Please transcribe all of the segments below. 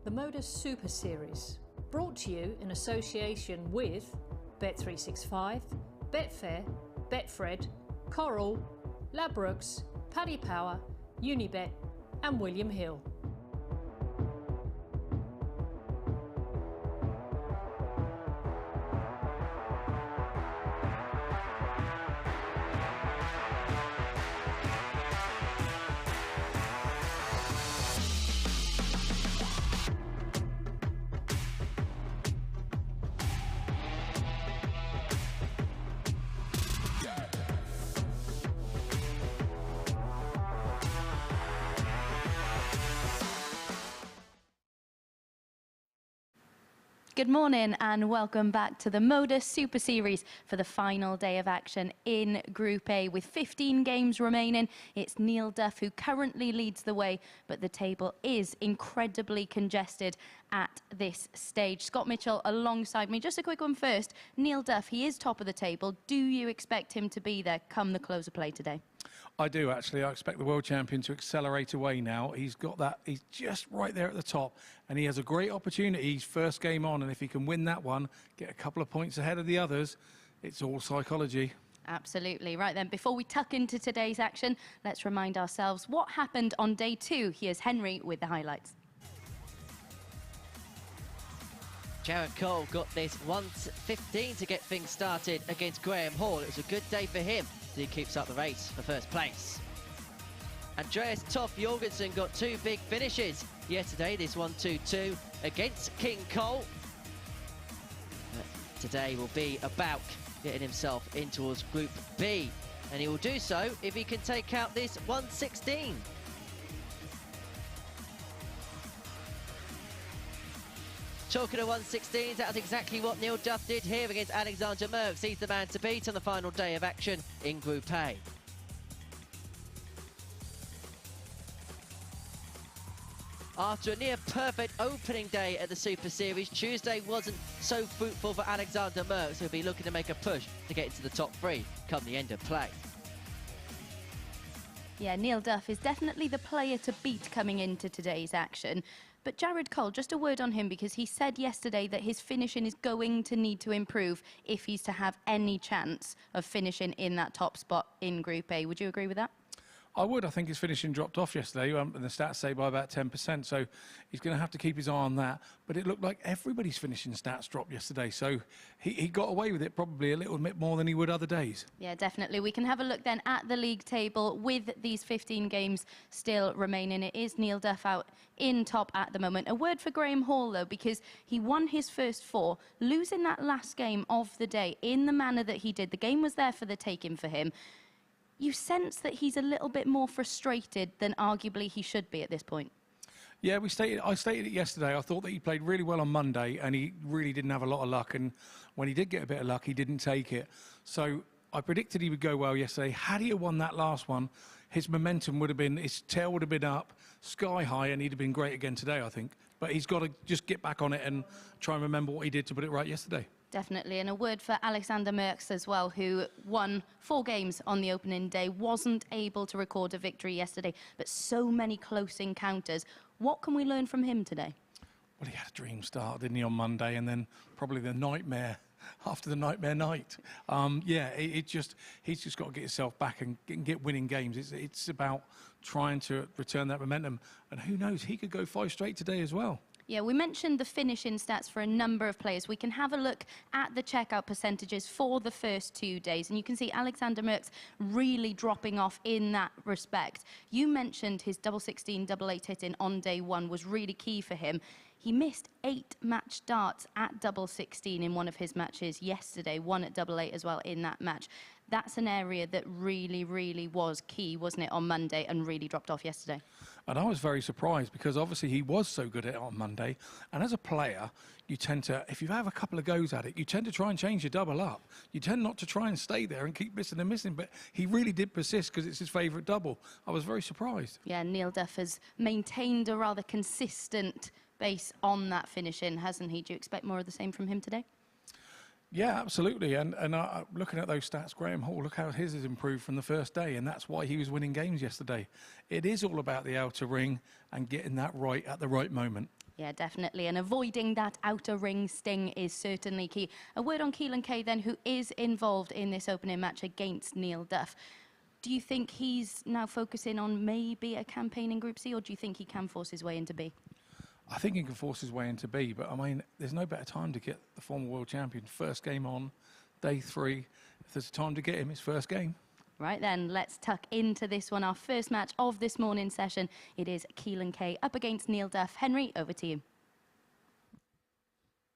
the MODUS Super Series, brought to you in association with Bet365, Betfair, Betfred, Coral, Ladbrokes, Paddy Power, Unibet and William Hill. Good morning and welcome back to the MODUS Super Series for the final day of action in Group A. With 15 games remaining, it's Neil Duff who currently leads the way, but the table is incredibly congested at this stage. Scott Mitchell alongside me. Just a quick one first. Neil Duff, he is top of the table. Do you expect him to be there come the close of play today? I do, actually. I expect the world champion to accelerate away now. He's got that. He's just right there at the top, and he has a great opportunity. His first game on, and if he can win that one, get a couple of points ahead of the others, it's all psychology. Absolutely. Right then, before we tuck into today's action, let's remind ourselves what happened on day 2. Here's Henry with the highlights. Jared Cole got this 1:15 to get things started against Graham Hall. It was a good day for him as he keeps up the race for first place. Andreas Toft-Jørgensen got 2 big finishes yesterday, this 1-2-2 against King Cole. But today will be about getting himself in towards Group B, and he will do so if he can take out this 1:16. Talking of 1:16s, that was exactly what Neil Duff did here against Alexander Merks. He's the man to beat on the final day of action in Group A. After a near-perfect opening day at the Super Series, Tuesday wasn't so fruitful for Alexander Merks, who'll be looking to make a push to get into the top 3 come the end of play. Yeah, Neil Duff is definitely the player to beat coming into today's action. But Jared Cole, just a word on him, because he said yesterday that his finishing is going to need to improve if he's to have any chance of finishing in that top spot in Group A. Would you agree with that? I would. I think his finishing dropped off yesterday, and the stats say by about 10%, so he's going to have to keep his eye on that. But it looked like everybody's finishing stats dropped yesterday, so he got away with it probably a little bit more than he would other days. Yeah, definitely. We can have a look then at the league table with these 15 games still remaining. It is Neil Duff out in top at the moment. A word for Graham Hall, though, because he won his first 4, losing that last game of the day in the manner that he did. The game was there for the taking for him. You sense that he's a little bit more frustrated than arguably he should be at this point. Yeah, I stated it yesterday. I thought that he played really well on Monday, and he really didn't have a lot of luck. And when he did get a bit of luck, he didn't take it. So I predicted he would go well yesterday. Had he have won that last one, his momentum would have been, his tail would have been up sky high, and he'd have been great again today, I think. But he's got to just get back on it and try and remember what he did to put it right yesterday. Definitely, and a word for Alexander Merkx as well, who won 4 games on the opening day, wasn't able to record a victory yesterday, but so many close encounters. What can we learn from him today? Well, he had a dream start, didn't he, on Monday, and then probably the nightmare after the nightmare night. He's just got to get himself back and get winning games. It's about trying to return that momentum, and who knows, he could go 5 straight today as well. Yeah, we mentioned the finishing stats for a number of players. We can have a look at the checkout percentages for the first 2 days, and you can see Alexander Merks really dropping off in that respect. You mentioned his double 16, double 8 hitting on day 1 was really key for him. He missed 8 match darts at double 16 in one of his matches yesterday, 1 at double 8 as well in that match. That's an area that really, really was key, wasn't it, on Monday, and really dropped off yesterday. And I was very surprised because obviously he was so good at it on Monday. And as a player, you tend to, if you have a couple of goes at it, you tend to try and change your double up. You tend not to try and stay there and keep missing and missing. But he really did persist because it's his favourite double. I was very surprised. Yeah, Neil Duff has maintained a rather consistent base on that finishing, hasn't he? Do you expect more of the same from him today? Yeah, absolutely. And looking at those stats, Graham Hall, look how his has improved from the first day, and that's why he was winning games yesterday. It is all about the outer ring and getting that right at the right moment. Yeah, definitely. And avoiding that outer ring sting is certainly key. A word on Keelan Kay then, who is involved in this opening match against Neil Duff. Do you think he's now focusing on maybe a campaign in Group C, or do you think he can force his way into B? I think he can force his way into B, but I mean, there's no better time to get the former world champion. First game on, day 3. If there's time to get him, his first game. Right then, let's tuck into this one. Our first match of this morning's session. It is Keelan Kay up against Neil Duff. Henry, over to you.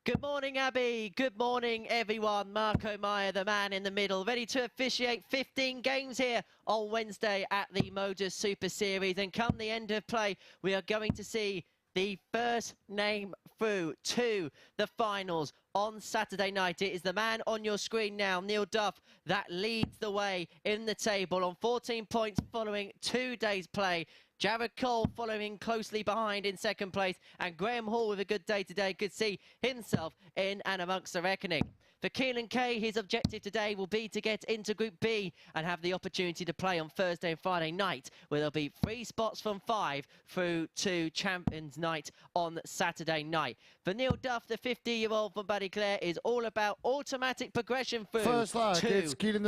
Good morning, Abby. Good morning, everyone. Marco Meyer, the man in the middle, ready to officiate 15 games here on Wednesday at the MODUS Super Series. And come the end of play, we are going to see the first name through to the finals on Saturday night. It is the man on your screen now, Neil Duff, that leads the way in the table on 14 points following 2 days' play. Jared Cole following closely behind in second place, and Graham Hall with a good day today could see himself in and amongst the reckoning. For Keelan Kay, his objective today will be to get into Group B and have the opportunity to play on Thursday and Friday night, where there'll be 3 spots from 5 through to Champions Night on Saturday night. For Neil Duff, the 50-year-old from Ballyclare, is all about automatic progression through to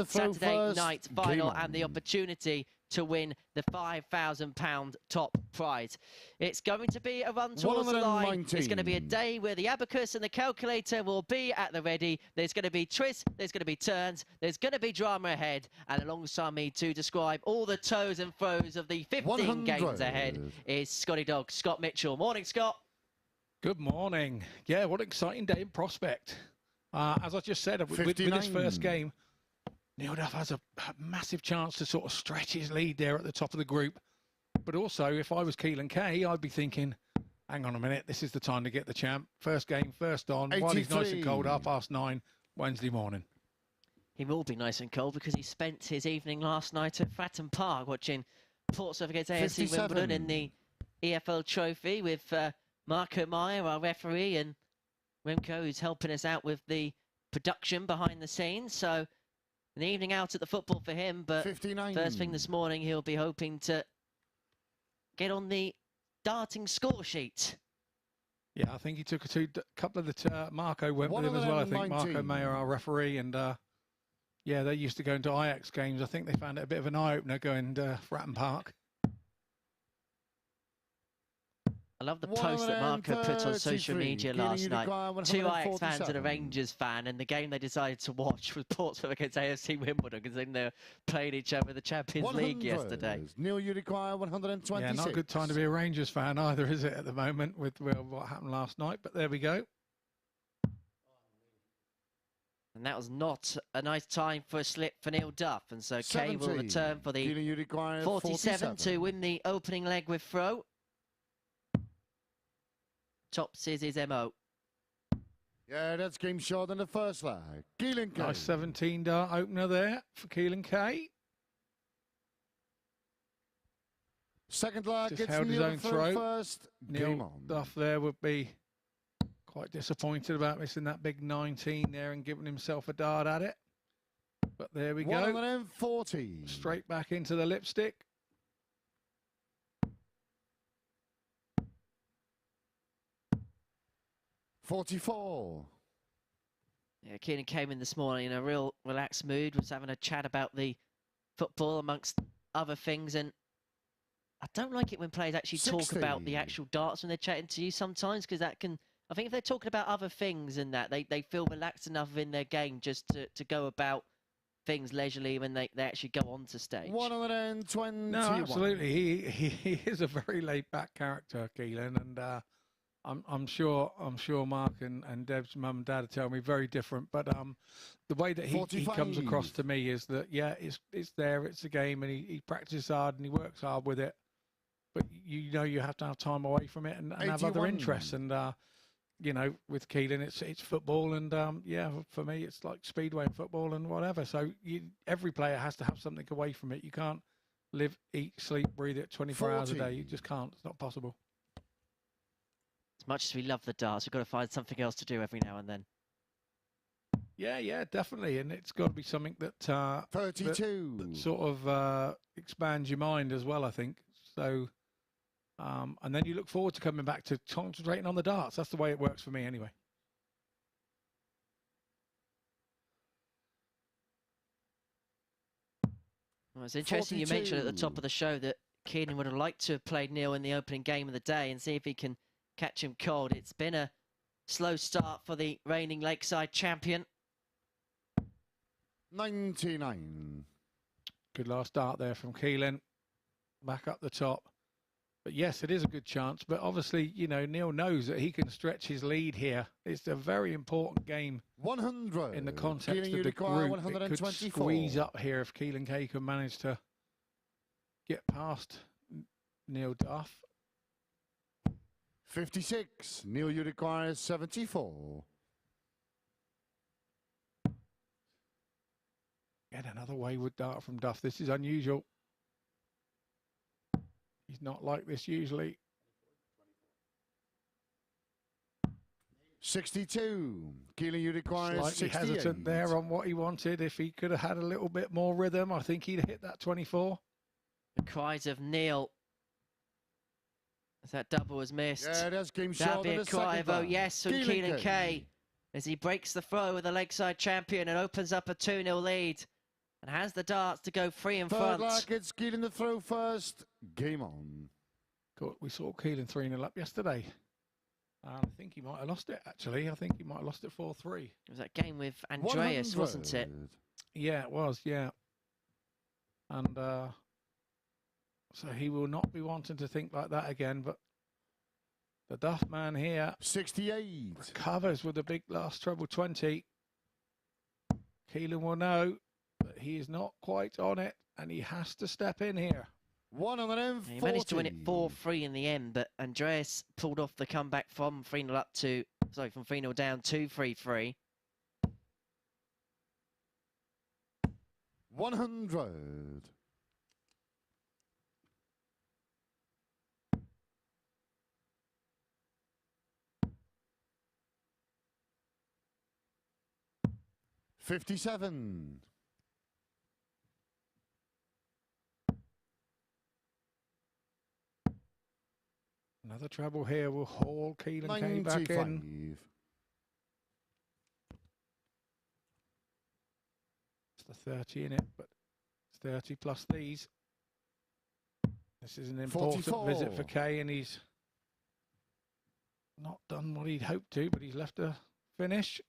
Saturday night final and the opportunity to win the £5,000 top prize. It's going to be a run towards the line. It's going to be a day where the abacus and the calculator will be at the ready. There's going to be twists, there's going to be turns, there's going to be drama ahead, and alongside me to describe all the toes and fro's of the 15 games ahead is Scotty Dog, Scott Mitchell. Morning, Scott. Good morning. Yeah, what an exciting day in prospect. As I just said, with this first game, Neil Duff has a massive chance to sort of stretch his lead there at the top of the group. But also, if I was Keelan Kay, I'd be thinking, hang on a minute, this is the time to get the champ. First game, first on, 83. While he's nice and cold, 9:30 Wednesday morning. He will be nice and cold because he spent his evening last night at Fratton Park watching Portsmouth against AFC Wimbledon in the EFL Trophy with Marco Meyer, our referee, and Remco, who's helping us out with the production behind the scenes. So an evening out at the football for him, but 59. First thing this morning, he'll be hoping to get on the darting score sheet. Yeah, I think he took a couple of the... Marco went with him as well. I think Marco Meyer, our referee, and yeah, they used to go into Ajax games. I think they found it a bit of an eye-opener going to Fratton Park. I love the post that Marco put on social media last night. 2 Ajax fans and a Rangers fan, and the game they decided to watch was Portsmouth against AFC Wimbledon, because they were playing each other in the Champions League yesterday. Neil, you require 126. Yeah, not a good time to be a Rangers fan either, is it, at the moment, with what happened last night? But there we go. And that was not a nice time for a slip for Neil Duff, and so Kay will return for the 47 to win the opening leg with throw. Tops is his MO. Yeah, that's game short in the first leg. Keelan Kay. Nice 17 dart opener there for Keelan Kay. Second leg, just it's held his own throw. First. Neil Duff there would be quite disappointed about missing that big 19 there and giving himself a dart at it. But there we go. 140. Straight back into the lipstick. .44. Yeah, Keelan came in this morning in a real relaxed mood, was having a chat about the football amongst other things, and I don't like it when players actually 60. talk about the actual darts when they're chatting to you sometimes, because that can, I think if they're talking about other things and that, they feel relaxed enough in their game just to go about things leisurely when they actually go on to stage. 121. No, absolutely. He is a very laid-back character, Keelan, and I'm sure Mark and Deb's mum and dad will tell me very different, but the way that he comes across to me is that, yeah, it's there, it's a game, and he practices hard and he works hard with it, but you know you have to have time away from it and have other interests, and you know, with Keelan it's football, and yeah, for me it's like speedway and football and whatever, so every player has to have something away from it. You can't live, eat, sleep, breathe it 24 hours a day. You just can't. It's not possible. As much as we love the darts, we've got to find something else to do every now and then. Yeah, definitely, and it's got to be something that 32 that sort of expands your mind as well, I think. So And then you look forward to coming back to concentrating on the darts. That's the way it works for me anyway. Well, it's interesting 42. you mentioned at the top of the show that Keelan would have liked to have played Neil in the opening game of the day and see if he can catch him cold. It's been a slow start for the reigning Lakeside champion. 99. Good last start there from Keelan. Back up the top. But yes, it is a good chance. But obviously, you know, Neil knows that he can stretch his lead here. It's a very important game 100. in the context Keelan, of the group. It could 124. squeeze up here if Keelan Kay can manage to get past Neil Duff. 56. Neil, you require 74. Get another wayward dart from Duff. This is unusual. He's not like this usually. 62. Keelan, you require Slightly 68. hesitant there on what he wanted. If he could have had a little bit more rhythm, I think he'd hit that 24. The cries of Neil as that double was missed. Yeah, that's game That'd short be in a the cry second of oh round. yes from Keelan Kay as he breaks the throw with the Lakeside champion and opens up a 2-0 lead and has the darts to go free in Third front. leg, it's Keelan the throw first. Game on. We saw Keelan 3-0 up yesterday. I think he might have lost it, actually. I think he might have lost it 4-3. It was that game with Andreas, 100. wasn't it? Yeah, it was, yeah. And so he will not be wanting to think like that again, but the Duff man here 68. covers with a big last treble 20. Keelan will know that he is not quite on it, and he has to step in here. 140. He managed to win it 4-3 in the end, but Andreas pulled off the comeback from 3-0 up to, sorry, from 3-0 down to 3-3. 100. $57. Another treble here will haul Keelan Kay back in. 95. It's the 30 in it, but it's 30 plus these. This is an important 44. visit for Kay, and he's not done what he'd hoped to, but he's left a finish.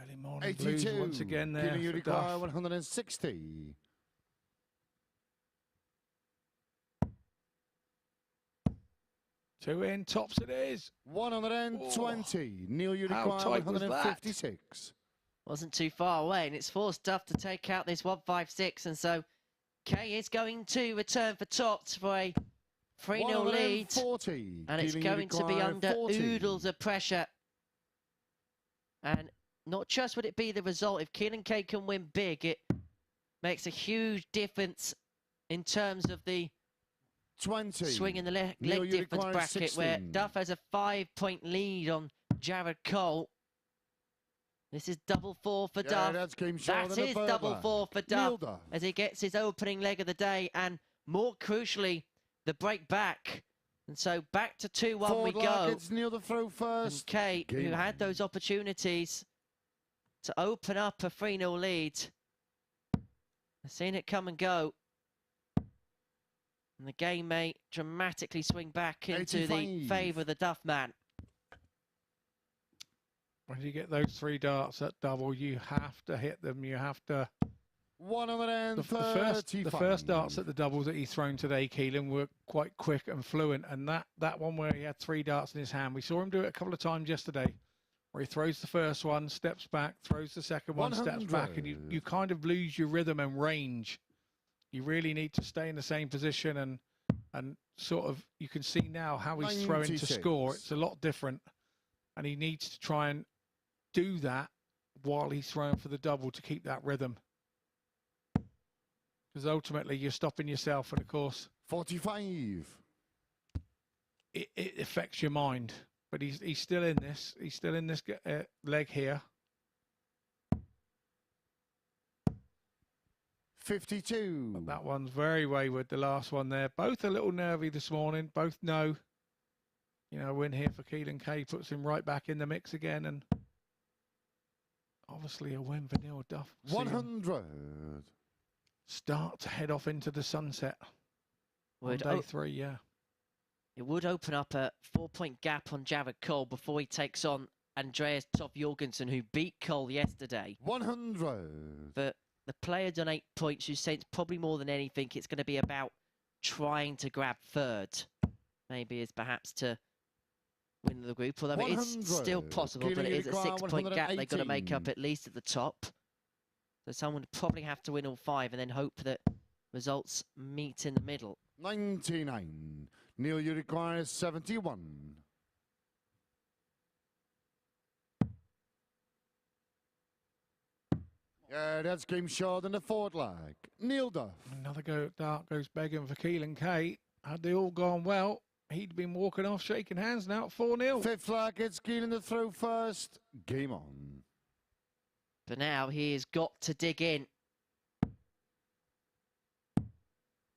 Early morning blues 82. once again there Keelan, you for require Duff. 160. Two in, tops it is. 120. Neil, you How require tight was that? 156. Wasn't too far away, and it's forced Duff to take out this 156, and so Kay is going to return for tops for a 3-0 lead. 140. And it's Keelan, you going to be require under 40. oodles of pressure. And not just would it be the result, if Keelan Kay can win big, it makes a huge difference in terms of the 20. swing in the leg Neil, you difference require bracket, where 16. Duff has a 5-point lead on Jared Cole. This is double four for Duff. That's game short That than a is third double leg. four for Neil Duff as he gets his opening leg of the day, and more crucially, the break back. And so back to 2-1 we Forward leg, go. it's Neil the throw And first. Kay, who Game had on. those opportunities to open up a 3-0 lead, has seen it come and go. And the game may dramatically swing back into the 85. favour of the Duff man. When you get those three darts at double, you have to hit them. You have to. The 135. first darts at the doubles that he's thrown today, Keelan, were quite quick and fluent. And that one where he had three darts in his hand, we saw him do it a couple of times yesterday, where he throws the first one, steps back, throws the second one, steps back, and you kind of lose your rhythm and range. You really need to stay in the same position and sort of, you can see now how he's throwing to 96. score. It's a lot different. And he needs to try and do that while he's throwing for the double to keep that rhythm. Because ultimately you're stopping yourself, and of course 45. it affects your mind. But he's still in this. He's still in this leg here. 52. But that one's very wayward, the last one there. Both a little nervy this morning. Both know, you know, a win here for Keelan Kay puts him right back in the mix again. And obviously a win for Neil Duff. 100. Start to head off into the sunset on day 3, yeah. It would open up a 4-point gap on Jared Cole before he takes on Andreas Toft-Jørgensen, who beat Cole yesterday. 100. But the player done 8 points, who says probably more than anything, it's going to be about trying to grab third. Maybe is perhaps to win the group, although it is still possible, but it is a 6-point gap they've got to make up at least at the top. So someone would probably have to win all 5 and then hope that results meet in the middle. 99. Neil, you require 71. Yeah, that's game short in the fourth leg. Neil Duff. Another dart goes begging for Keelan Kay. Had they all gone well, he'd been walking off, shaking hands now at 4-0. Fifth leg, it's Keelan to throw first. Game on. But now he has got to dig in.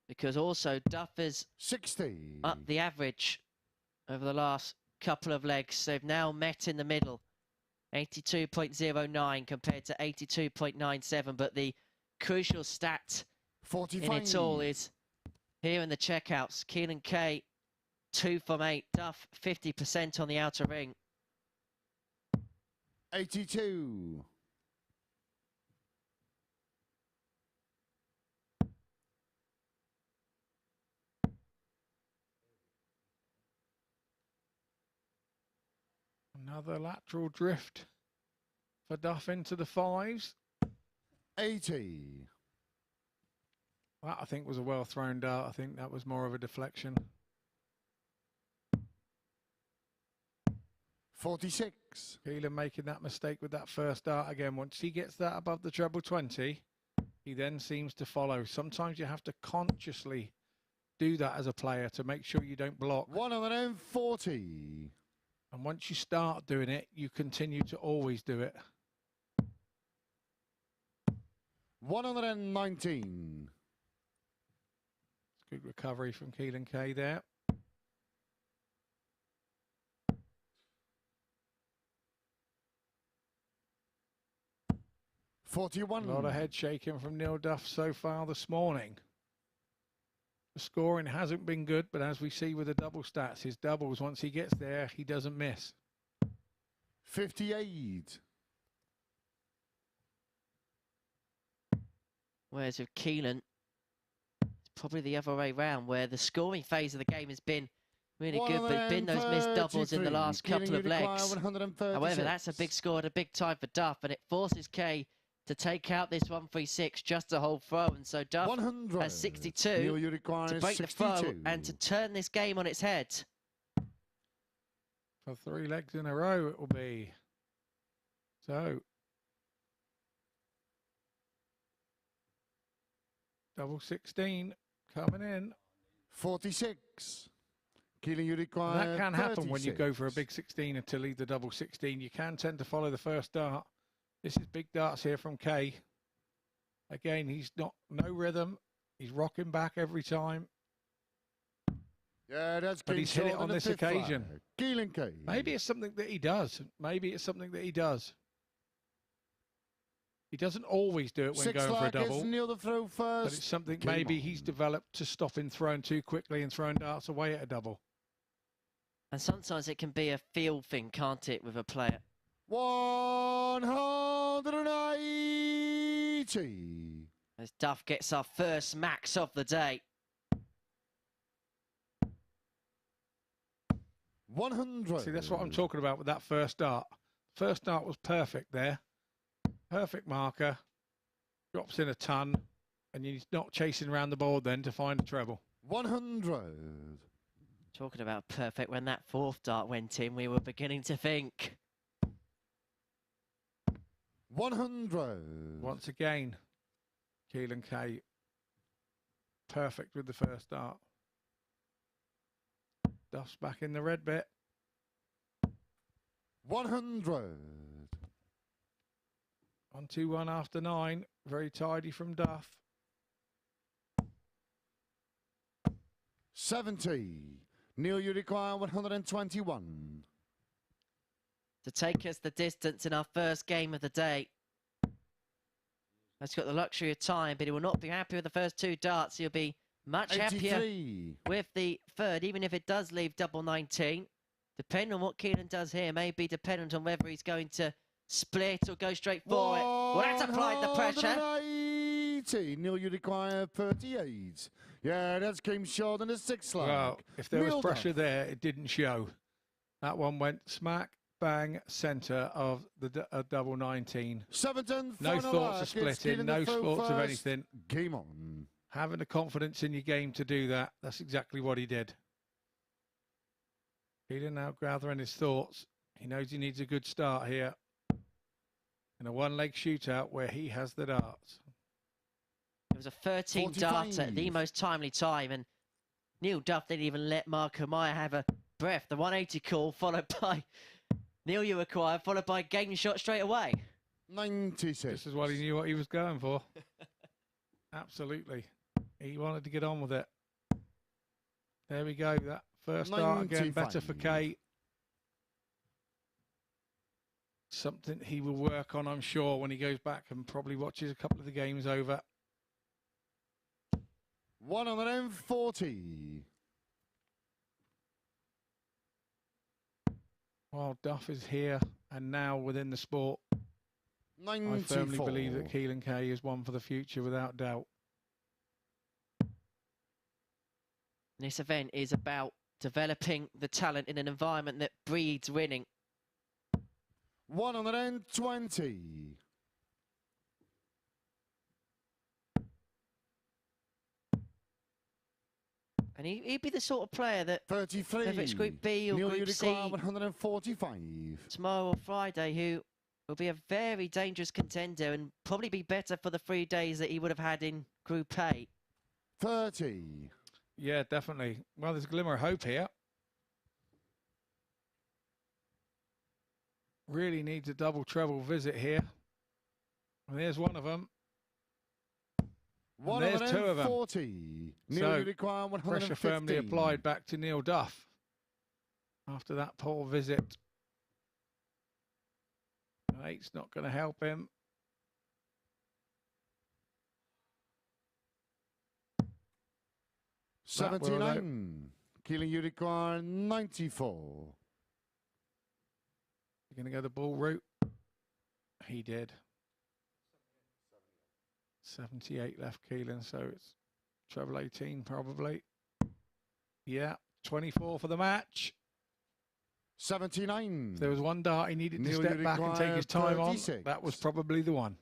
Because also Duff has 60. Up the average over the last couple of legs. They've now met in the middle. 82.09 compared to 82.97. But the crucial stat 45. in it all is here in the checkouts. Keelan Kay, 2 from 8. Duff, 50% on the outer ring. 82. Another lateral drift for Duff into the 5s. 80. That, I think, was a well thrown dart. I think that was more of a deflection. 46. Keelan making that mistake with that first dart again. Once he gets that above the treble 20, he then seems to follow. Sometimes you have to consciously do that as a player to make sure you don't block. 140. And once you start doing it, you continue to always do it. 119. Good recovery from Keelan Kay there. 41. A lot of head shaking from Neil Duff so far this morning. The scoring hasn't been good, but as we see with the double stats, his doubles, once he gets there, he doesn't miss. 58. Whereas with Keelan, it's probably the other way round, where the scoring phase of the game has been really good, but it's been those missed doubles in the last couple of legs. However, that's a big score at a big time for Duff, and it forces Kay to take out this 136 just to hold throw. And so Duff 100. has 62 to break 62. the throw and to turn this game on its head. For 3 legs in a row, it will be. So, double 16 coming in. 46. Keelan, you require And that can happen 36. when you go for a big 16 and to lead the double 16. You can tend to follow the first dart. This is big darts here from Kay. Again, he's no rhythm. He's rocking back every time. Yeah, that's But he's hit it on this occasion. Keelan Kay. Maybe it's something that he does. Maybe it's something that he does. He doesn't always do it when going for a double. Neil the throw first. But it's something maybe he's developed to stop him throwing too quickly and throwing darts away at a double. And sometimes it can be a feel thing, can't it, with a player? 180. As Duff gets our first max of the day. 100. See, that's what I'm talking about with that first dart. First dart was perfect there. Perfect marker. Drops in a ton. And he's not chasing around the board then to find a treble. 100. Talking about perfect, when that fourth dart went in, we were beginning to think. 100. Once again, Keelan Kay perfect with the first dart. Duff's back in the red bit. 100. 1-2-1 after 9. Very tidy from Duff. 70. Neil, you require 121. To take us the distance in our first game of the day. He's got the luxury of time, but he will not be happy with the first 2 darts. He'll be much 83. happier with the third, even if it does leave double 19. Depending on what Keelan does here, may be dependent on whether he's going to split or go straight for it. Well, that's applied the pressure. 180. Neil, you require 38. Yeah, that's came short in the 6th slag. Well, if there Neil was pressure Duff. there, it didn't show. That one went smack bang centre of the double 19. 7th. No thoughts of splitting, no thoughts of anything. Game on. Having the confidence in your game to do that, that's exactly what he did. He didn't outgather his thoughts. He knows he needs a good start here in a one-leg shootout where he has the darts. It was a 13 dart at the most timely time, and Neil Duff didn't even let Marco Meyer have a breath. The 180 call followed by Neil you acquired, followed by game shot straight away. 96. This is what he knew what he was going for. Absolutely. He wanted to get on with it. There we go. That first start again, better for Kay. Something he will work on, I'm sure, when he goes back and probably watches a couple of the games over. 140. While Duff is here and now within the sport, 94. I firmly believe that Keelan Kay is one for the future without doubt. This event is about developing the talent in an environment that breeds winning. 120. And he'd be the sort of player that, 33. whether it's Group B or Neil, Group you C, require 145. tomorrow or Friday, who will be a very dangerous contender and probably be better for the 3 days that he would have had in Group A. 30. Yeah, definitely. Well, there's a glimmer of hope here. Really needs a double treble visit here. And there's one of them. And there's 2 of them. 140. Neil, So, you require 115. pressure firmly applied back to Neil Duff after that poor visit. 8's not going to help him. That will 79. Keelan, you require 94. You're going to go the ball route. He did. 78 left, Keelan, so it's treble 18 probably. Yeah, 24 for the match. 79. If there was one dart he needed to Neil, step you back and take require his time 36. on, that was probably the one.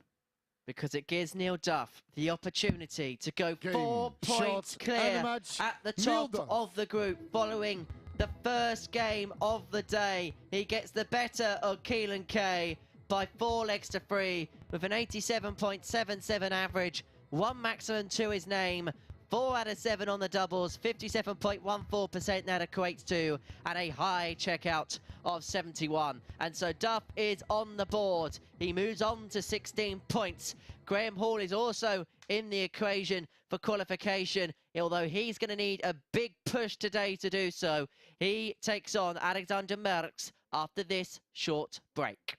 Because it gives Neil Duff the opportunity to go Game, 4 points shot, clear and a match. at the Neil top Duff. of the group following the first game of the day. He gets the better of Keelan Kay by 4 legs to 3 with an 87.77 average, 1 maximum to his name, 4 out of 7 on the doubles, 57.14% that equates to, and a high checkout of 71. And so Duff is on the board. He moves on to 16 points. Graham Hall is also in the equation for qualification, although he's going to need a big push today to do so. He takes on Alexander Merks after this short break.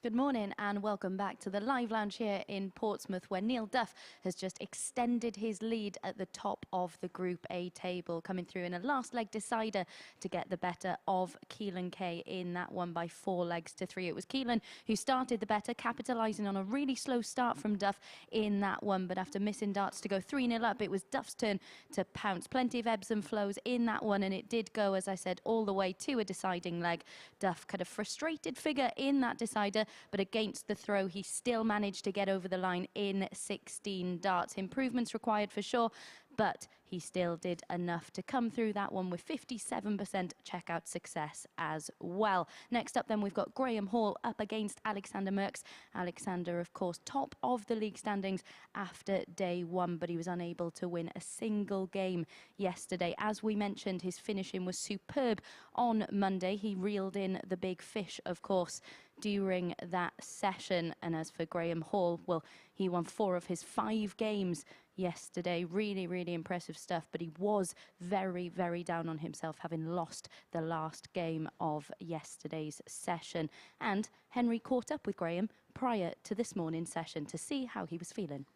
Good morning and welcome back to the live lounge here in Portsmouth, where Neil Duff has just extended his lead at the top of the Group A table, coming through in a last leg decider to get the better of Keelan Kay in that one by 4 legs to 3. It was Keelan who started the better, capitalising on a really slow start from Duff in that one, but after missing darts to go 3-0 up, it was Duff's turn to pounce. Plenty of ebbs and flows in that one, and it did go, as I said, all the way to a deciding leg. Duff cut a frustrated figure in that decider, but against the throw, he still managed to get over the line in 16 darts. Improvements required for sure, but he still did enough to come through that one with 57% checkout success as well. Next up then, we've got Graham Hall up against Alexander Merkx. Alexander, of course, top of the league standings after day 1, but he was unable to win a single game yesterday. As we mentioned, his finishing was superb on Monday. He reeled in the big fish, of course, during that session. And as for Graham Hall, well, he won 4 of his 5 games yesterday. Really, really impressive stuff, but he was very, very down on himself, having lost the last game of yesterday's session. And Henry caught up with Graham prior to this morning's session to see how he was feeling.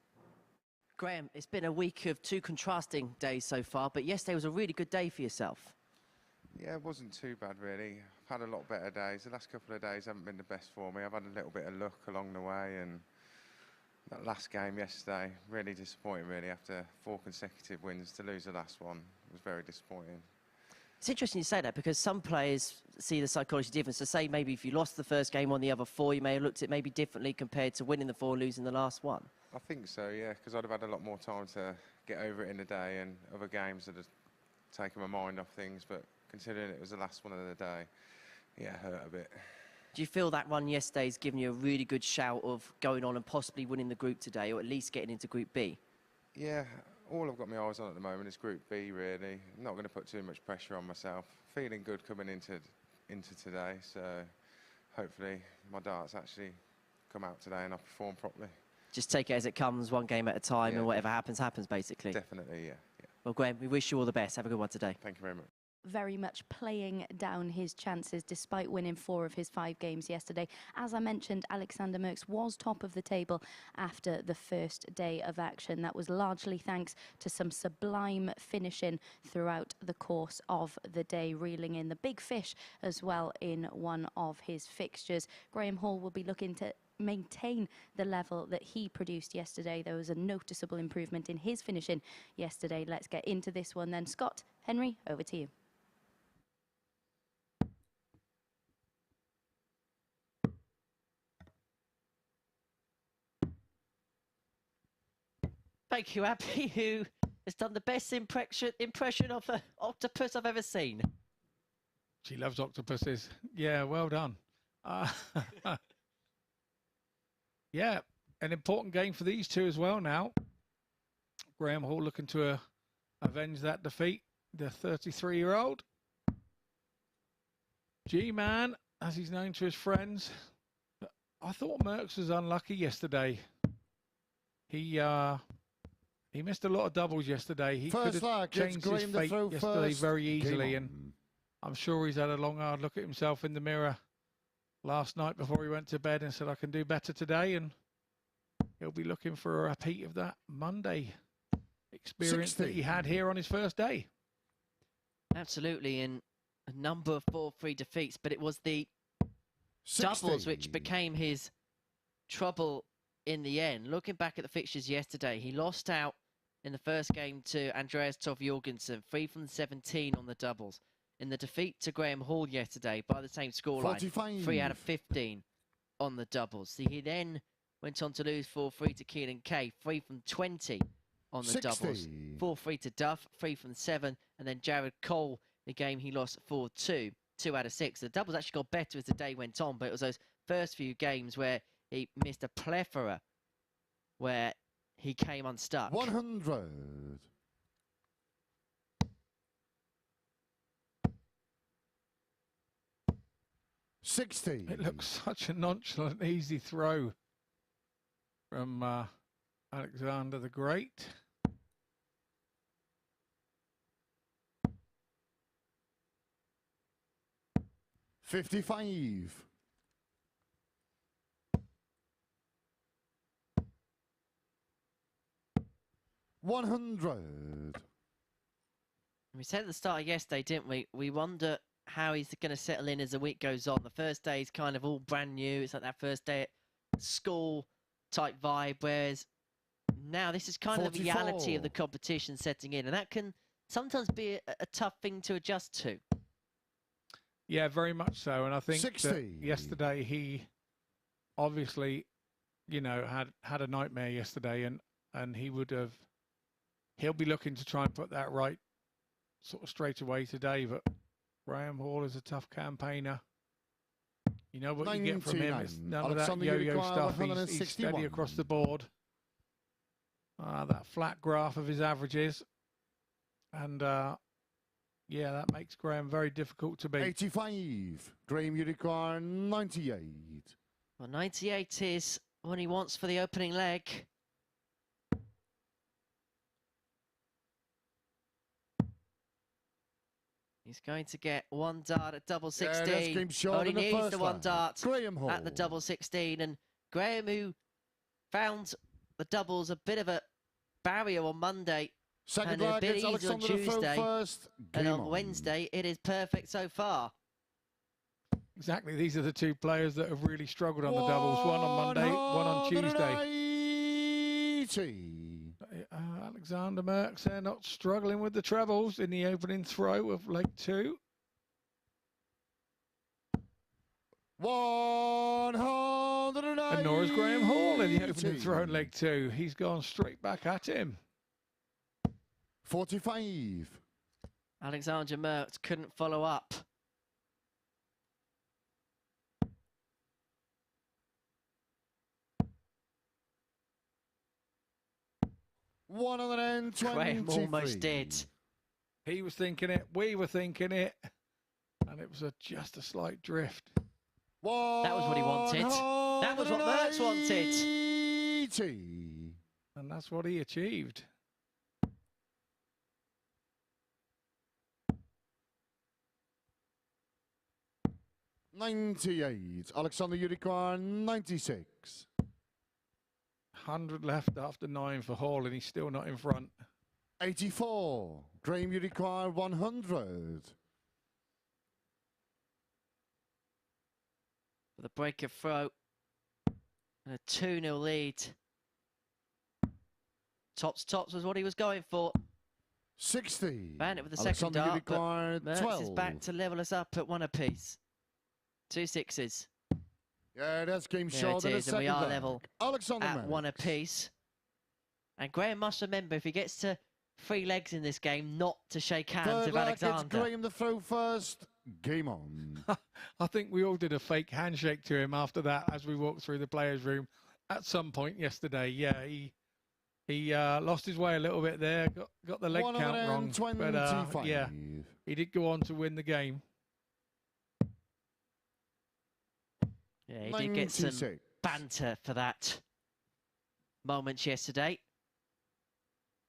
Graham, it's been a week of 2 contrasting days so far, but yesterday was a really good day for yourself. Yeah, it wasn't too bad, really. I've had a lot better days. The last couple of days haven't been the best for me. I've had a little bit of luck along the way, and that last game yesterday, really disappointing, really. After 4 consecutive wins, to lose the last one was very disappointing. It's interesting you say that, because some players see the psychology difference. So say maybe if you lost the first game on the other 4, you may have looked at it maybe differently compared to winning the 4, losing the last one. I think so, yeah, because I'd have had a lot more time to get over it in the day, and other games that have taken my mind off things, but considering it was the last one of the day, yeah, it hurt a bit. Do you feel that run yesterday's given you a really good shout of going on and possibly winning the group today, or at least getting into Group B? Yeah, all I've got my eyes on at the moment is Group B, really. I'm not going to put too much pressure on myself. Feeling good coming into today, so hopefully my darts actually come out today and I perform properly. Just take it as it comes, one game at a time, Yeah, and whatever happens, happens, basically. Definitely, yeah. Well, Graham, we wish you all the best. Have a good one today. Thank you very much. Very much playing down his chances despite winning 4 of his 5 games yesterday. As I mentioned, Alexander Merkx was top of the table after the first day of action. That was largely thanks to some sublime finishing throughout the course of the day, reeling in the big fish as well in one of his fixtures. Graham Hall will be looking to maintain the level that he produced yesterday. There was a noticeable improvement in his finishing yesterday. Let's get into this one then. Scott, Henry, over to you. Thank you, Abby, who has done the best impression of an octopus I've ever seen. She loves octopuses. Yeah, well done. Yeah, an important game for these two as well now. Graham Hall looking to avenge that defeat. The 33-year-old. G-Man, as he's known to his friends. I thought Merks was unlucky yesterday. He missed a lot of doubles yesterday. He could have changed his fate yesterday very easily, and I'm sure he's had a long, hard look at himself in the mirror last night before he went to bed and said, I can do better today, and he'll be looking for a repeat of that Monday experience that he had here on his first day. Absolutely, and a number of 4-3 defeats, but it was the doubles which became his trouble in the end. Looking back at the fixtures yesterday, he lost out in the first game to Andreas Toft-Jørgensen, 3 from 17 on the doubles. In the defeat to Graham Hall yesterday by the same scoreline, 3 out of 15 on the doubles. He then went on to lose 4-3 to Keelan Kay, 3 from 20 on the doubles. 4-3 to Duff, 3 from 7, and then Jared Cole, the game he lost 4-2, 2 out of 6. The doubles actually got better as the day went on, but it was those first few games where he missed a plethora where he came unstuck. 100. It looks such a nonchalant, easy throw from Alexander the Great. $55. 100. We said at the start of yesterday, didn't we? We wonder how he's going to settle in as the week goes on. The first day is kind of all brand new. It's like that first day at school type vibe, whereas now this is kind of the reality of the competition setting in, and that can sometimes be a tough thing to adjust to. Yeah, very much so. And I think 60. that yesterday he obviously, you know, had a nightmare yesterday, and he'll be looking to try and put that right sort of straight away today. But Graham Hall is a tough campaigner. You know what you get from him. It's none of that yo-yo stuff. He's steady across the board. That flat graph of his averages. And yeah, that makes Graham very difficult to beat. 85. Graham, you require 98. Well, 98 is what he wants for the opening leg. He's going to get one dart at double 16. Only needs the one dart at the double 16. And Graham, who found the doubles a bit of a barrier on Monday, Second and a leg, bit it's easy on Alexander Tuesday, first. and on Wednesday it is perfect so far. Exactly, these are the two players that have really struggled on the doubles. One on Monday, one on Tuesday. Alexander Merks, they're not struggling with the trebles in the opening throw of leg 2. 180. And nor is Graham Hall in the opening throw in leg 2. He's gone straight back at him. 45. Alexander Merkx couldn't follow up. Graham almost did. He was thinking it, we were thinking it, and it was just a slight drift. That was what he wanted. That was what Merkx wanted. And that's what he achieved. $98. Alexander, you require 96. 100 left after 9 for Hall, and he's still not in front. 84. Graham, you require 100. For the break of throw. And a 2-0 lead. Tops was what he was going for. 60. Found it with the second dart, but Merkx is back to level us up at 1 apiece. 2 6s. Yeah, that's game short. It is, and we are level Alexander at Merkx. 1 apiece. And Graham must remember, if he gets to 3 legs in this game, not to shake hands with Alexander. It's Graham the throw first. Game on. I think we all did a fake handshake to him after that as we walked through the players' room at some point yesterday. Yeah, he lost his way a little bit there, got the leg count wrong. But yeah, he did go on to win the game. Yeah, he did get some banter for that moment yesterday.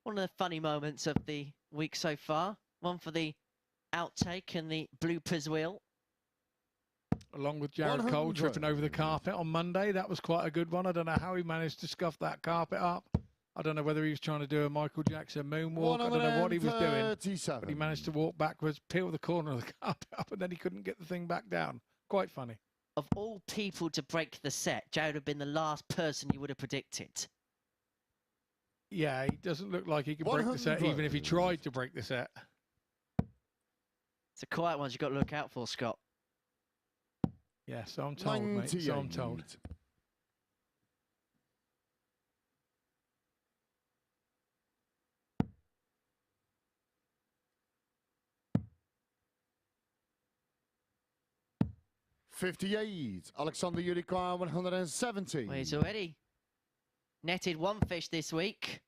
One of the funny moments of the week so far. One for the outtake and the bloopers wheel. Along with Jared Cole tripping over the carpet on Monday. That was quite a good one. I don't know how he managed to scuff that carpet up. I don't know whether he was trying to do a Michael Jackson moonwalk. I don't know what he was doing. But he managed to walk backwards, peel the corner of the carpet up, and then he couldn't get the thing back down. Quite funny. Of all people to break the set, Jared would have been the last person you would have predicted. Yeah, he doesn't look like he could break the set, even if he tried to break the set. It's a quiet one you've got to look out for, Scott. Yeah, so I'm told, mate. So I'm told. $58. Alexander, you require 170. Well, he's already netted 1 fish this week.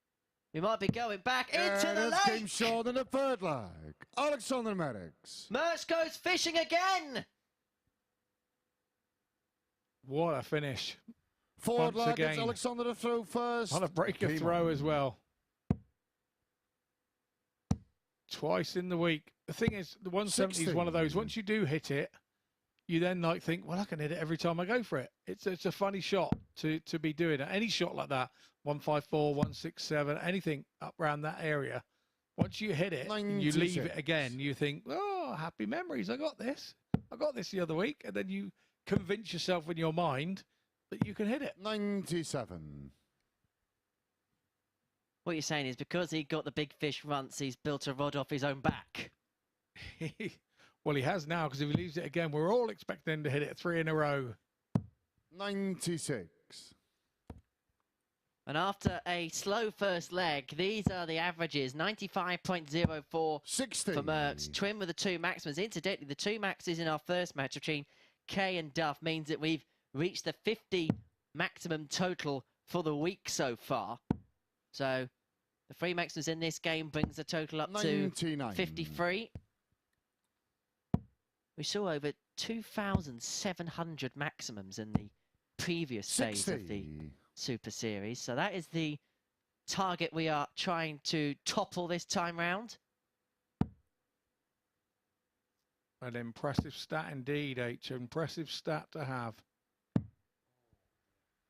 We might be going back into the lake. Game short in the third leg. Alexander Merkx. Merks goes fishing again. What a finish. Forward leg, it's Alexander to throw first. On a break of throw as well. Twice in the week. The thing is, the 170 is one of those, once you do hit it, you then like think, well, I can hit it every time I go for it. It's a funny shot to be doing it. Any shot like that, 154, 167, anything up around that area. Once you hit it, and you leave it again, you think, oh, happy memories. I got this the other week. And then you convince yourself in your mind that you can hit it. 97. What you're saying is because he got the big fish once, he's built a rod off his own back. Well, he has now, because if he leaves it again, we're all expecting him to hit it 3 in a row. 96. And after a slow first leg, these are the averages. 95.04 60 for Merks. Twin with the 2 maximums. Incidentally, the 2 maxes in our first match between Kay and Duff means that we've reached the 50 maximum total for the week so far. So the 3 maximums in this game brings the total up 99. to 53. We saw over 2,700 maximums in the previous phase of the Super Series. So that is the target we are trying to topple this time round. An impressive stat indeed, H. Impressive stat to have.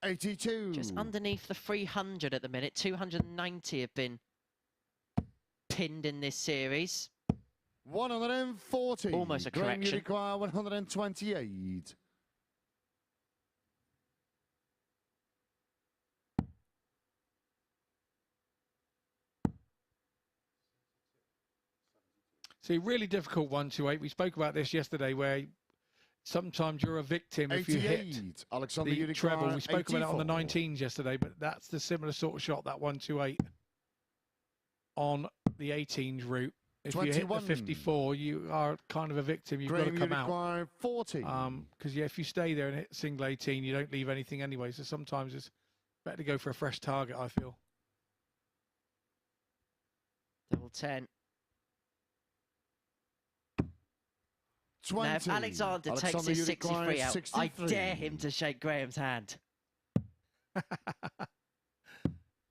82. Just underneath the 300 at the minute. 290 have been pinned in this series. 140. Almost a correction. You require 128. See, really difficult 128. We spoke about this yesterday, where sometimes you're a victim if you hit Alexander, the treble. We spoke 84. about it on the 19s yesterday, but that's the similar sort of shot, that 128 on the 18s route. If 21. You hit the 54, you are kind of a victim. You've got to come out. 40. Because if you stay there and hit single 18, you don't leave anything anyway. So sometimes it's better to go for a fresh target, I feel. Double 10. 20. Now, if Alexander takes his 63 out, 63. I dare him to shake Graham's hand.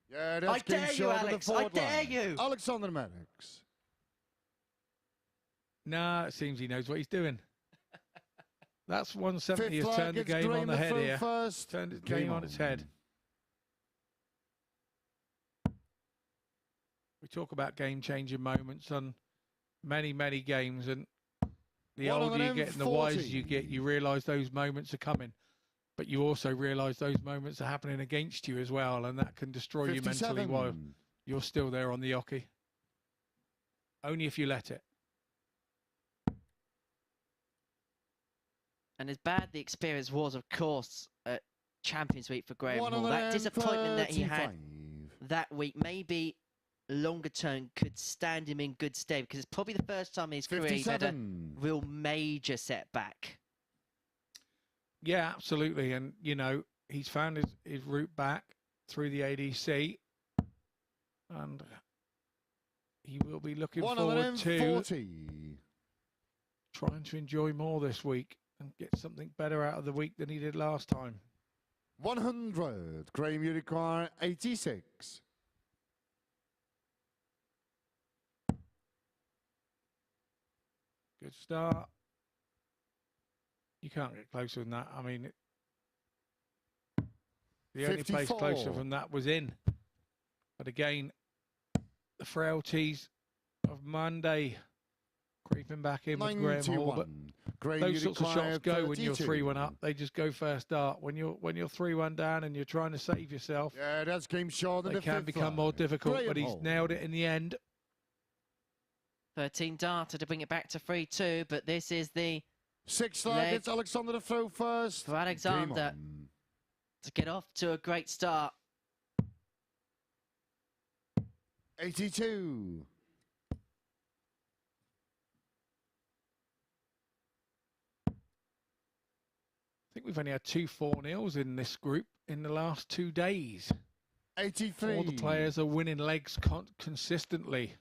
Yeah, that's I dare you, Alex. I dare you. Alexander Merkx. Nah, it seems he knows what he's doing. That's 170 has Fifth turned the game on the head here. First. Turned the game on its head. We talk about game-changing moments on many, many games, and the older you get and the wiser you get, you realise those moments are coming. But you also realise those moments are happening against you as well, and that can destroy 57. you mentally while you're still there on the hockey. Only if you let it. And as bad the experience was, of course, at Champions Week for Graham Hall, that disappointment that he had that week, maybe longer term could stand him in good stead, because it's probably the first time in his career he's had a real major setback. Yeah, absolutely. And, you know, he's found his route back through the ADC. And he will be looking forward to trying to enjoy more this week and get something better out of the week than he did last time. 100. Graham, you require 86. Good start. You can't get closer than that. I mean, the only place closer from that was in. But again, the frailties of Monday creeping back in with Graham Hall. But those sorts of shots go when you're 3-1 up. They just go first start. When you're 3-1 down and you're trying to save yourself, yeah, that's game short. They can become more difficult. But he's nailed it in the end. 13 darter to bring it back to 3-2, but this is the 6 targets. Alexander to throw first. For Alexander to get off to a great start. 82. I think we've only had 2 4-0s in this group in the last 2 days. 83. All the players are winning legs consistently.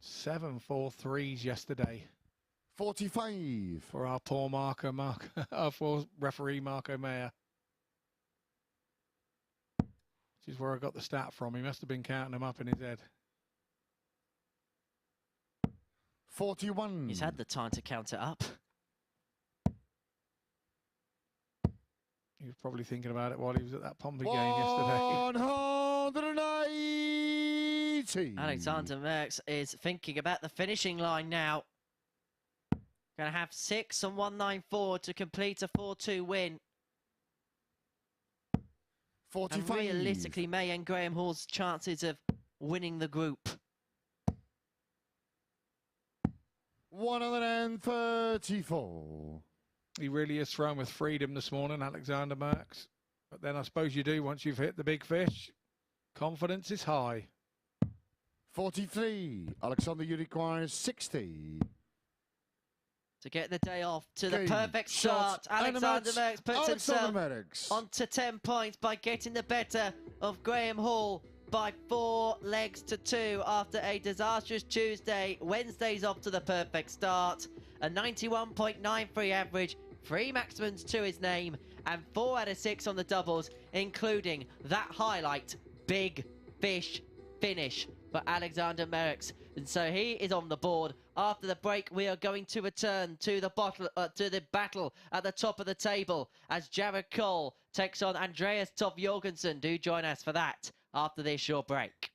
7 4-3s yesterday. 45. For our poor for referee Marco Mayer. Which is where I got the stat from. He must have been counting them up in his head. 41. He's had the time to count it up. He was probably thinking about it while he was at that Pompey game yesterday. 180. Alexander Merks is thinking about the finishing line now. Going to have 6 on 194 to complete a 4-2 win. 45. And realistically, may end Graham Hall's chances of winning the group. 134. He really is thrown with freedom this morning, Alexander Merks. But then I suppose you do once you've hit the big fish. Confidence is high. 43. Alexander, you require 60. To get the day off to the Game, perfect shot, start. Alexander Merks puts himself Merks onto 10 points by getting the better of Graham Hall by 4 legs to 2 after a disastrous Tuesday. Wednesday's off to the perfect start. A 91.93 average, 3 maximums to his name, and 4 out of 6 on the doubles, including that highlight, big fish finish for Alexander Merks. And so he is on the board. After the break, we are going to return to the battle at the top of the table as Jared Cole takes on Andreas Toft-Jørgensen. Do join us for that after this short break.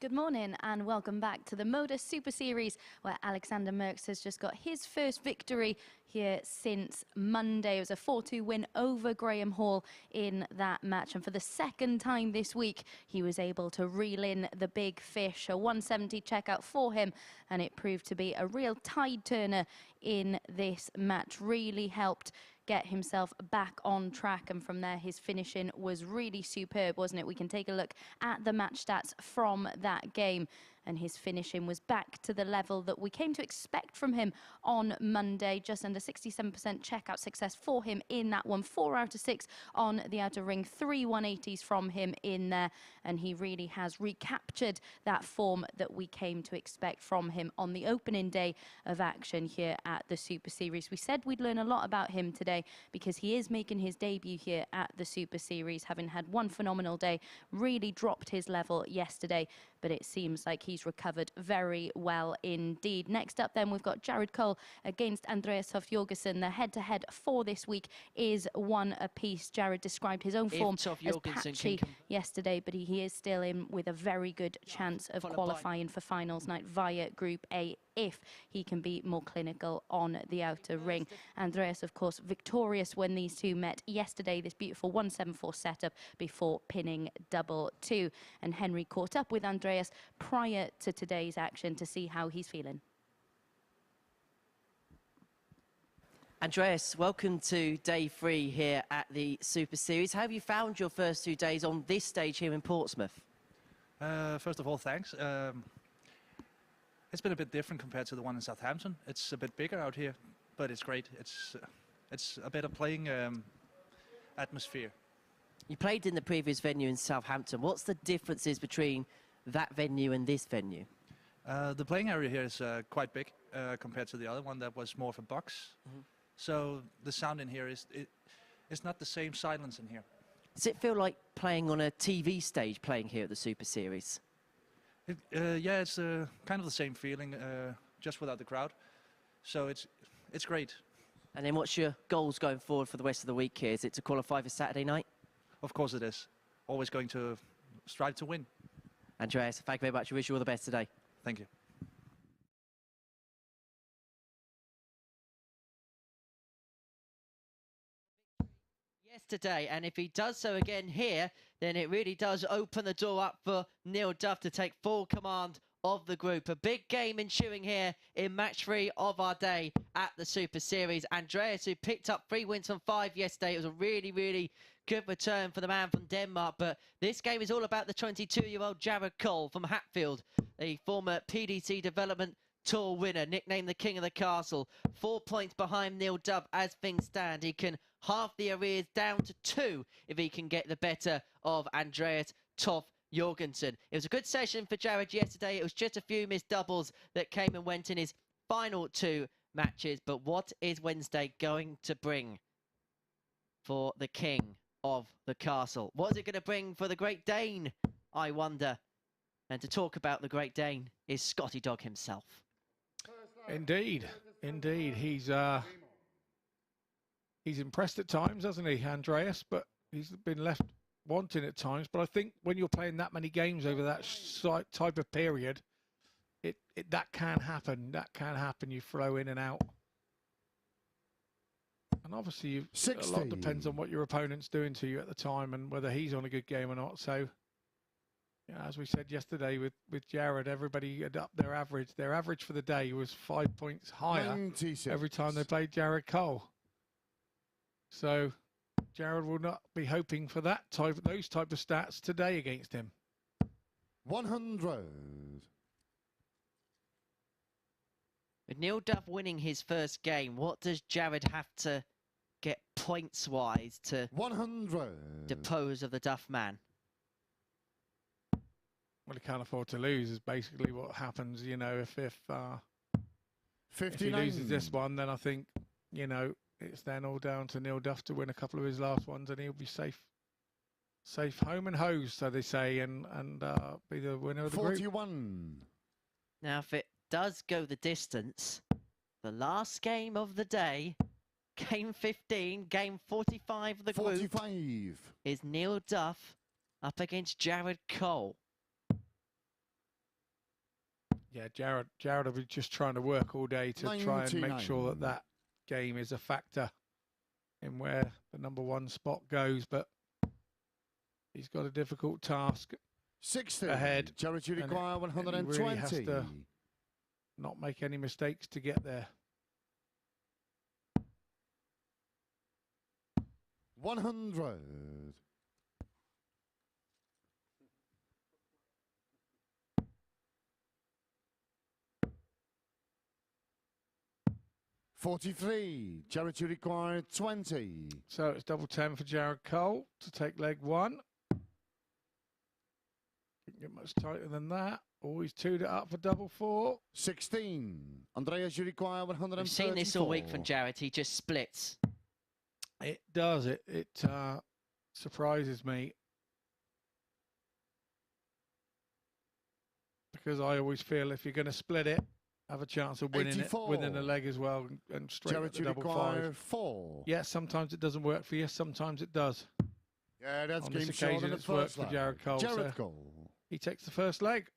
Good morning and welcome back to the MODUS Super Series, where Alexander Merks has just got his first victory here since Monday. It was a 4-2 win over Graham Hall in that match, and for the second time this week he was able to reel in the big fish. A 170 checkout for him, and it proved to be a real tide turner in this match. Really helped get himself back on track, and from there his finishing was really superb, wasn't it? We can take a look at the match stats from that game, and his finishing was back to the level that we came to expect from him on Monday. Just under 67% checkout success for him in that one. 4 out of 6 on the outer ring, 3 180s from him in there, and he really has recaptured that form that we came to expect from him on the opening day of action here at the Super Series. We said we'd learn a lot about him today because he is making his debut here at the Super Series, having had one phenomenal day, really dropped his level yesterday, but it seems like he's recovered very well indeed. Next up then, we've got Jared Cole against Andreas Toft-Jørgensen. The head-to-head for this week is 1 apiece. Jared described his own form as patchy yesterday, but he is still in with a very good chance of qualifying for finals night via Group A if he can be more clinical on the outer ring. Andreas, of course, victorious when these two met yesterday, this beautiful 174 setup before pinning 2-2. And Henry caught up with Andreas prior to today's action to see how he's feeling. Andreas, welcome to day 3 here at the Super Series. How have you found your first 2 days on this stage here in Portsmouth? First of all, thanks. It's been a bit different compared to the one in Southampton. It's a bit bigger out here, but it's great. It's a better playing atmosphere. You played in the previous venue in Southampton. What's the differences between that venue and this venue? The playing area here is quite big compared to the other one that was more of a box. So the sound in here it's not the same silence in here. Does it feel like playing on a TV stage playing here at the Super Series? Yeah, it's kind of the same feeling, just without the crowd. So it's great. And then what's your goals going forward for the rest of the week here? Is it to qualify for Saturday night? Of course it is. Always going to strive to win. Andreas, thank you very much. I wish you all the best today. Thank you. Yesterday, and if he does so again here, then it really does open the door up for Neil Duff to take full command of the group. A big game ensuing here in match 3 of our day at the Super Series. Andreas, who picked up 3 wins from 5 yesterday. It was a really, really good return for the man from Denmark, but this game is all about the 22-year-old Jared Cole from Hatfield, the former PDC Development Tour winner, nicknamed the King of the Castle. 4 points behind Neil Duff as things stand. He can halve the arrears down to 2 if he can get the better of Andreas Toft-Jørgensen. It was a good session for Jared yesterday. It was just a few missed doubles that came and went in his final 2 matches. But what is Wednesday going to bring for the King of the Castle? What is it going to bring for the Great Dane, I wonder? And to talk about the Great Dane is Scotty Dog himself. Indeed, indeed. He's impressed at times, hasn't he, Andreas? But he's been left wanting at times. But I think when you're playing that many games over that type of period, that can happen. That can happen. You throw in and out. And obviously, a lot depends on what your opponent's doing to you at the time and whether he's on a good game or not. So, yeah, as we said yesterday with Jared, everybody had up their average. Their average for the day was 5 points higher 96. Every time they played Jared Cole. So Jared will not be hoping for those type of stats today against him. 100. With Neil Duff winning his first game, what does Jared have to get points-wise to 100 depose of the Duff man? Well, he can't afford to lose is basically what happens, you know, if he loses this one, then I think, you know, it's then all down to Neil Duff to win a couple of his last ones and he'll be safe home and hose, so they say, and be the winner of the 41. group. Now, if it does go the distance, the last game of the day, game 15, game 45 of the group, is Neil Duff up against Jared Cole. Yeah, Jared will be just trying to work all day to try and make sure that that game is a factor in where the #1 spot goes, but he's got a difficult task 60 ahead. Jared, you require and 120. he really has to not make any mistakes to get there. 100. 43 Jared, you require 20. So it's double 10 for Jared Cole to take leg 1. Can't get much tighter than that. Always 2'd it up for double 4. 16 Andreas, you require 134. We've seen this all week from Jared. He just splits. It does. It surprises me. Because I always feel if you're going to split it, have a chance of winning 84. it within a leg as well and straight Jared, at the you double require 5. 4. Yeah, sometimes it doesn't work for you. Sometimes it does. Yeah, that's On game this short occasion, in the it's worked first for leg. Jared Cole. Jared So Cole. he takes the first leg.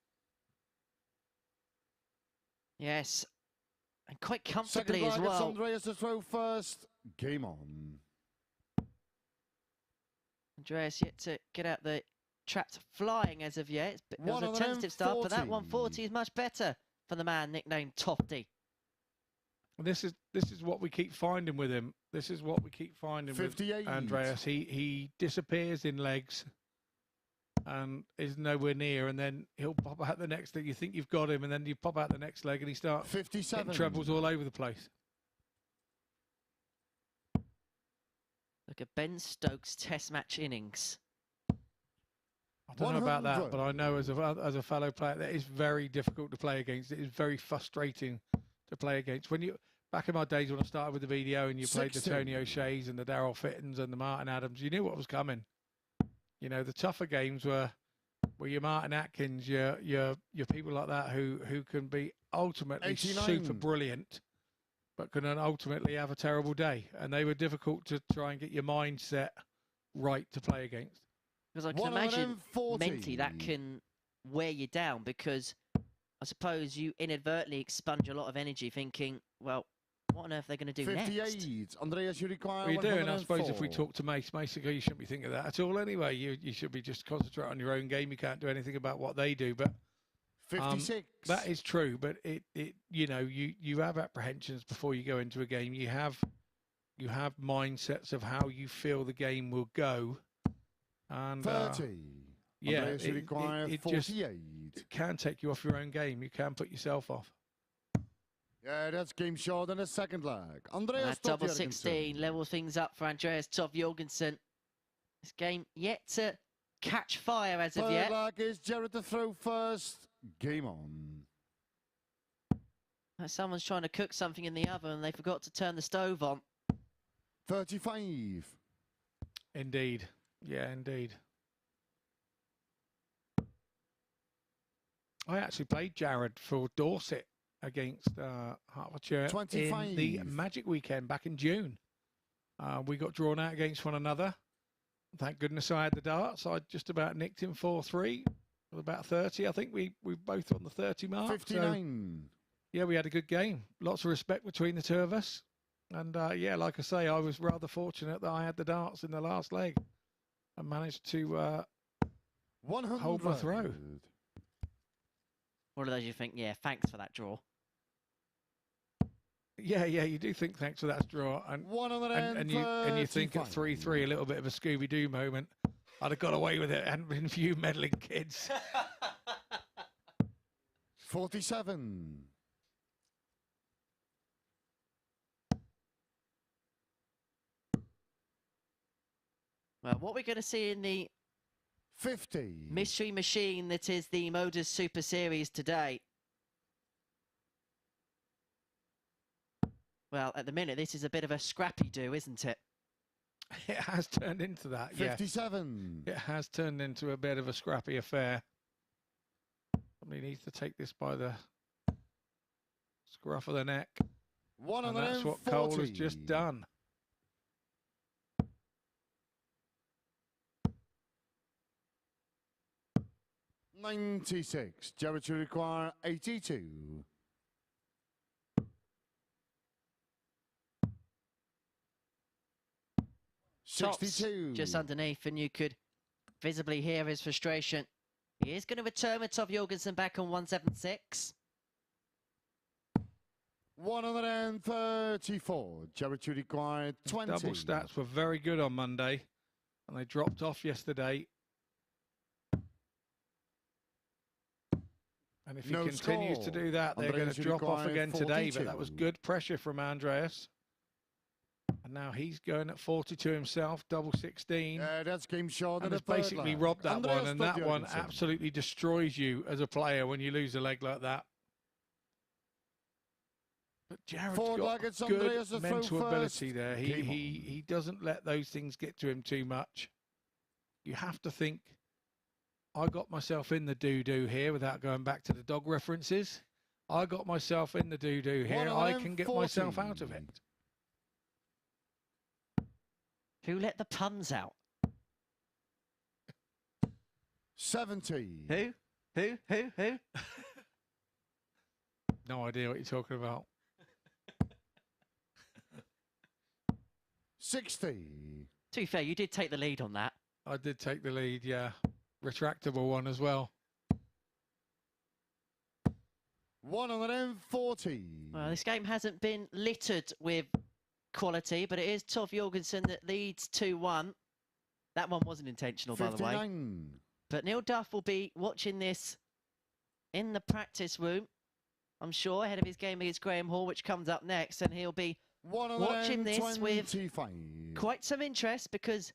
Yes. And quite comfortably as Second leg, it's well. Andreas to throw first. Game on. Andreas yet to get out the trapped flying as of yet. It was a tentative start, but that 140 is much better for the man nicknamed Tofty. This is what we keep finding with him. This is what we keep finding 58. with Andreas. He disappears in legs and is nowhere near, and then he'll pop out the next leg. You think you've got him, and then you pop out the next leg, and he starts 57 getting trebles all over the place. Look at Ben Stokes' test match innings. I don't know about that, 100. but I know as a fellow player that is very difficult to play against. It is very frustrating to play against. When you back in my days when I started with the VDO and you played the 60. Tony O'Shea's and the Darryl Fittons and the Martin Adams, you knew what was coming. You know, the tougher games were your Martin Atkins, your people like that who can be ultimately 89. super brilliant, but can then ultimately have a terrible day. And they were difficult to try and get your mindset right to play against. Because I can imagine 140. mentally that can wear you down, because I suppose you inadvertently expunge a lot of energy thinking, well, what on earth are they going to do 58 next? Andreas, you require Well, you do, and I 104. suppose if we talk to Mace, you shouldn't be thinking of that at all anyway. You should be just concentrate on your own game. You can't do anything about what they do. But 56 that is true. But you have apprehensions before you go into a game. You have mindsets of how you feel the game will go. And 30 yeah, Andreas, you require it 48. it can take you off your own game. You can put yourself off. Yeah, that's game short in the second leg. Andreas That double Toft-Jørgensen. 16 levels things up for Andreas Toft-Jørgensen. This game yet to catch fire as of Third yet. leg is Jared to throw first. Game on. Someone's trying to cook something in the oven and they forgot to turn the stove on. 35 Indeed. Yeah, indeed. I actually played Jared for Dorset against Hertfordshire 25 in the Magic Weekend back in June. We got drawn out against one another. Thank goodness I had the darts. I just about nicked him 4-3 with about 30. I think we both on the 30 mark. 59 So, yeah, we had a good game. Lots of respect between the two of us. And yeah, like I say, I was rather fortunate that I had the darts in the last leg and managed to 100 hold my throw. One of those you think, yeah, thanks for that draw. Yeah, you do think thanks for that draw, and you think at 3-3 a little bit of a Scooby-Doo moment. I'd have got away with it, hadn't been a few meddling kids. 47 Well, what we're going to see in the 50 mystery machine that is the MODUS Super Series today. Well, at the minute, this is a bit of a scrappy-do, isn't it? It has turned into that, 57 yes. It has turned into a bit of a scrappy affair. Somebody needs to take this by the scruff of the neck. And that's what Cole has just done. 96. Jared to require 82. Tops 62. just underneath, and you could visibly hear his frustration. He is going to return with Toft-Jørgensen back on 176. 134. Jared to require 20. Double stats were very good on Monday, and they dropped off yesterday. And if he continues to do that, they're going to drop off again today. But that was good pressure from Andreas. And now he's going at 42 himself, double 16. That's game short. And has basically robbed that one. And that one absolutely destroys you as a player when you lose a leg like that. But Jared's got good mental ability there. He doesn't let those things get to him too much. You have to think, I got myself in the doo-doo here without going back to the dog references. I got myself in the doo-doo here. I can get myself out of it. Who let the puns out? 70. Who? No idea what you're talking about. 60. To be fair, you did take the lead on that. I did take the lead, yeah. Retractable one as well. 140. Well, this game hasn't been littered with quality, but it is Toft-Jørgensen that leads 2-1. That one wasn't intentional, 59. by the way. But Neil Duff will be watching this in the practice room, I'm sure, ahead of his game against Graham Hall, which comes up next, and he'll be watching this with quite some interest, because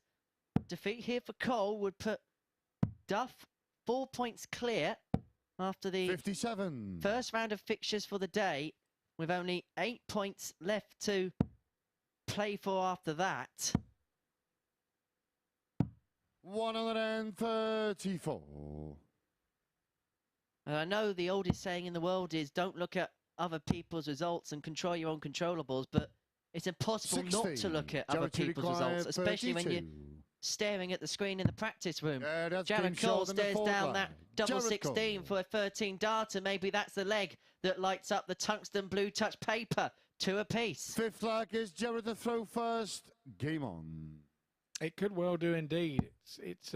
defeat here for Cole would put Duff 4 points clear after the 57. First round of fixtures for the day, with only 8 points left to play for after that. 134. And I know the oldest saying in the world is don't look at other people's results and control your own controllables, but it's impossible 60. not to look at other people's results, especially when you're staring at the screen in the practice room. Jared Cole stares down that double 16 for a 13 darter. Maybe that's the leg that lights up the tungsten blue touch paper. 2 apiece. Fifth flag is Jared to throw first. Game on. It could well do indeed. It's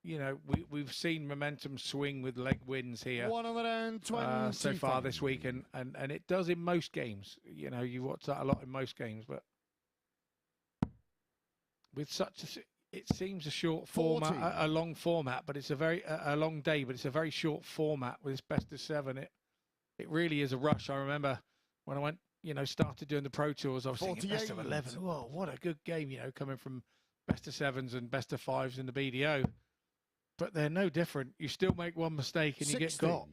you know, we've seen momentum swing with leg wins here 120 so far this week, and it does in most games. You know, you watch that a lot in most games, but with such it seems a short format, a long format, but it's a long day, but it's a very short format with this best of 7. It really is a rush. I remember when I went, you know, started doing the Pro Tours, I was thinking best of 11. Whoa, what a good game, you know, coming from best of 7s and best of 5s in the BDO. But they're no different. You still make one mistake and 60. You get got.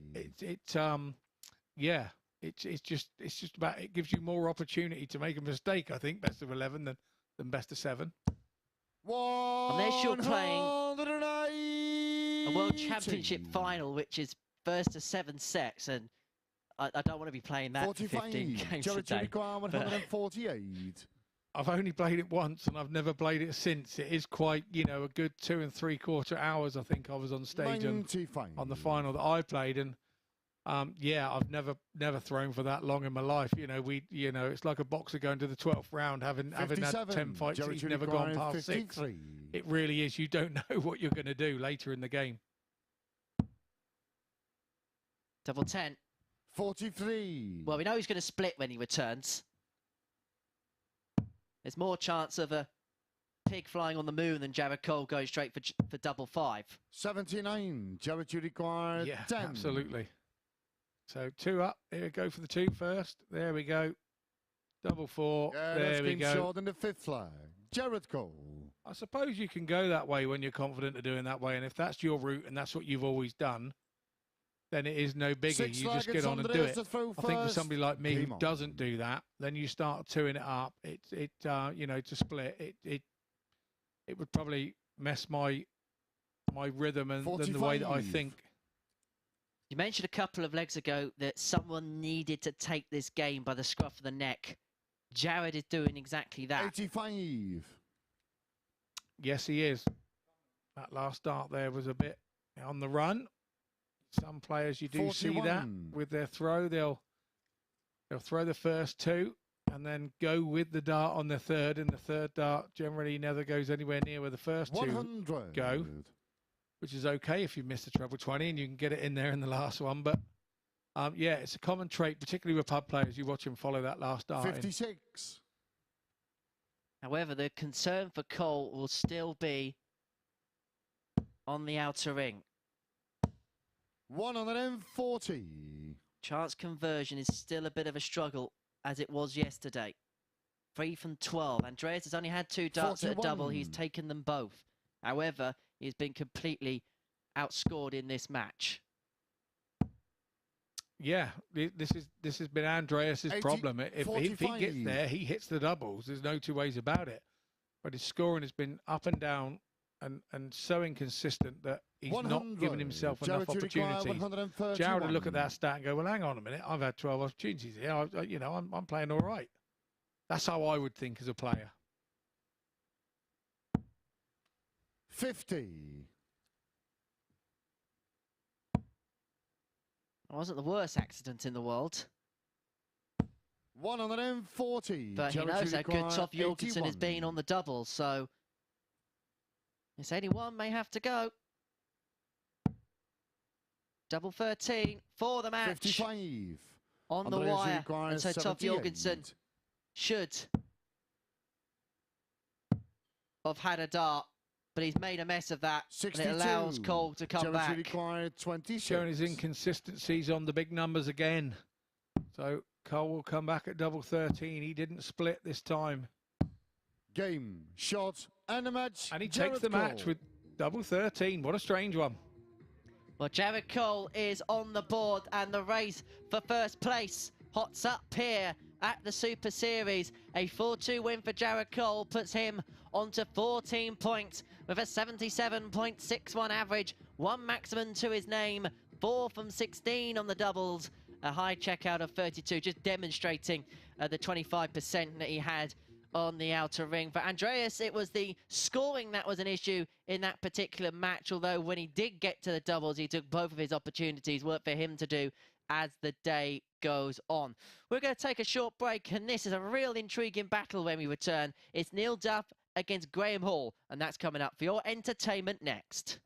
It's just about, it gives you more opportunity to make a mistake, I think, best of 11 than best of 7. Unless you're playing a World Championship final, which is first to 7 sets, and I don't want to be playing that 45. for 15 games a day. 148. I've only played it once, and I've never played it since. It is quite, you know, a good 2 3/4 hours. I think I was on stage on the final that I played, and yeah, I've never thrown for that long in my life. You know, it's like a boxer going to the 12th round, having had 10 fights, he's never gone past 6. It really is. You don't know what you're going to do later in the game. Double 10. 43. Well, we know he's going to split when he returns. There's more chance of a pig flying on the moon than Jared Cole going straight for double 5. 79. Jared to require 10. Absolutely. So 2 up. Here we go for the 2 first. There we go. Double 4. There we go. Short in the 5th flag. Jared Cole. I suppose you can go that way when you're confident of doing that way, and if that's your route and that's what you've always done, then it is no biggie. You just get on and do it. I think for somebody like me who doesn't do that, then you start 2ing it up. You know, to split it would probably mess my rhythm and the way that I think. You mentioned a couple of legs ago that someone needed to take this game by the scruff of the neck. Jared is doing exactly that. 85. Yes, he is. That last start there was a bit on the run. Some players you do see that 41. with their throw. They'll throw the first two and then go with the dart on the third, and the third dart generally never goes anywhere near where the first two 100. go, which is okay if you miss the treble 20 and you can get it in there in the last one. But yeah, it's a common trait, particularly with pub players. You watch them follow that last dart in. 56. However, the concern for Cole will still be on the outer ring. 140. Chance conversion is still a bit of a struggle, as it was yesterday. 3 from 12. Andreas has only had 2 darts at a double. 41. He's taken them both. However, he's been completely outscored in this match. Yeah, this has been Andreas's 80, problem. If he gets there, he hits the doubles. There's no two ways about it. But his scoring has been up and down and so inconsistent that he's not giving himself enough opportunities. Jared will look at that stat and go, well, hang on a minute. I've had 12 opportunities here. I'm playing all right. That's how I would think as a player. 50. It wasn't the worst accident in the world. 140. But he knows how good Toft-Jørgensen has been on the double, so this 81 may have to go. Double 13 for the match. 55. On the wire. And so Toft-Jørgensen should have had a dart, but he's made a mess of that. 62. And it allows Cole to come back. Required 26. Showing his inconsistencies on the big numbers again. So Cole will come back at double 13. He didn't split this time. Game, shot, and a match. And he takes the match with double 13. What a strange one. Well, Jared Cole is on the board, and the race for first place hots up here at the Super Series. A 4-2 win for Jared Cole puts him onto 14 points with a 77.61 average. 1 maximum to his name, 4 from 16 on the doubles. A high checkout of 32, just demonstrating the 25% that he had on the outer ring. For Andreas, it was the scoring that was an issue in that particular match, although when he did get to the doubles, he took both of his opportunities. Work for him to do as the day goes on. We're going to take a short break, and this is a real intriguing battle when we return. It's Neil Duff against Graham Hall, and that's coming up for your entertainment next.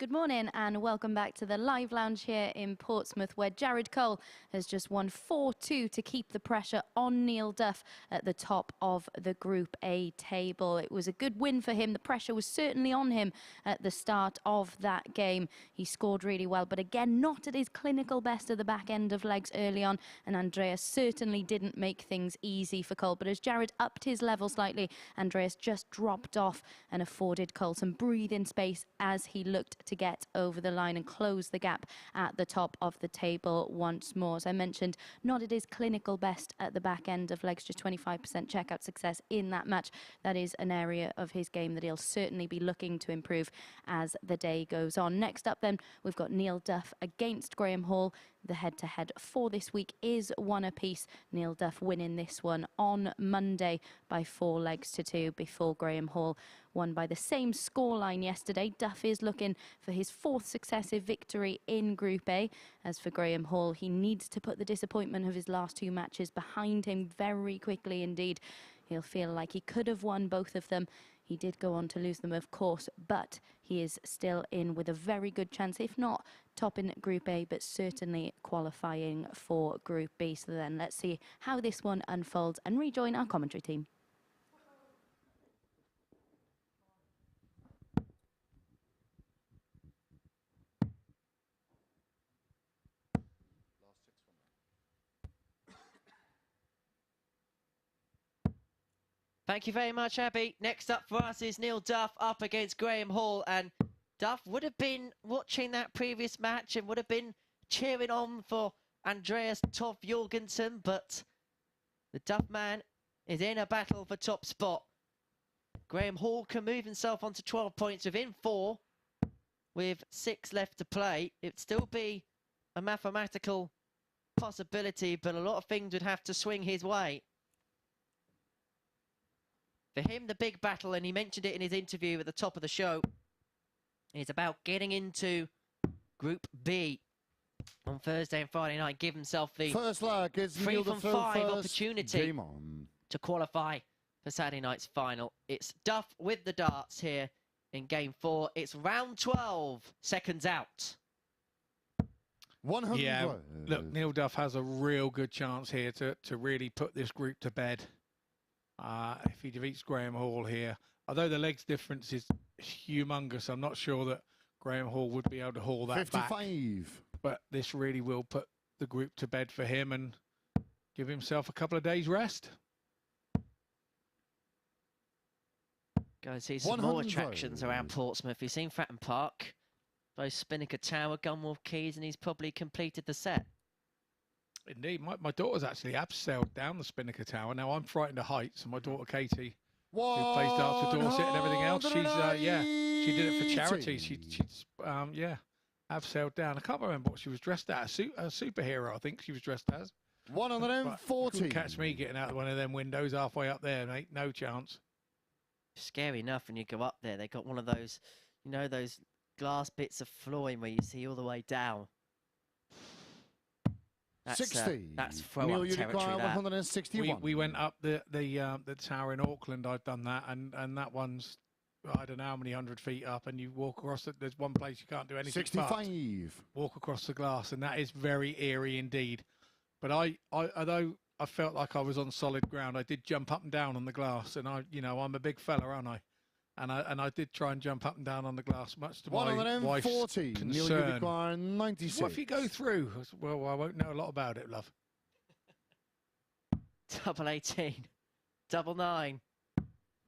good morning and welcome back to the live lounge here in Portsmouth, where Jared Cole has just won 4-2 to keep the pressure on Neil Duff at the top of the Group A table. It was a good win for him. The pressure was certainly on him at the start of that game. He scored really well, but again, not at his clinical best at the back end of legs early on, and Andreas certainly didn't make things easy for Cole. But as Jared upped his level slightly, Andreas just dropped off and afforded Cole some breathing space as he looked to get over the line and close the gap at the top of the table once more. As I mentioned, not at his clinical best at the back end of legs, just 25% checkout success in that match. That is an area of his game that he'll certainly be looking to improve as the day goes on. Next up then, we've got Neil Duff against Graham Hall. The head-to-head for this week is 1 apiece. Neil Duff winning this one on Monday by 4-2 before Graham Hall won by the same scoreline yesterday. Duff is looking for his 4th successive victory in Group A. As for Graham Hall, he needs to put the disappointment of his last 2 matches behind him very quickly indeed. He'll feel like he could have won both of them. He did go on to lose them, of course, but he is still in with a very good chance, if not topping Group A, but certainly qualifying for Group B. So then let's see how this one unfolds and rejoin our commentary team. Thank you very much, Abby. Next up for us is Neil Duff up against Graham Hall. And Duff would have been watching that previous match and would have been cheering on for Andreas Toft-Jørgensen, but the Duff man is in a battle for top spot. Graham Hall can move himself onto 12 points within 4 with 6 left to play. It'd still be a mathematical possibility, but a lot of things would have to swing his way. For him, the big battle, and he mentioned it in his interview at the top of the show, is about getting into Group B on Thursday and Friday night. Give himself the first leg is 3 from 5 opportunity on to qualify for Saturday night's final. It's Duff with the darts here in Game 4. It's round 12, seconds out. 100. Yeah, look, Neil Duff has a real good chance here to really put this group to bed. If he defeats Graham Hall here, although the legs difference is humongous, I'm not sure that Graham Hall would be able to haul that 55. back. But this really will put the group to bed for him and give himself a couple of days rest. Go and see some more attractions around Portsmouth. You've seen Fratton Park, both Spinnaker Tower, Gunwharf Quays, and he's probably completed the set. Indeed, my daughter's actually abseiled down the Spinnaker Tower. Now I'm frightened of heights, and my daughter Katie, who plays darts with Dorset and everything else, she did it for charity. She's abseiled down. I can't remember what she was dressed as. A superhero, I think she was dressed as. 140. Couldn't catch me getting out of one of them windows halfway up there, mate. No chance. Scary enough when you go up there. They got one of those, you know, those glass bits of flooring where you see all the way down. That's, 60. That's throw-up territory. 161. We went up the tower in Auckland. I've done that, and that one's, I don't know how many 100 feet up, and you walk across it. There's one place you can't do anything 65. but walk across the glass, and that is very eerie indeed. But although I felt like I was on solid ground, I did jump up and down on the glass, and I'm a big fella, aren't I? And I did try and jump up and down on the glass, much to my wife's concern. 96. What if you go through? Well, I won't know a lot about it, love. Double 18, double 9.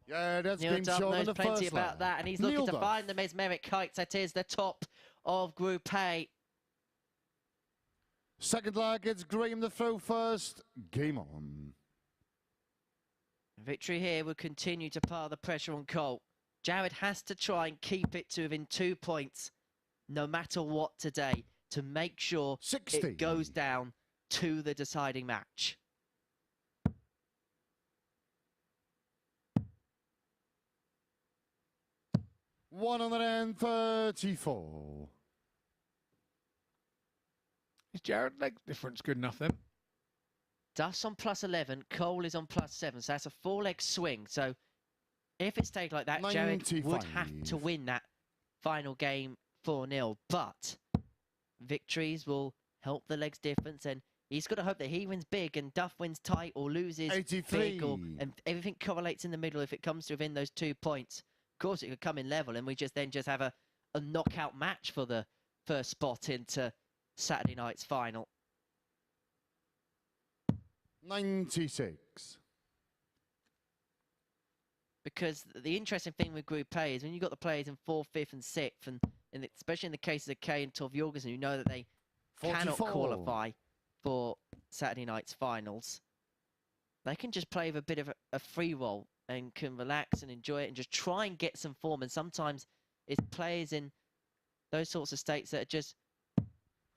Yeah, that's Neil game Duff shot in knows the plenty first about leg. that, and he's Neil looking to Duff. find the mesmeric heights. That is the top of Group A. Second leg, it's Graham the throw first. Game on. Victory here will continue to pile the pressure on Cole. Jared has to try and keep it to within 2 points, no matter what today, to make sure 60. it goes down to the deciding match. $134. Is Jared leg difference good enough then? Duff's on plus 11, Cole is on plus 7, so that's a 4-leg swing. So if it stayed like that, Jared would have to win that final game 4-0, but victories will help the legs difference, and he's got to hope that he wins big and Duff wins tight or loses 83. big, and everything correlates in the middle if it comes to within those 2 points. Of course, it could come in level, and we just have a knockout match for the first spot into Saturday night's final. 96. Because the interesting thing with Group A is when you've got the players in 4th, 5th and 6th, and especially in the cases of Kay and Toft-Jørgensen, you know that they 44. cannot qualify for Saturday night's finals. They can just play with a bit of a free roll and can relax and enjoy it and just try and get some form. And sometimes it's players in those sorts of states that are just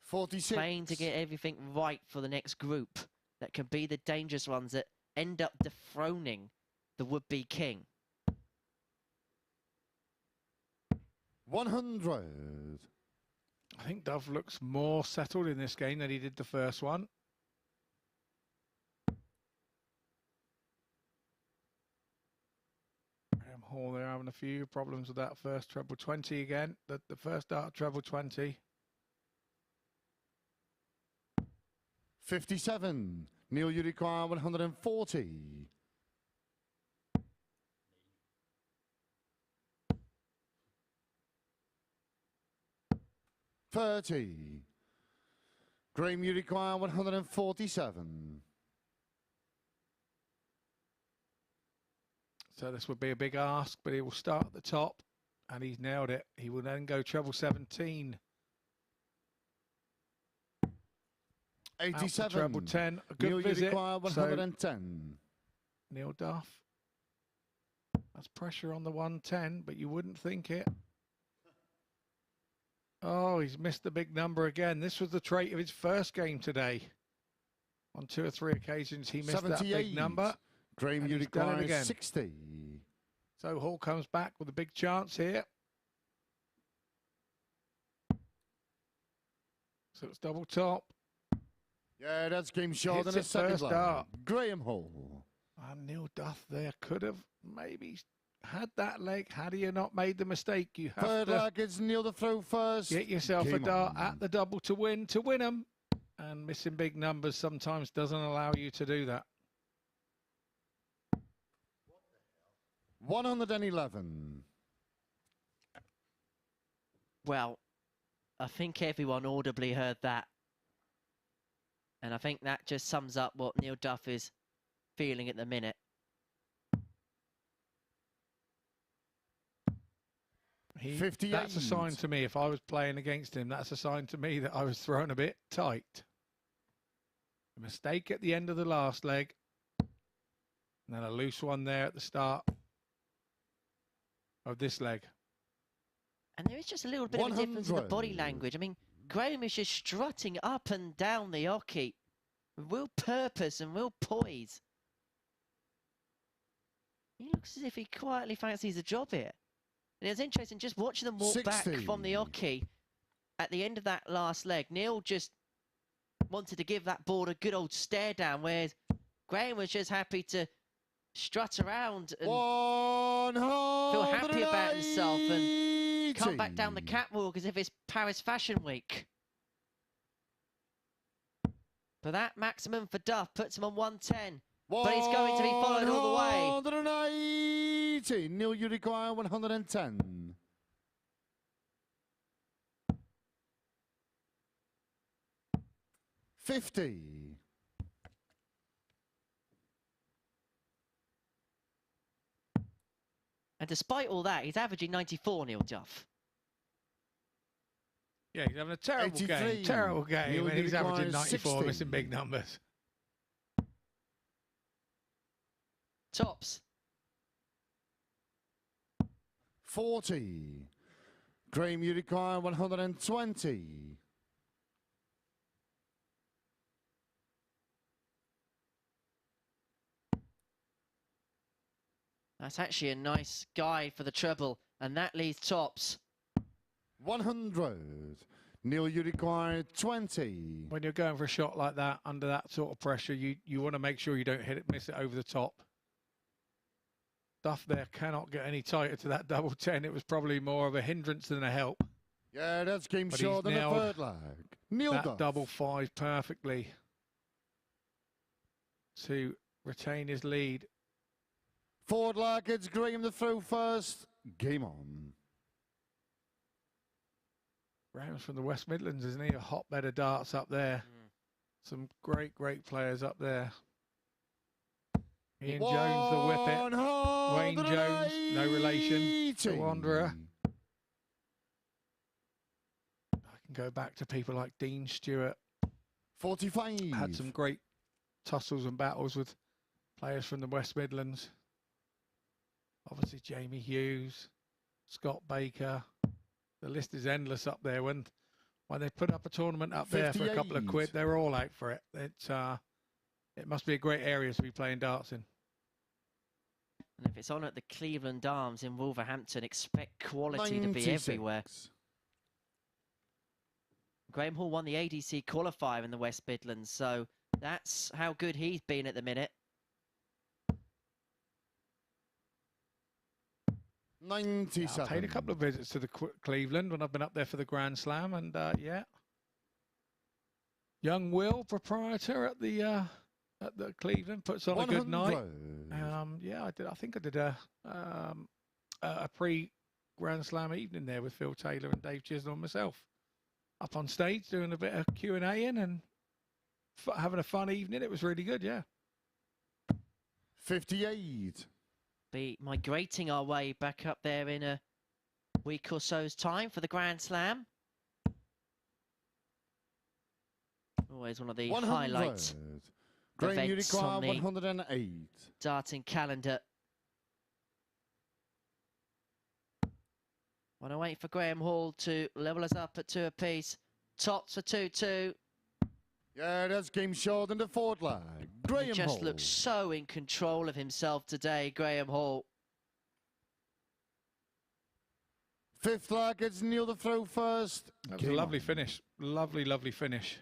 46. playing to get everything right for the next group that can be the dangerous ones that end up dethroning the would-be king. 100. I think Duff looks more settled in this game than he did the first one. Graham Hall, they're having a few problems with that first treble 20 again. The first dart treble 20. 57. Neil, you require 140. 30. Graham, you require 147. So this would be a big ask, but he will start at the top, and he's nailed it. He will then go treble 17. 87. Treble 10. A good Neil, visit. you require 110. Neil Duff. That's pressure on the 110, but you wouldn't think it. Oh, he's missed the big number again. This was the trait of his first game today. On 2 or 3 occasions, he missed that big number. Graham, you require 60. So Hall comes back with a big chance here. So it's double top. Yeah, that's game short Hits than a it second first line. dart. Graham Hall. And Neil Duff there could have maybe had that leg. Had he not made the mistake, you have Third to leg is Neil to throw first. get yourself a Game dart on. at the double to win them. And missing big numbers sometimes doesn't allow you to do that. 111. Well, I think everyone audibly heard that. And I think that just sums up what Neil Duff is feeling at the minute. That's a sign to me, if I was playing against him, that's a sign to me that I was thrown a bit tight. A mistake at the end of the last leg. And then a loose one there at the start of this leg. And there is just a little bit of a difference in the body language. I mean, Graham is just strutting up and down the hockey with real purpose and real poise. He looks as if he quietly fancies a job here. And it's interesting just watching them walk 60. back from the hockey at the end of that last leg. Neil just wanted to give that board a good old stare down, whereas Graham was just happy to strut around and feel happy about himself and come back down the catwalk as if it's Paris Fashion Week. But that maximum for Duff puts him on 110. But he's going to be followed all the way. 180. Neil, you require 110. 50. And despite all that, he's averaging 94, Neil Duff. Yeah, he's having a terrible 83. game. Terrible game. Neil, And you he's averaging require 94, 60. missing big numbers. Tops. 40. Graham, you require 120. That's actually a nice guide for the treble, and that leaves Tops. 100. Neil, you require 20. When you're going for a shot like that, under that sort of pressure, you want to make sure you don't miss it over the top. Duff there cannot get any tighter to that double 10. It was probably more of a hindrance than a help. Yeah, that's game But short he's in the nailed third leg. Neil that Duff. double five perfectly to retain his lead. Forward leg, it's Graham the throw first. Game on. Graham's from the West Midlands, isn't he? A hotbed of darts up there. Some great, great players up there. Ian Jones, the whippet. Wayne Jones, no relation to Wanderer. I can go back to people like Dean Stewart. 45. Had some great tussles and battles with players from the West Midlands. Obviously Jamie Hughes, Scott Baker. The list is endless up there. When they put up a tournament up there for a couple of quid, they're all out for it. It must be a great area to be playing darts in. And if it's on at the Cleveland Arms in Wolverhampton, expect quality 96. To be everywhere. Graham Hall won the ADC qualifier in the West Midlands, so that's how good he's been at the minute. 97. Yeah, I paid a couple of visits to the Cleveland when I've been up there for the Grand Slam, and yeah. Young Will, proprietor at the Cleveland, puts on 100. A good night. Yeah, I did. I think I did a pre-Grand Slam evening there with Phil Taylor and Dave Chisnell and myself. Up on stage doing a bit of Q&A and having a fun evening. It was really good, yeah. 58. Be migrating our way back up there in a week or so's time for the Grand Slam. Always one of the 100. highlights events on the 108. darting calendar. 108 for Graham Hall to level us up at 2 apiece. Tots for 2-2. Yeah, that's game short in the fourth leg. Graham He just Hall. looks so in control of himself today, Graham Hall. Fifth leg, it's Neil the throw first. That was a lovely finish. Lovely, lovely finish.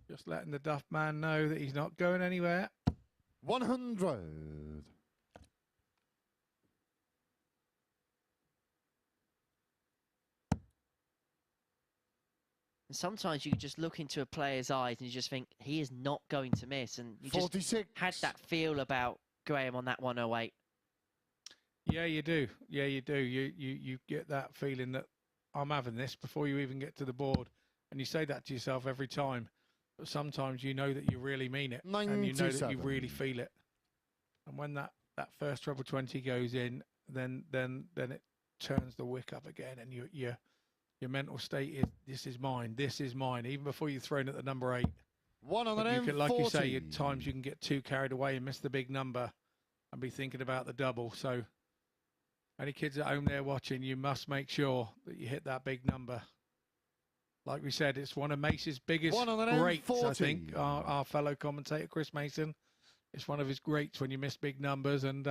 Just letting the Duff man know that he's not going anywhere. 100. And sometimes you just look into a player's eyes and you just think, he is not going to miss. And you 46. Just had that feel about Graham on that 108. Yeah, you do. Yeah, you do. You get that feeling that I'm having this before you even get to the board. And you say that to yourself every time. But sometimes you know that you really mean it. 97. And you know that you really feel it. And when that first treble 20 goes in, then it turns the wick up again. And your mental state is, this is mine, even before you've thrown at the number 8. 140. Like you say, at times you can get too carried away and miss the big number and be thinking about the double. So any kids at home there watching, you must make sure that you hit that big number. Like we said, it's one of Mace's biggest greats, I think, our fellow commentator, Chris Mason. It's one of his greats when you miss big numbers. And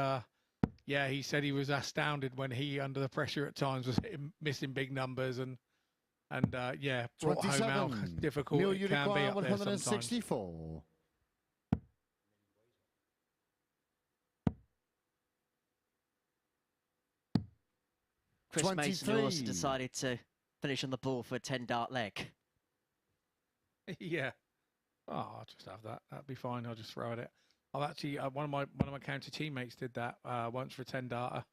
yeah, he said he was astounded when he, under the pressure at times, was missing big numbers and yeah, brought home how difficult it can be up there 164. Sometimes. Chris 23. Mason also decided to finish on the ball for a 10-dart leg. Yeah. Oh, I'll just have that. That'd be fine. I'll just throw at it. I've actually one of my county teammates did that once for a 10-darter.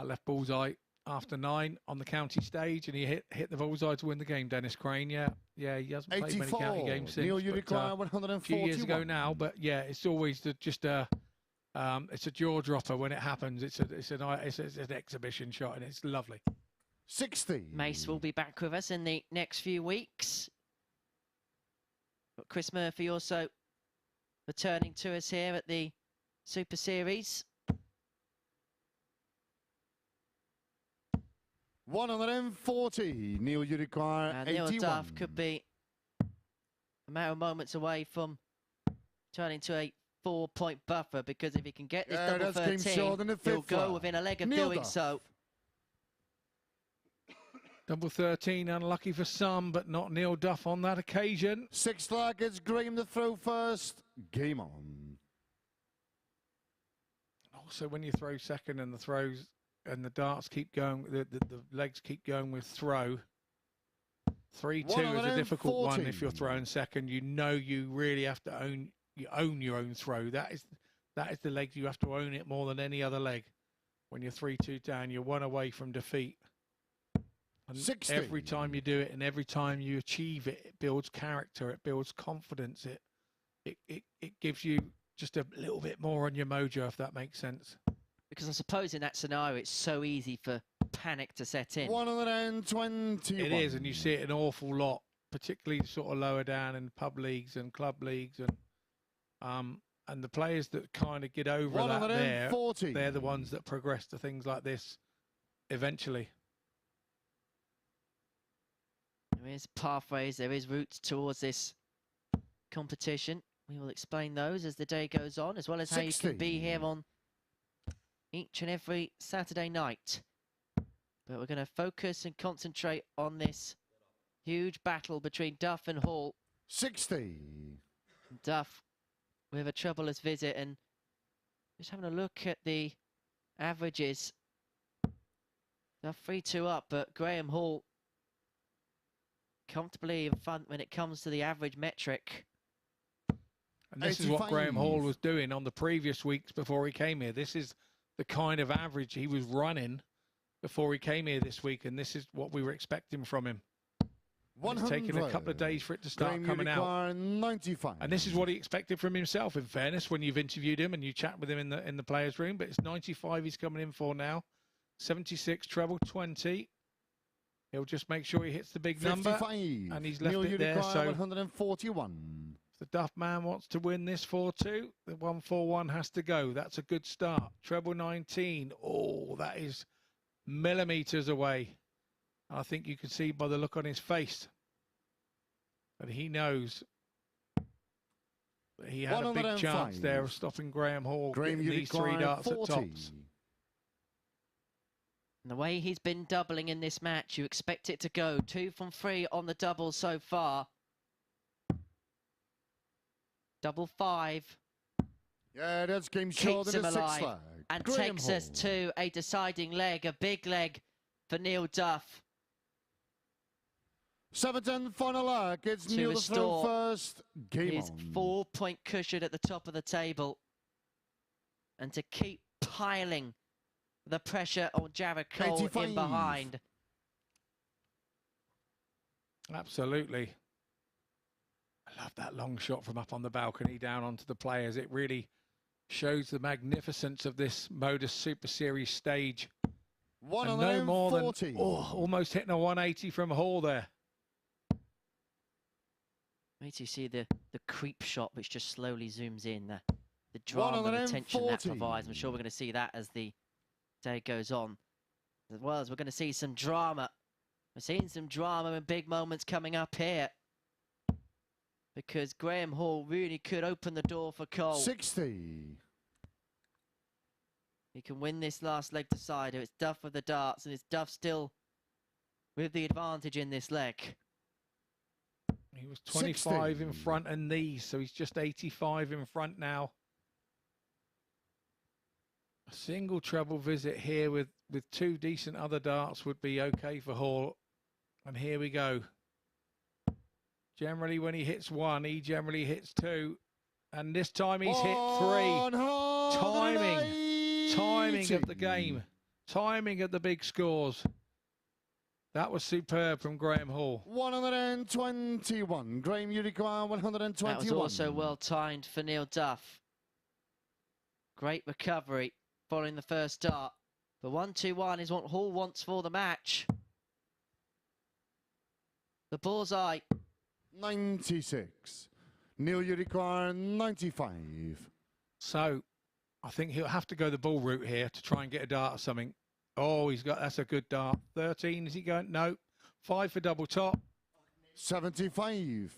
Left bullseye after 9 on the county stage, and he hit the bullseye to win the game. Dennis Crane, yeah, he hasn't played many county games since. Neil, you require a few years ago now, but yeah, it's always just a it's a jaw dropper when it happens. It's an exhibition shot, and it's lovely. 60. Mace will be back with us in the next few weeks. Got Chris Murphy also returning to us here at the Super Series. 140. Neil, you require 81. Neil Duff could be a matter of moments away from turning to a 4-point buffer, because if he can get this double 13, he'll go within a leg of doing so. Double 13, unlucky for some, but not Neil Duff on that occasion. 6th leg, it's Graham the throw first. Game on. Also, when you throw second and the throw's and the darts keep going, the legs keep going with throw. 3-2 is a difficult one if you're throwing second. You know you really have to own your own throw. That is the leg you have to own it more than any other leg. When you're 3-2 down, you're one away from defeat. And 60. every time you do it and every time you achieve it, it builds character, it builds confidence, it gives you just a little bit more on your mojo, if that makes sense. Because I suppose in that scenario, it's so easy for panic to set in. 121. It is, and you see it an awful lot, particularly sort of lower down in pub leagues and club leagues, and the players that kind of get over that they're the ones that progress to things like this eventually. There is pathways, there is routes towards this competition. We will explain those as the day goes on, as well as 60. how you can be here on each and every Saturday night. But we're going to focus and concentrate on this huge battle between Duff and Hall. 60. Duff with a troublous visit, and just having a look at the averages. Duff 3-2 up, but Graham Hall comfortably in front when it comes to the average metric. And this 85. is what Graham Hall was doing on the previous weeks before he came here. This is the kind of average he was running before he came here this week, and this is what we were expecting from him. It's taken a couple of days for it to start coming out. 95. And this is what he expected from himself, in fairness, when you've interviewed him and you chat with him in the players' room. But it's 95 he's coming in for now. 76 treble 20. He'll just make sure he hits the big 55. number, and he's left it there. So 141. if the Duff man wants to win this 4-2, the 141 has to go. That's a good start. Treble 19. Oh, that is millimeters away. I think you can see by the look on his face that he knows that he had a big chance there of stopping Graham Hall getting these 3 darts 40. at tops. And the way he's been doubling in this match, you expect it to go 2 from 3 on the double so far. Double 5. Yeah, that's game short Keeps in him the alive 6th leg. and Graham takes us Hall. to a deciding leg, a big leg for Neil Duff. 7-10 final leg. It's To Neil the restore first game his on. 4-point cushion at the top of the table, and to keep piling the pressure on Jared Cole 85. in behind. Absolutely. I love that long shot from up on the balcony down onto the players. It really shows the magnificence of this MODUS Super Series stage. And no more than almost hitting a 180 from Hall there. Wait till you see the creep shot, which just slowly zooms in. The drama and the tension that provides. I'm sure we're going to see that as the day goes on. As well as we're going to see some drama. We're seeing some drama and big moments coming up here. Because Graham Hall really could open the door for Cole. 60. He can win this last leg decider. It's Duff with the darts, and it's Duff still with the advantage in this leg. He was 25 in front and these, so he's just 85 in front now. A single treble visit here with 2 decent other darts would be okay for Hall. And here we go. Generally, when he hits 1, he generally hits 2. And this time he's hit 3. Timing of the game. Timing of the big scores. That was superb from Graham Hall. 121. Graham, you require 121. That was also well timed for Neil Duff. Great recovery following the first start. The 1-2-1 is what Hall wants for the match. The bullseye. 96. Neil, you require 95. So I think he'll have to go the ball route here to try and get a dart or something. Oh, that's a good dart. 13, is he going? No. 5 for double top. 75.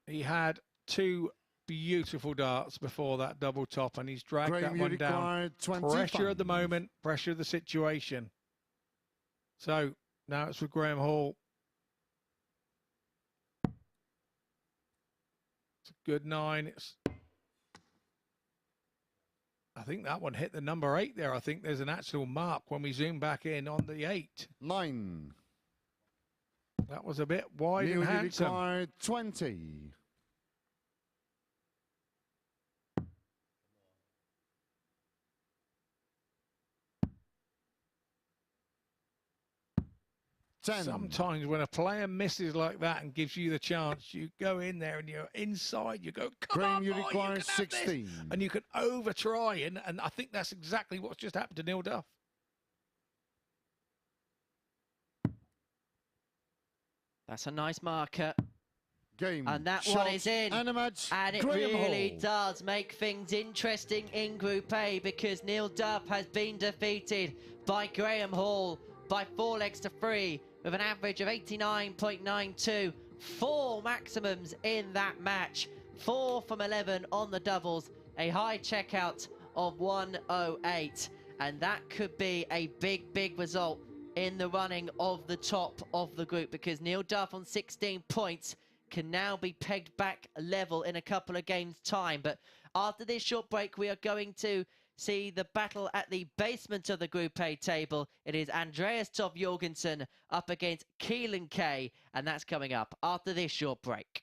He had 2 beautiful darts before that double top, and he's dragged that one down. 25. Pressure at the moment, pressure of the situation. So now it's with Graham Hall. It's a good 9. It's a think that one hit the number 8 there. I think there's an actual mark when we zoom back in on the 8. 9. That was a bit wide Neil, and you handsome. require 20. 10. Sometimes when a player misses like that and gives you the chance, you go in there and you're inside, you go, come Graham, on, you boy, you require can have 16. this. And you can over-try, and I think that's exactly what's just happened to Neil Duff. That's a nice marker. Game. And that shot, one is in. And a match. And it Graham really Hall. does make things interesting in Group A, because Neil Duff has been defeated by Graham Hall by 4 legs to 3 with an average of 89.92. 4 maximums in that match. 4 from 11 on the doubles. A high checkout of 108. And that could be a big, big result in the running of the top of the group, because Neil Duff on 16 points can now be pegged back level in a couple of games' time. But after this short break, we are going to see the battle at the basement of the Group A table. It is Andreas Toft-Jørgensen up against Keelan Kay, and that's coming up after this short break.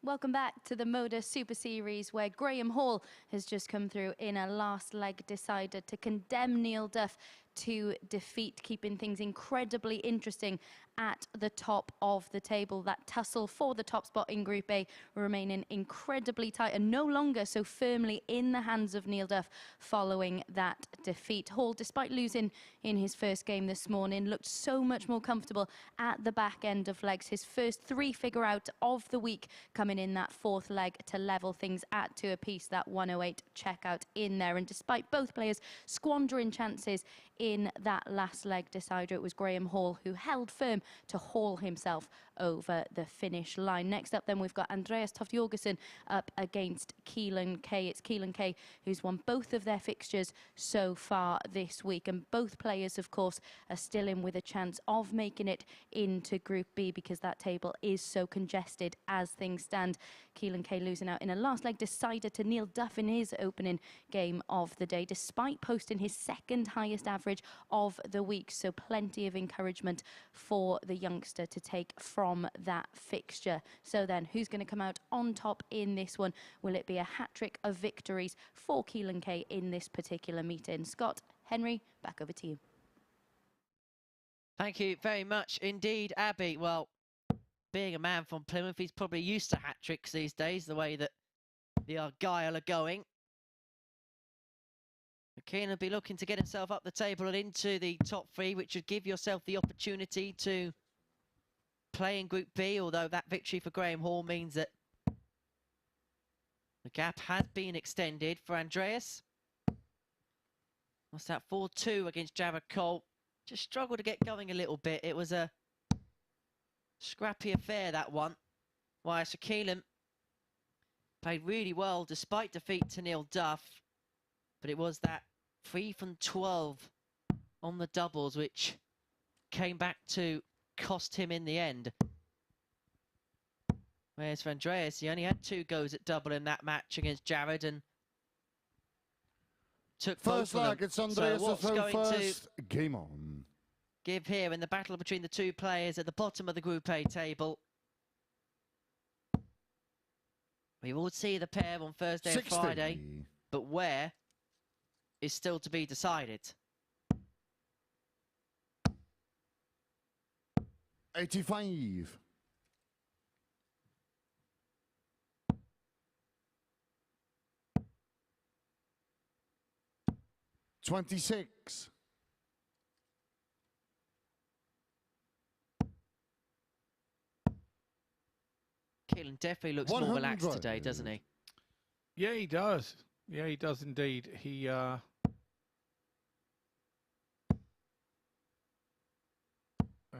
Welcome back to the MODUS Super Series, where Graham Hall has just come through in a last leg decider to condemn Neil Duff to defeat, keeping things incredibly interesting at the top of the table. That tussle for the top spot in Group A remaining incredibly tight and no longer so firmly in the hands of Neil Duff following that defeat. Hall, despite losing in his first game this morning, looked so much more comfortable at the back end of legs. His first 3 figure out of the week coming in that 4th leg to level things at 2 apiece, that 108 checkout in there. And despite both players squandering chances in that last leg decider. It was Graham Hall who held firm to haul himself over the finish line. Next up then we've got Andreas Toft-Jørgensen up against Keelan Kay. It's Keelan Kay who's won both of their fixtures so far this week, and both players of course are still in with a chance of making it into Group B because that table is so congested as things stand. Keelan Kay losing out in a last leg decider to Neil Duff in his opening game of the day, despite posting his second highest average of the week. So plenty of encouragement for the youngster to take from that fixture. So then, who's going to come out on top in this one? Will it be a hat-trick of victories for Keelan Kay in this particular meeting? Scott, Henry, back over to you. Thank you very much indeed, Abby. Well, being a man from Plymouth, he's probably used to hat-tricks these days, the way that the Argyle are going. Keelan will be looking to get himself up the table and into the top 3, which would give yourself the opportunity to play in Group B, although that victory for Graham Hall means that the gap has been extended for Andreas. What's that, 4-2 against Jared Cole? Just struggled to get going a little bit. It was a scrappy affair, that one. While Sir Keelan played really well despite defeat to Neil Duff. But it was that 3 from 12 on the doubles which came back to cost him in the end. Whereas for Andreas, he only had 2 goes at double in that match against Jared and took First both of leg, them. it's Andreas So what's going first. to Game on. give here in the battle between the 2 players at the bottom of the Group A table? We will see the pair on Thursday and Friday, but where is still to be decided. 85. 26. Keelan definitely looks more relaxed today, doesn't he? Yeah, he does. Yeah, he does indeed. He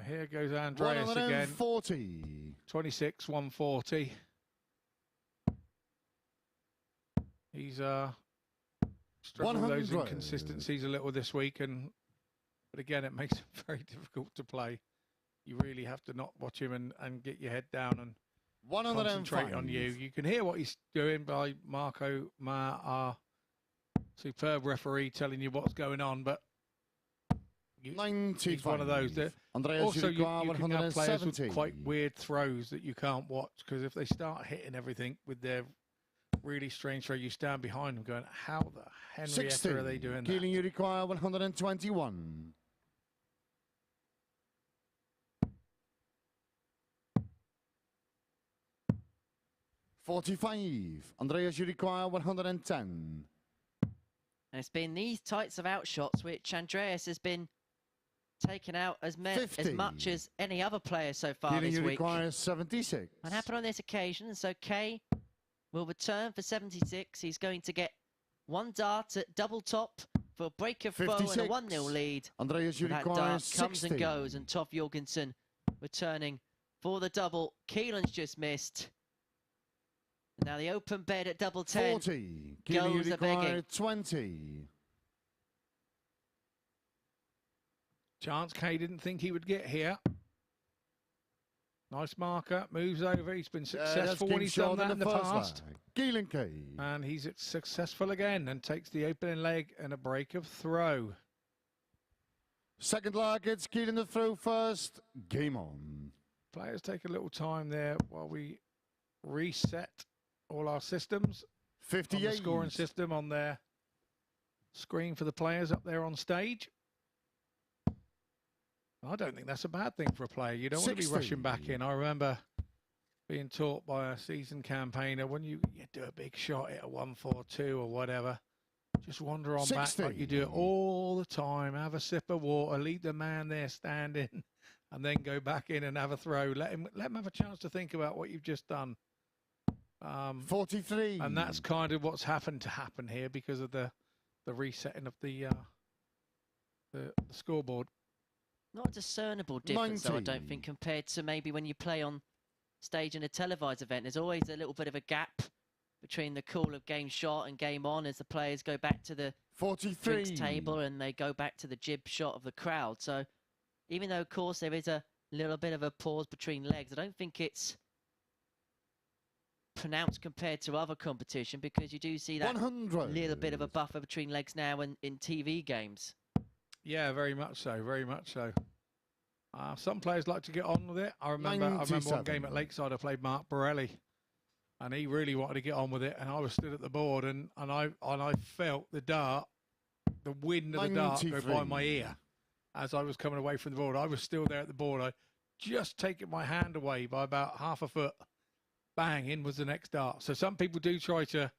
here goes Andreas again. 40. 26, 140. He's struggled with those inconsistencies a little this week, but again, it makes it very difficult to play. You really have to not watch him and get your head down and concentrate on you. You can hear what he's doing by Marco Ma, our superb referee, telling you what's going on, but he's one of those that also you can have players with quite weird throws that you can't watch, because if they start hitting everything with their really strange throw, you stand behind them going, how the Henrietta are they doing that? Keelan, you require 121. 45. Andreas, you require 110. And it's been these types of outshots which Andreas has been taken out as much as any other player so far Keelan, this you week. require 76. What happened on this occasion? So Kay will return for 76. He's going to get 1 dart at double top for a break of throw and a 1-0 lead. Andreas, you that require dart 60. comes and goes, and Toft-Jørgensen returning for the double. Keelan's just missed. Now the open bed at double 10 40. Keelan, you goes a require begging. 20. Chance Kay didn't think he would get here. Nice marker, moves over. He's been successful when he's done that in the past. Keelan Kay. And he's successful again and takes the opening leg and a break of throw. Second leg, it's Keelan the throw first. Game on. Players take a little time there while we reset all our systems. 58. On the scoring system on their screen for the players up there on stage. I don't think that's a bad thing for a player. You don't want to be rushing back in. I remember being taught by a seasoned campaigner, when you do a big shot at a 1-4-2 or whatever, just wander on back like you do it all the time. Have a sip of water, leave the man there standing, and then go back in and have a throw. Let him have a chance to think about what you've just done. 43. And that's kind of what's happened here because of the resetting of the the scoreboard. Not a discernible difference, though, I 90. don't think, compared to maybe when you play on stage in a televised event. There's always a little bit of a gap between the call of game shot and game on as the players go back to the 43. drinks table and they go back to the jib shot of the crowd. So even though, of course, there is a little bit of a pause between legs, I don't think it's pronounced compared to other competition, because you do see that 100. little bit of a buffer between legs now in TV games. Yeah, very much so, very much so. Some players like to get on with it. I remember one 97. game at Lakeside, I played Mark Borelli, and he really wanted to get on with it, and I was stood at the board, and I felt the dart, the wind of the dart go 93. by my ear as I was coming away from the board. I was still there at the board. I just taken my hand away by about half a foot. Bang, in was the next dart. So some people do try to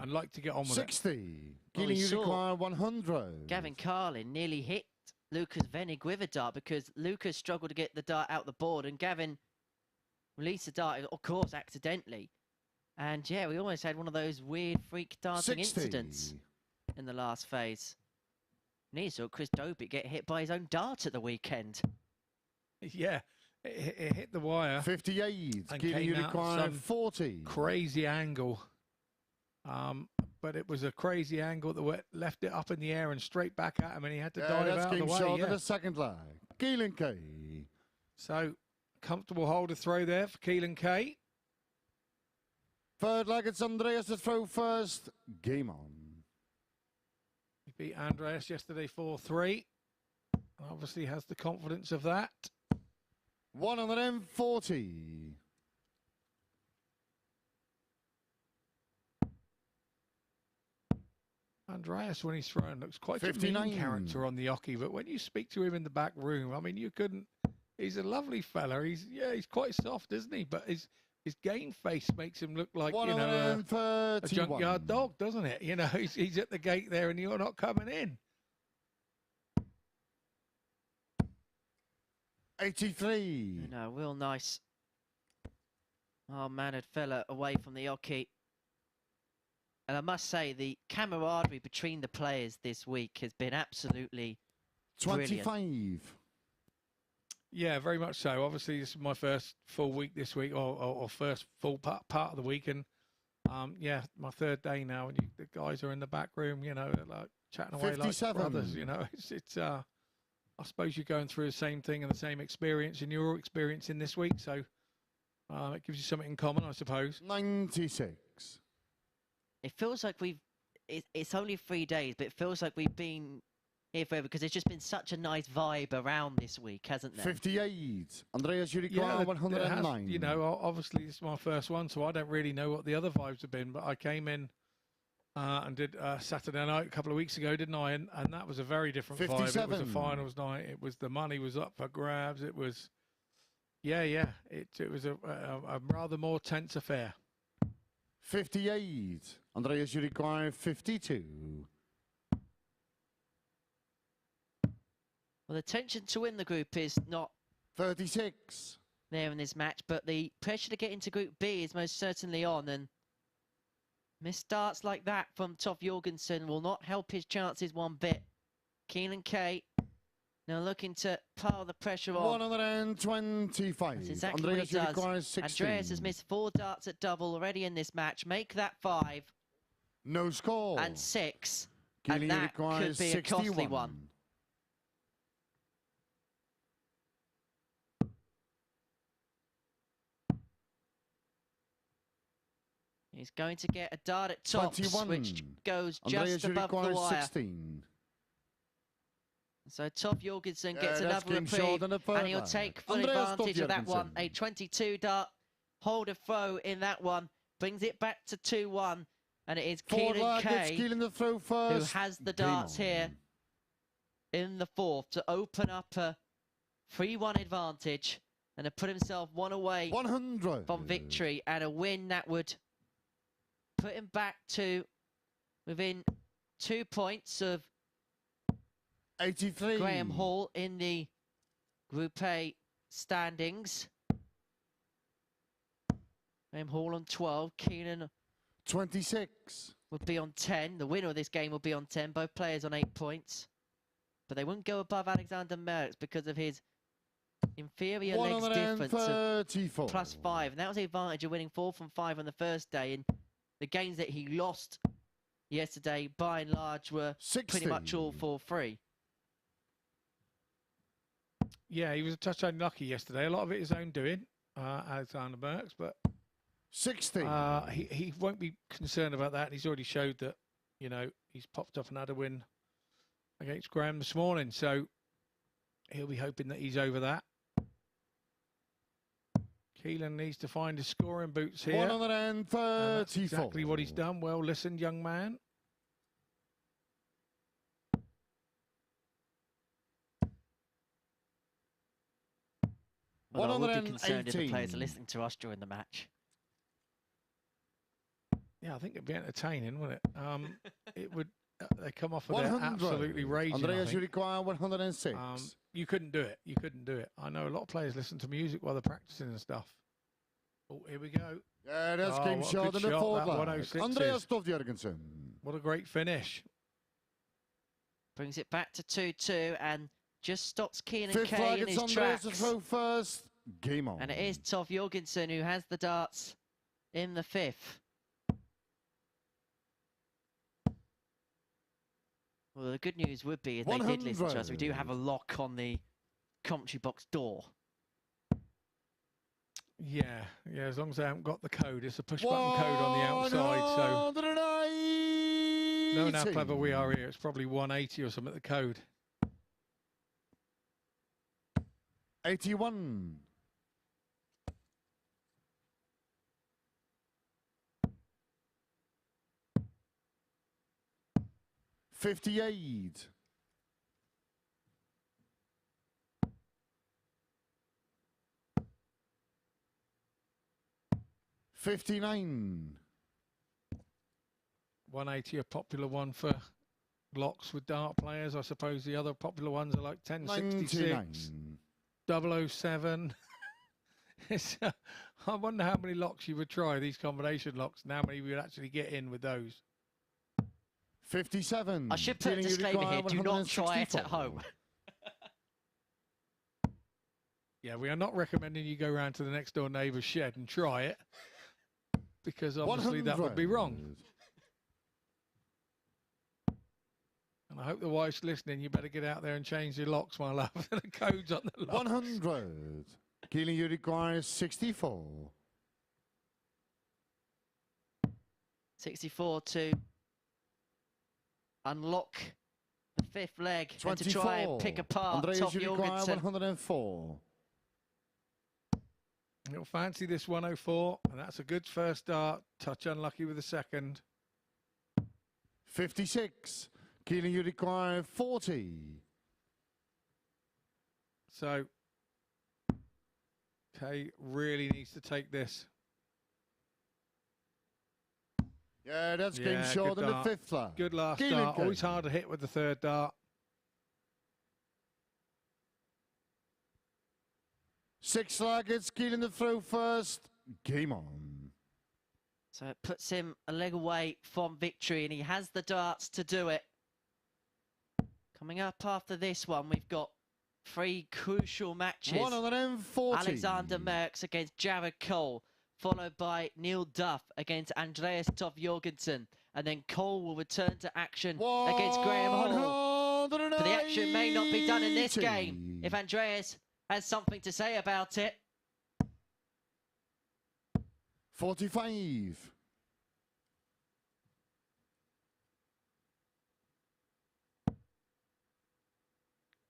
and like to get on with 60. Well, Keelan, we you saw require 100. Gavin Carlin nearly hit Lucas Venig with a dart, because Lucas struggled to get the dart out the board and Gavin released the dart, of course, accidentally. And yeah, we almost had one of those weird freak darting 60. incidents in the last phase. And he saw Chris Dobie get hit by his own dart at the weekend. it. Yeah, it hit the wire. 58. And Keelan, came you out require some 40. Crazy angle. But it was a crazy angle that left it up in the air and straight back at him, and he had to dive that's out of the game way. shot Yeah. in the second leg. Keelan Kay. So, comfortable holder throw there for Keelan Kay. Third leg, it's Andreas to throw first. Game on. He beat Andreas yesterday 4-3. Obviously has the confidence of that. 140. Andreas, when he's throwing, looks quite a 59. mean character on the hockey, but when you speak to him in the back room, I mean, you couldn't. He's a lovely fella. He's quite soft, isn't he? But his game face makes him look like, you know, a junkyard dog, doesn't it? You know, he's at the gate there, and you're not coming in. 83. You know, real nice, mannered fella away from the hockey. And I must say, the camaraderie between the players this week has been absolutely 25. brilliant. Yeah, very much so. Obviously, this is my first full week this week, or first full part of the week, and yeah, my third day now, and the guys are in the back room, you know, like chatting away 57. like brothers. You know, it's I suppose you're going through the same thing and the same experience, and you're all experiencing this week, so it gives you something in common, I suppose. 96. It feels like it's only 3 days, but it feels like we've been here forever, because there's just been such a nice vibe around this week, hasn't there? 58. Andreas, you require Yeah, 109. you know, obviously this is my first one, so I don't really know what the other vibes have been, but I came in and did Saturday night a couple of weeks ago, didn't I? And that was a very different vibe. It was 57. a finals night. It was, the money was up for grabs. It was, yeah. It was a rather more tense affair. 58. Andreas, you require 52. Well, the tension to win the group is not 36. there in this match, but the pressure to get into Group B is most certainly on, and missed starts like that from Toft-Jørgensen will not help his chances one bit. Keelan Kay now looking to pile the pressure on. 125. That's exactly Andreas, what he you require does. 16. Andreas has missed 4 darts at double already in this match. Make that 5 No score. and 6, Keelan, and you that require could be a costly 61. one. He's going to get a dart at tops, 21. which goes Andreas, just you above the require wire. 16. So Toft-Jørgensen gets that's another game short reprieve, and a third and he'll leg. take full Andreas advantage of that one. Toft-Jørgensen. A 22 dart holder throw in that one brings it back to 2-1, and it is Forward Keelan leg, it's Kay Keelan to throw who first. has the Game darts on. here in the fourth to open up a 3-1 advantage and to put himself one away 100. from victory, and a win that would put him back to within 2 points of 83. Graham Hall in the Group A standings. Graham Hall on 12, Keelan 26. would be on 10. The winner of this game will be on 10, both players on 8 points. but they wouldn't go above Alexander Merks because of his inferior legs difference of +5. And that was the advantage of winning 4 from 5 on the first day. And the games that he lost yesterday, by and large, were 60. pretty much all for free. Yeah, he was a touch unlucky yesterday. A lot of it his own doing, Alexander Merks, but 60. he won't be concerned about that. He's already showed that, you know, he's popped off and had a win against Graham this morning. So he'll be hoping that he's over that. Keelan needs to find his scoring boots here. 134. That's exactly what he's done. Well listened, young man. Well, I would be concerned if the players are listening to us during the match. Yeah, I think it'd be entertaining, wouldn't it? It would. They come off of there 100. absolutely raging. Andreas, you require 106. You couldn't do it. You couldn't do it. I know a lot of players listen to music while they're practicing and stuff. Oh, here we go. Yeah, that's game shot in the forward line. Andreas Toft-Jørgensen. What a great finish. Brings it back to 2-2 and just stops Keelan Fifth Kay flag, in it's his Andreas tracks. to throw first. Game on. And it is Toft-Jørgensen who has the darts in the 5th. Well, the good news would be if they did listen to us, we do have a lock on the commentary box door. Yeah, as long as they haven't got the code. It's a push-button code on the outside, so... Knowing how clever we are here, it's probably 180 or something, the code. 81. $58. 59. 180, a popular one for locks with dart players. I suppose the other popular ones are like 1066, 007. I wonder how many locks you would try, these combination locks, and how many we would actually get in with those. 57. I should put a disclaimer here, do not try it at home. Yeah, we are not recommending you go round to the next door neighbour's shed and try it, because obviously that would be wrong. And I hope the wife's listening. You better get out there and change your locks, my love. The code's on the locks. 100. Keelan, you require 64. 64 to unlock the 5th leg 24. and to try and pick apart Andreas, you require Toft-Jørgensen. 104. You'll fancy this 104, and that's a good first start. Touch unlucky with the second. 56. Keelan, you require 40. So, Kay really needs to take this. Yeah, that's game short in the 5th flag. Good last Keelan dart. Kay. Always hard to hit with the 3rd dart. 6 flag, it's Keelan to throw first. Game on. So it puts him a leg away from victory, and he has the darts to do it. Coming up after this one, we've got 3 crucial matches. 140. Alexander Merks against Jared Cole, followed by Neil Duff against Andreas Toft-Jørgensen. And then Cole will return to action against Graham Hall. But the action may not be done in this game if Andreas has something to say about it. 45.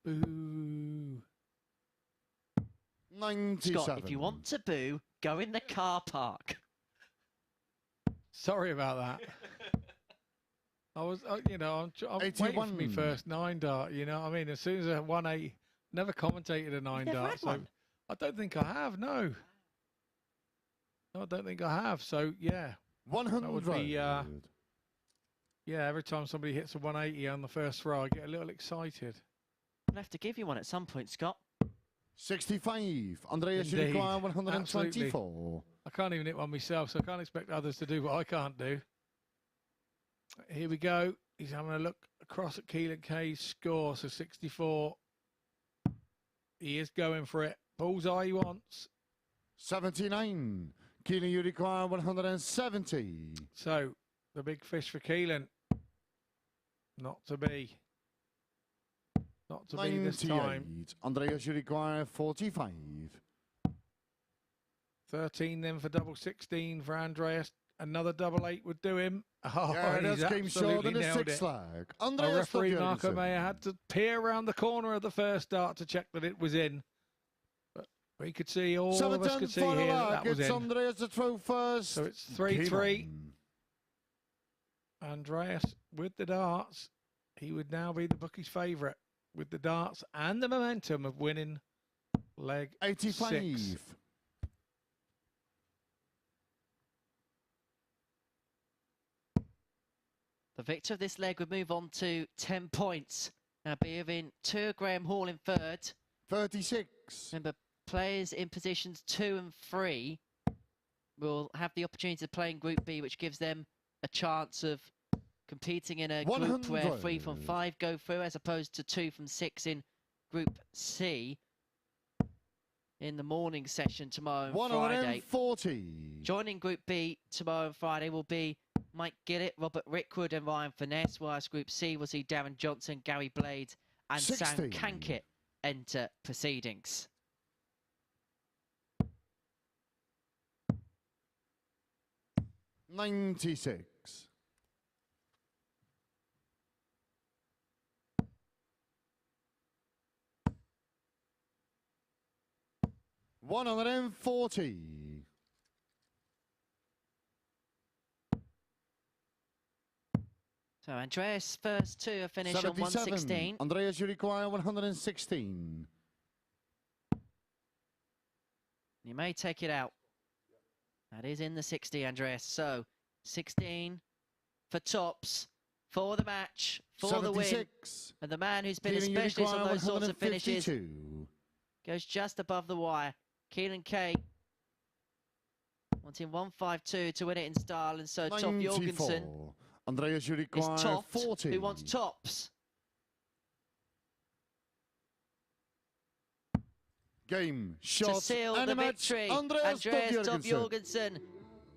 Boo. 97. Scott, if you want to boo, go in the car park. Sorry about that. I was, you know, I'm waiting for me first 9 dart, you know what I mean? As soon as a 180, never commentated a 9 dart, so I don't think I have, no. No, I don't think I have, so yeah. 100. That would be, yeah, every time somebody hits a 180 on the first throw, I get a little excited. I'll have to give you one at some point, Scott. 65. Andreas, you require 124. Absolutely. I can't even hit one myself, so I can't expect others to do what I can't do. Here we go. He's having a look across at Keelan Kay's score, so 64. He is going for it. Bullseye he wants. 79. Keelan, you require 170. So, the big fish for Keelan. Not to be. Not to be this time. Andreas, you require 45. 13 then for double 16 for Andreas. Another double 8 would do him. Oh, Yeah, and he's that's game short absolutely in the nailed sixth it. flag. Our Andreas referee Marco Toft-Jørgensen. Mayer had to peer around the corner of the first dart to check that it was in. But we could see, all of us could see here that was it's in. Andreas to throw first. So it's 3-3. Keelan. Andreas with the darts. He would now be the bookie's favourite with the darts and the momentum of winning leg 85. 6. The victor of this leg would move on to 10 points. Now being 2 Graham Hall in third. 36. Remember, players in positions 2 and 3 will have the opportunity to play in Group B, which gives them a chance of competing in a group where 3 from 5 go through, as opposed to 2 from 6 in Group C in the morning session tomorrow and Friday. 140. Joining Group B tomorrow and Friday will be Mike Gillett, Robert Rickwood and Ryan Finesse, whilst Group C will see Darren Johnson, Gary Blade and 60. Sam Kankit enter proceedings. $96. $140. So Andreas' first 2 are finished on 77. 116. Andreas, you require 116. You may take it out. That is in the 60, Andreas. So 16 for tops, for the match, for the win. 76. And the man who's been a Keelan, you specialist require on those sorts of finishes 152. goes just above the wire. Keelan Kay wanting 152 to win it in style, and so Toft-Jørgensen Andreas, you is require Toft, 40. who wants tops. Game, To shot, seal and the a match. victory, Andreas Toft-Jørgensen. Toft-Jørgensen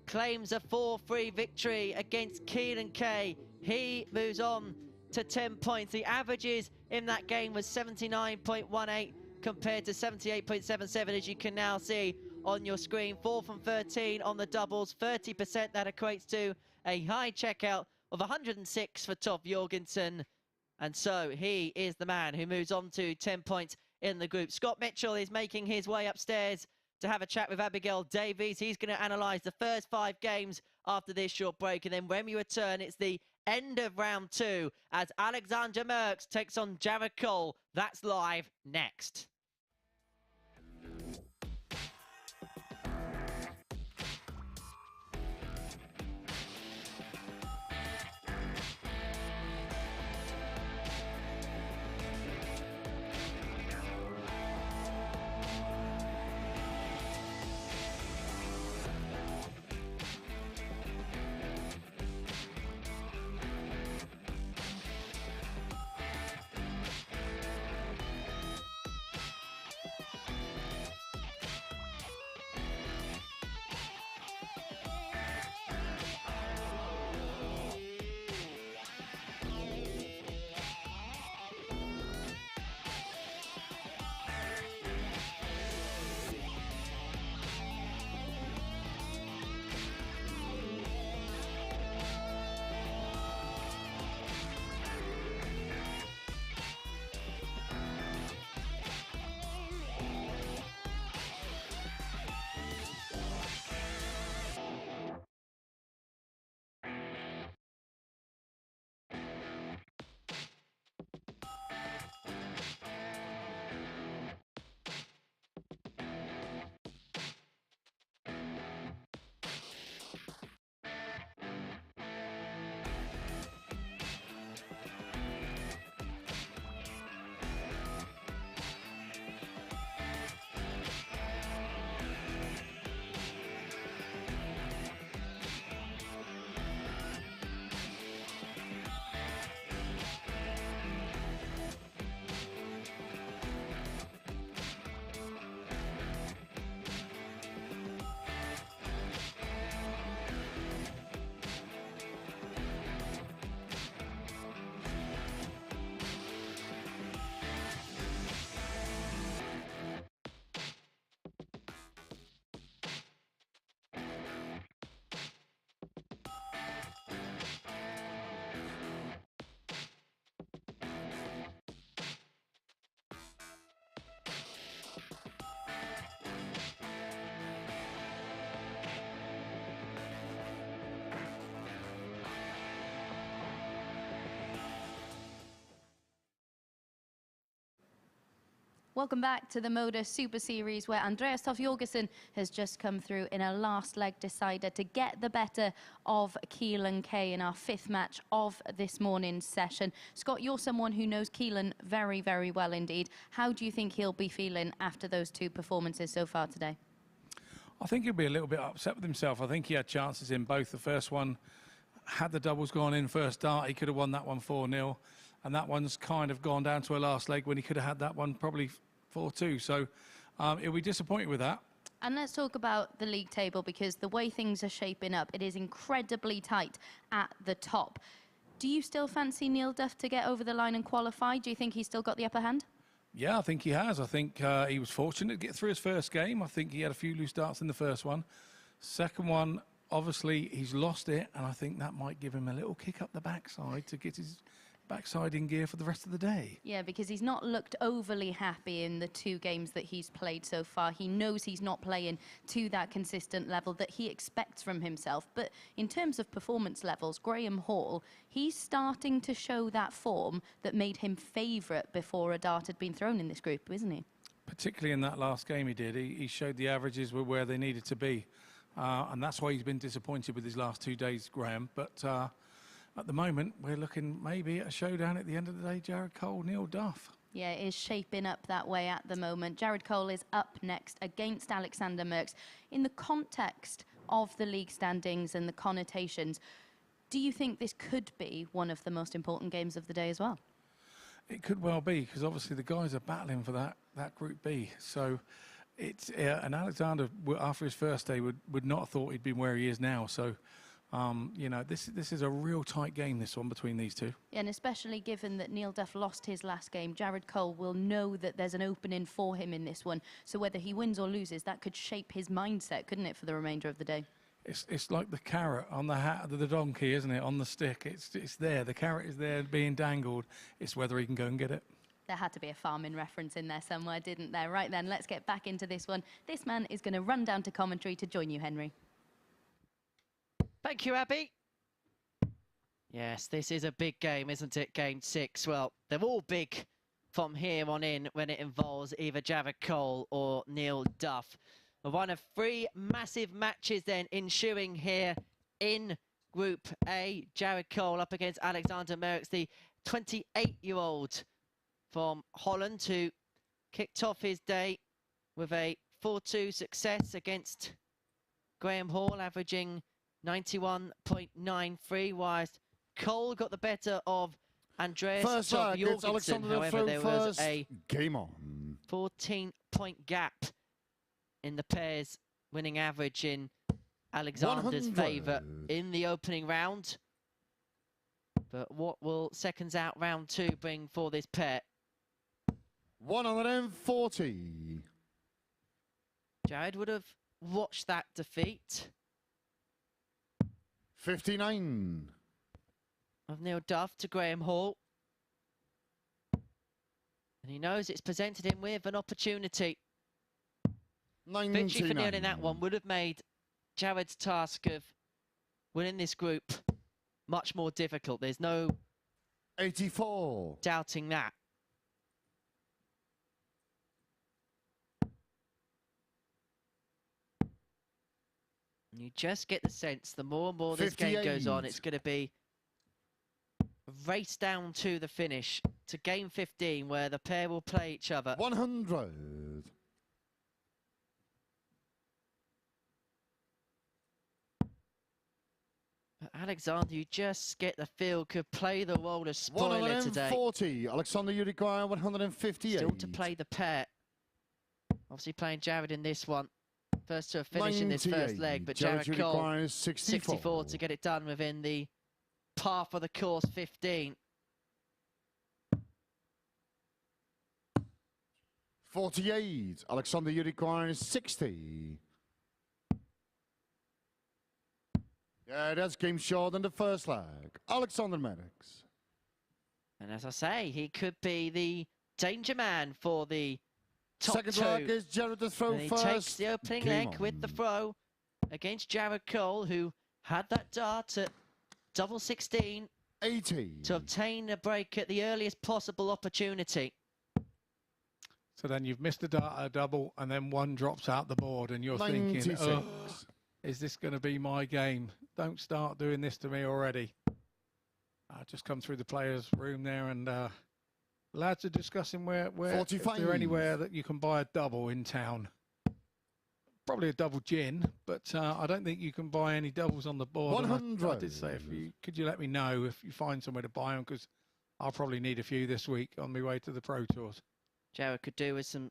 claims a 4-3 victory against Keelan Kay. He moves on to 10 points. The averages in that game was 79.18 compared to 78.77, as you can now see on your screen. 4 from 13 on the doubles, 30%. That equates to a high checkout of 106 for Toft-Jørgensen. And so he is the man who moves on to 10 points in the group. Scott Mitchell is making his way upstairs to have a chat with Abigail Davies. He's going to analyse the first 5 games after this short break. And then when we return, it's the end of round 2 as Alexander Merkx takes on Jared Cole. That's live next. Welcome back to the MODUS Super Series, where Andreas Toft-Jørgensen has just come through in a last leg decider to get the better of Keelan Kay in our 5th match of this morning's session. Scott, you're someone who knows Keelan very, very well indeed. How do you think he'll be feeling after those 2 performances so far today? I think he'll be a little bit upset with himself. I think he had chances in both. The first one, had the doubles gone in first dart, he could have won that one 4-0. And that one's kind of gone down to a last leg when he could have had that one probably 4-2. So he'll be disappointed with that. And let's talk about the league table, because the way things are shaping up, it is incredibly tight at the top. Do you still fancy Neil Duff to get over the line and qualify? Do you think he's still got the upper hand? Yeah, I think he has. I think he was fortunate to get through his first game. I think he had a few loose darts in the first one. Second one, obviously, he's lost it, and I think that might give him a little kick up the backside to get his backside in gear for the rest of the day. Yeah, because he's not looked overly happy in the 2 games that he's played so far. He knows he's not playing to that consistent level that he expects from himself. But in terms of performance levels, Graham Hall, he's starting to show that form that made him favourite before a dart had been thrown in this group, isn't he? Particularly in that last game he did. He showed the averages were where they needed to be. And that's why he's been disappointed with his last 2 days, Graham. But at the moment, we're looking maybe at a showdown at the end of the day, Jared Cole, Neil Duff. Yeah, it is shaping up that way at the moment. Jared Cole is up next against Alexander Merks. In the context of the league standings and the connotations, do you think this could be one of the most important games of the day as well? It could well be, because obviously the guys are battling for that Group B. So it's and Alexander, after his first day, would not have thought he'd been where he is now. So you know, this is a real tight game, this one, between these 2. Yeah, and especially given that Neil Duff lost his last game, Jared Cole will know that there's an opening for him in this one. So whether he wins or loses, that could shape his mindset, couldn't it, for the remainder of the day? It's like the carrot on the hat of the donkey, isn't it? On the stick, it's there. The carrot is there being dangled. It's whether he can go and get it. There had to be a farming reference in there somewhere, didn't there? Right then, let's get back into this one. This man is going to run down to commentary to join you, Henry. Thank you, Abby. Yes, this is a big game, isn't it? Game 6. Well, they're all big from here on in when it involves either Jared Cole or Neil Duff. One of 3 massive matches then ensuing here in Group A. Jared Cole up against Alexander Merkx, the 28-year-old from Holland, who kicked off his day with a 4-2 success against Graham Hall, averaging 91.93, whilst Cole got the better of Andreas Toft-Jørgensen. However, there was a game on 14-point gap in the pair's winning average in Alexander's favour in the opening round. But what will seconds out round 2 bring for this pair? 140. Jared would have watched that defeat 59. Of Neil Duff to Graham Hall. And he knows it's presented him with an opportunity. 99. Victory for Neil in that one would have made Jared's task of winning this group much more difficult. There's no 84. doubting that. You just get the sense the more and more this game goes on, it's going to be a race down to the finish, to game 15, where the pair will play each other. 100. But Alexander, you just get the feel, could play the role of spoiler today. 140. Alexander, you require 158. Still to play the pair. Obviously playing Jared in this one. First to have finished in this first leg, but Jared Cole 64 to get it done within the path of the course 15. 48. Alexander, you require 60. Yeah, that's game short in the first leg. Alexander Merkx. And as I say, he could be the danger man for the top Second 2. leg is Jared to throw and he first. takes the opening leg with the throw against Jared Cole, who had that dart at double 16 80 to obtain a break at the earliest possible opportunity. So then you've missed a dart, a double, and then one drops out the board, and you're 96. thinking, oh, is this going to be my game? Don't start doing this to me already. Just come through the players' room there, and lads are discussing where is there anywhere that you can buy a double in town. Probably a double gin, but I don't think you can buy any doubles on the board. 100. I did say, could you let me know if you find somewhere to buy them, because I'll probably need a few this week on my way to the Pro Tours. Jared could do with some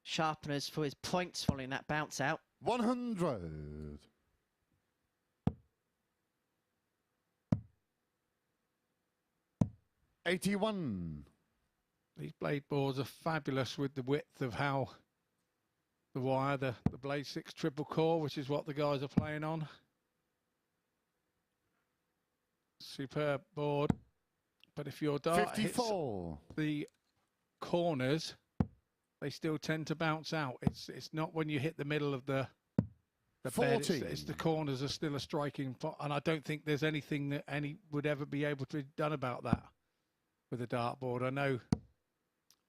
sharpeners for his points following that bounce out. 100. $81. These blade boards are fabulous with the width of how the wire, the Blade 6 triple core, which is what the guys are playing on. Superb board. But if your dart 54. hits the corners, they still tend to bounce out. It's not when you hit the middle of the 40. bed, it's the corners are still a striking pot, and I don't think there's anything that any would ever be able to be done about that with a dartboard. I know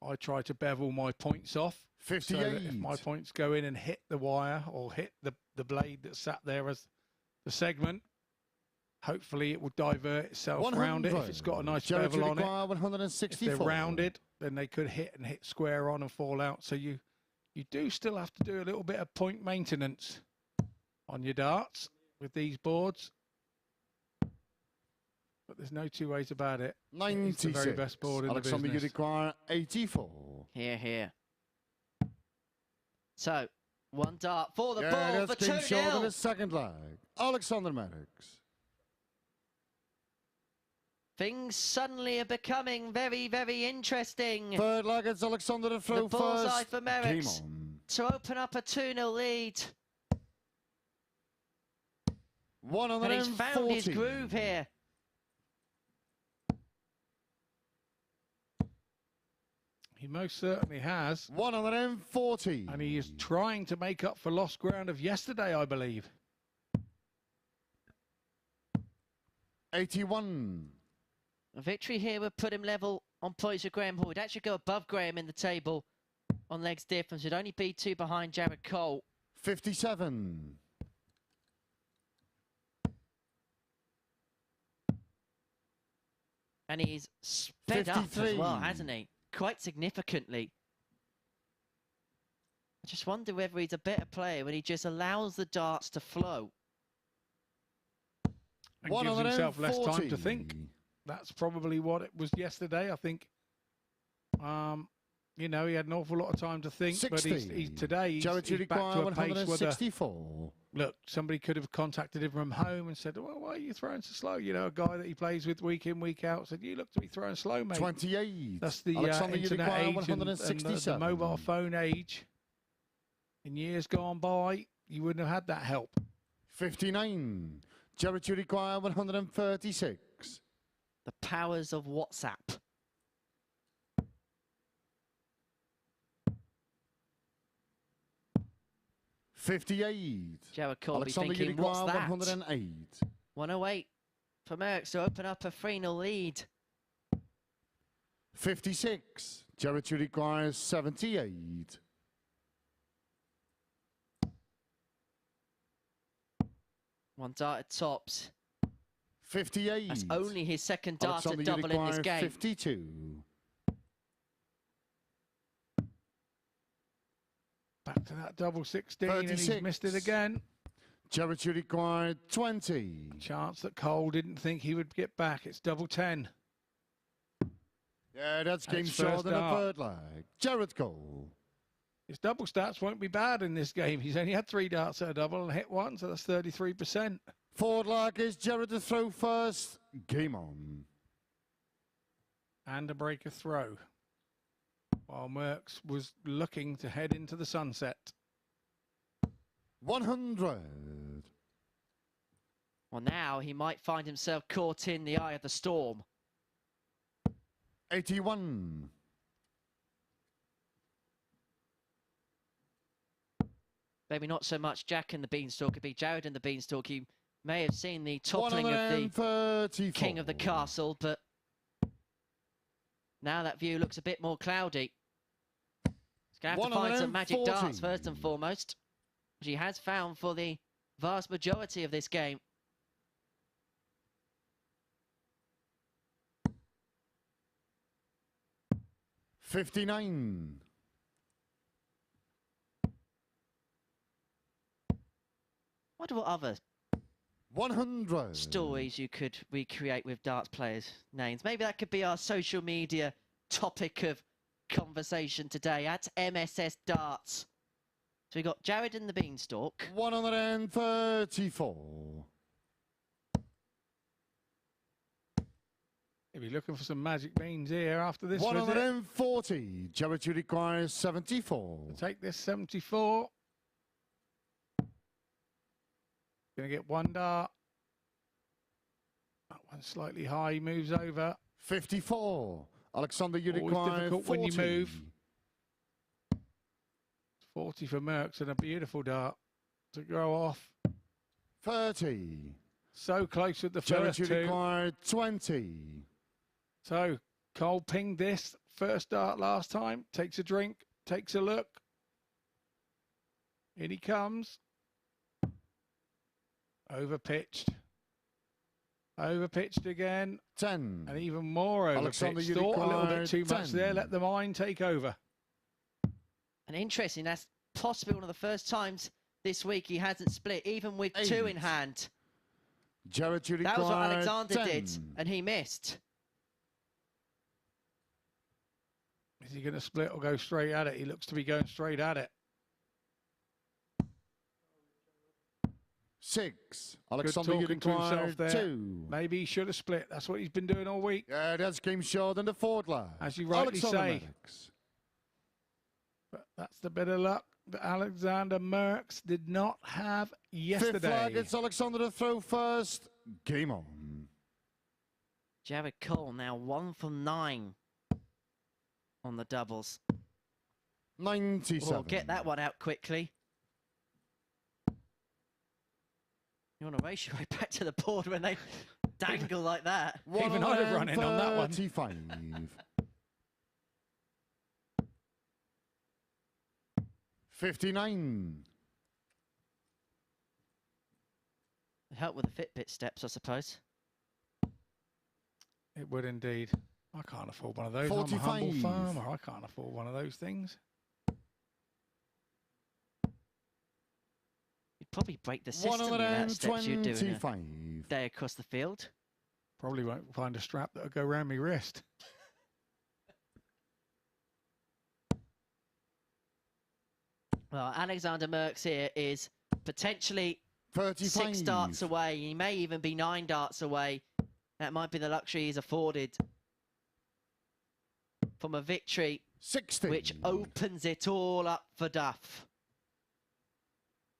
I try to bevel my points off. 58. So that if my points go in and hit the wire or hit the blade that sat there as the segment, hopefully it will divert itself 100. around it if it's got a nice Jared bevel on it. 164. If they're rounded, then they could hit square on and fall out. So you do still have to do a little bit of point maintenance on your darts with these boards. But there's no two ways about it. 96. It's the very best board in Alexander, the you business. require 84. Here. So, one dart for the ball that's for King Short in 2-0. his second leg. Alexander Merkx. Things suddenly are becoming very, very interesting. Third leg, it's Alexander to throw The bullseye first. for Game Merks on. to open up a 2-0 lead. 140. And he's found his groove here. He most certainly has. 140. And he is trying to make up for lost ground of yesterday, I believe. 81. A victory here would put him level on points with Graham Hall. He'd actually go above Graham in the table on legs difference. He'd only be 2 behind Jared Cole. 57. And he's sped up as 53. well, hasn't he? Quite significantly. I just wonder whether he's a better player when he just allows the darts to flow. And gives himself less time to think. That's probably what it was yesterday. I think, you know, he had an awful lot of time to think. 60. But he's today, he's back to a pace where look, somebody could have contacted him from home and said, well, why are you throwing so slow? You know, a guy that he plays with week in, week out said, you look to be throwing slow, mate. 28. That's the Alexander internet age and the 167. mobile phone age. In years gone by, you wouldn't have had that help. 59. Jared, you require 136. The powers of WhatsApp. $58. Jared Cole be Alexander, you thinking, what's require that? 108. 108 for Merks to open up a 3-0 lead. 56. Jared, you require 78. One dart at tops. 58. That's only his second dart Alexander, at double in this require game. 52. Back to that double 16, 36. and he's missed it again. Jared, you require 20. Chance that Cole didn't think he would get back. It's double 10. Yeah, that's game That's short first in the dart. third leg. Jared Cole. His double stats won't be bad in this game. He's only had 3 darts at a double and hit 1, so that's 33%. Forward leg is Jared to throw first. Game on. And a breaker throw. While Merks was looking to head into the sunset. 100. Well, now he might find himself caught in the eye of the storm. 81. Maybe not so much Jack and the Beanstalk, it'd be Jared and the Beanstalk. He may have seen the toppling of the king of the castle, but now that view looks a bit more cloudy. Going to have to find some magic darts first and foremost, which he has found for the vast majority of this game. $59. Wonder what other 100 stories you could recreate with darts players' names. Maybe that could be our social media topic of conversation today at MSS Darts. So we got Jared and the Beanstalk. 134. He'll be looking for some magic beans here after this 140. Jared, you require 74. Take this 74. Going to get one dart. That one's slightly high. He moves over. 54. Alexander, you Always require difficult 40. when you move. 40 for Merks and a beautiful dart to go off. 30. So close with the Jared, first you two. require 20. So Cole pinged this first dart last time. Takes a drink. Takes a look. In he comes. Overpitched. Overpitched again. 10. And even more Alexander, overpitched. you Thought a little require bit too 10. much there. Let the mind take over. And interesting, that's possibly one of the first times this week he hasn't split, even with 8. 2 in hand. Jared, you require That was what Alexander 10. did, and he missed. Is he going to split or go straight at it? He looks to be going straight at it. 6. Alexander, you talking to require himself there. 2. Maybe he should have split. That's what he's been doing all week. Yeah, that's game short in the fourth lap. As you rightly Alexander say. Merkx. But that's the bit of luck that Alexander Merks did not have yesterday. Fifth flag, it's Alexander to throw first. Game on. Jared Cole now 1 from 9 on the doubles. 97. We'll get that one out quickly. You want to race your way back to the board when they dangle like that. Even I'd have run in on that one. 35. 59. Help with the Fitbit steps, I suppose. It would indeed. I can't afford one of those. I'm a 45. humble farmer. I can't afford one of those things. You'd probably break the system with that steps you're doing 125. day across the field. Probably won't find a strap that'll go around my wrist. Well, Alexander Merks here is potentially 35. 6 darts away. He may even be 9 darts away. That might be the luxury he's afforded from a victory 60. which opens it all up for Duff.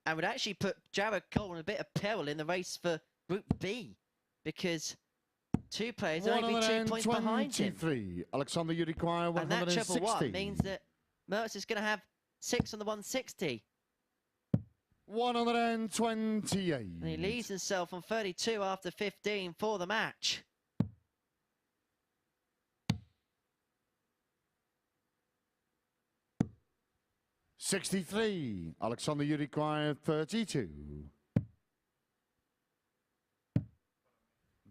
And would actually put Jared Cole in a bit of peril in the race for Group B, because 2 players are only 2 points behind him. 123. Alexander, you require And that 160. triple one means that Merks is going to have 6 on the 160. 128. And he leaves himself on 32 after 15 for the match. $63. Alexander, you require 32.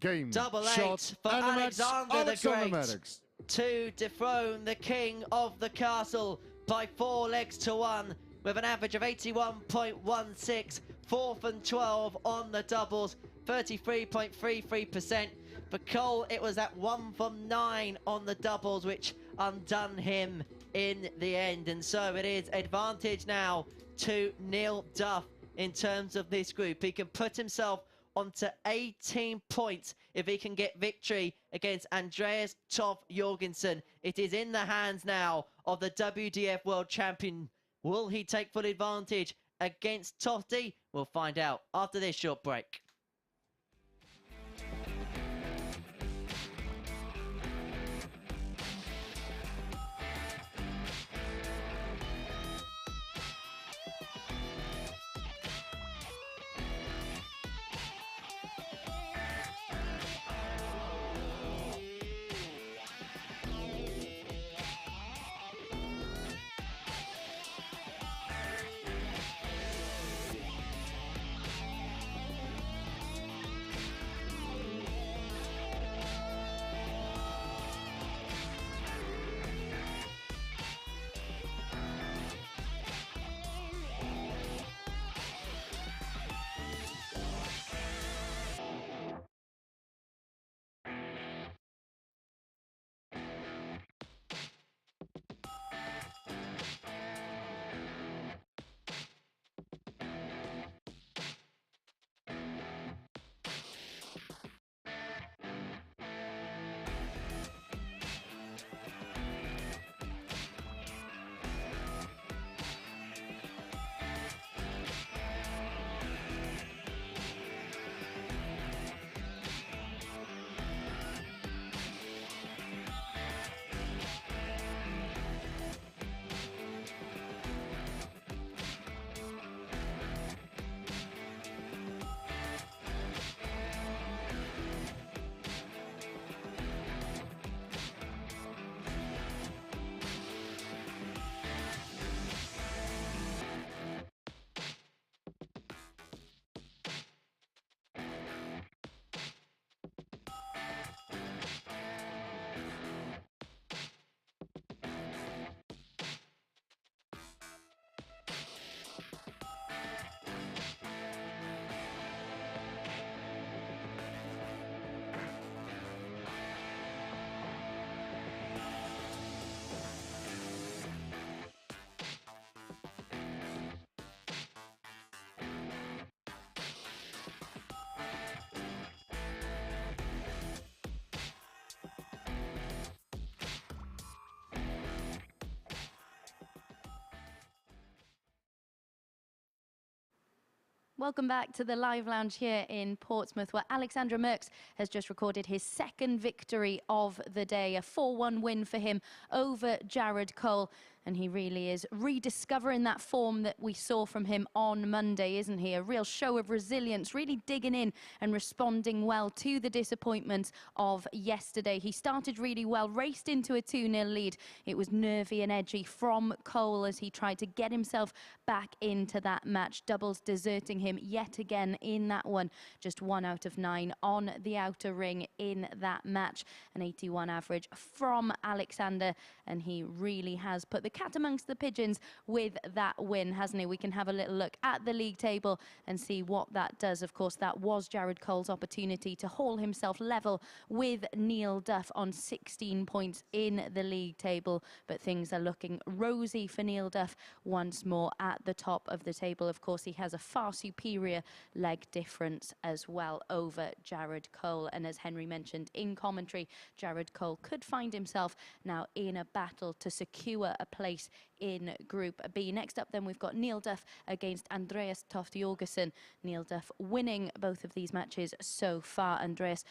Game. Double shot, 8 for and a match. Alexander the Great Merkx. to dethrone the king of the castle by 4 legs to 1 with an average of 81.16, 4th and 12 on the doubles, 33.33%. For Cole, it was that 1 from 9 on the doubles which undone him in the end. And so it is advantage now to Neil Duff in terms of this group. He can put himself onto 18 points if he can get victory against Andreas Toft-Jørgensen. It is in the hands now of the WDF World Champion. Will he take full advantage against Tofty? We'll find out after this short break. Welcome back to the live lounge here in Portsmouth, where Alexander Merks has just recorded his second victory of the day, a 4-1 win for him over Jared Cole. And he really is rediscovering that form that we saw from him on Monday, isn't he? A real show of resilience, really digging in and responding well to the disappointment of yesterday. He started really well, raced into a 2-0 lead. It was nervy and edgy from Cole as he tried to get himself back into that match. Doubles deserting him yet again in that one. Just 1 out of 9 on the outer ring in that match. An 81 average from Alexander, and he really has put the cat amongst the pigeons with that win, hasn't he? We can have a little look at the league table and see what that does. Of course, that was Jared Cole's opportunity to haul himself level with Neil Duff on 16 points in the league table, but things are looking rosy for Neil Duff once more at the top of the table. Of course, he has a far superior leg difference as well over Jared Cole, and as Henry mentioned in commentary, Jared Cole could find himself now in a battle to secure a place in Group B. Next up then we've got Neil Duff against Andreas Toft-Jørgensen. Neil Duff winning both of these matches so far. Andreas,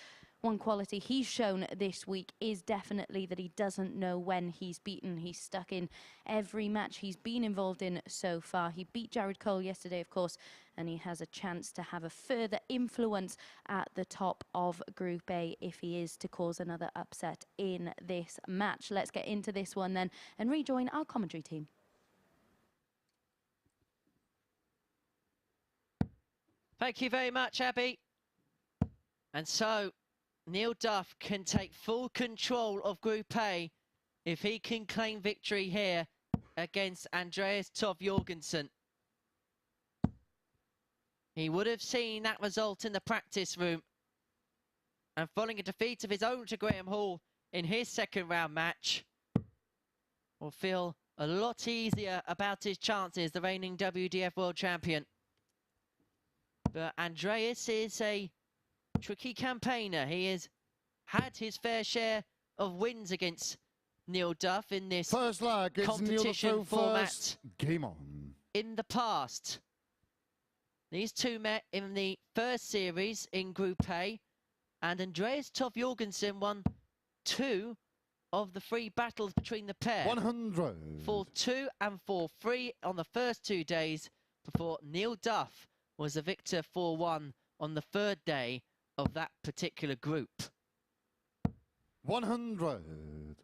one quality he's shown this week is definitely that he doesn't know when he's beaten. He's stuck in every match he's been involved in so far. He beat Jared Cole yesterday, of course, and he has a chance to have a further influence at the top of Group A if he is to cause another upset in this match. Let's get into this one then and rejoin our commentary team. Thank you very much, Abby. And so Neil Duff can take full control of Group A if he can claim victory here against Andreas Toft-Jørgensen. He would have seen that result in the practice room, and following a defeat of his own to Graham Hall in his second round match, will feel a lot easier about his chances, the reigning WDF World Champion. But Andreas is a tricky campaigner. He has had his fair share of wins against Neil Duff in this first leg, competition format first. Game on. in the past. These two met in the first series in Group A, and Andreas Toft-Jørgensen won 2 of the 3 battles between the pair. 100. 4-2 and 4-3 on the first 2 days, before Neil Duff was the victor 4-1 on the 3rd day of that particular group. 100.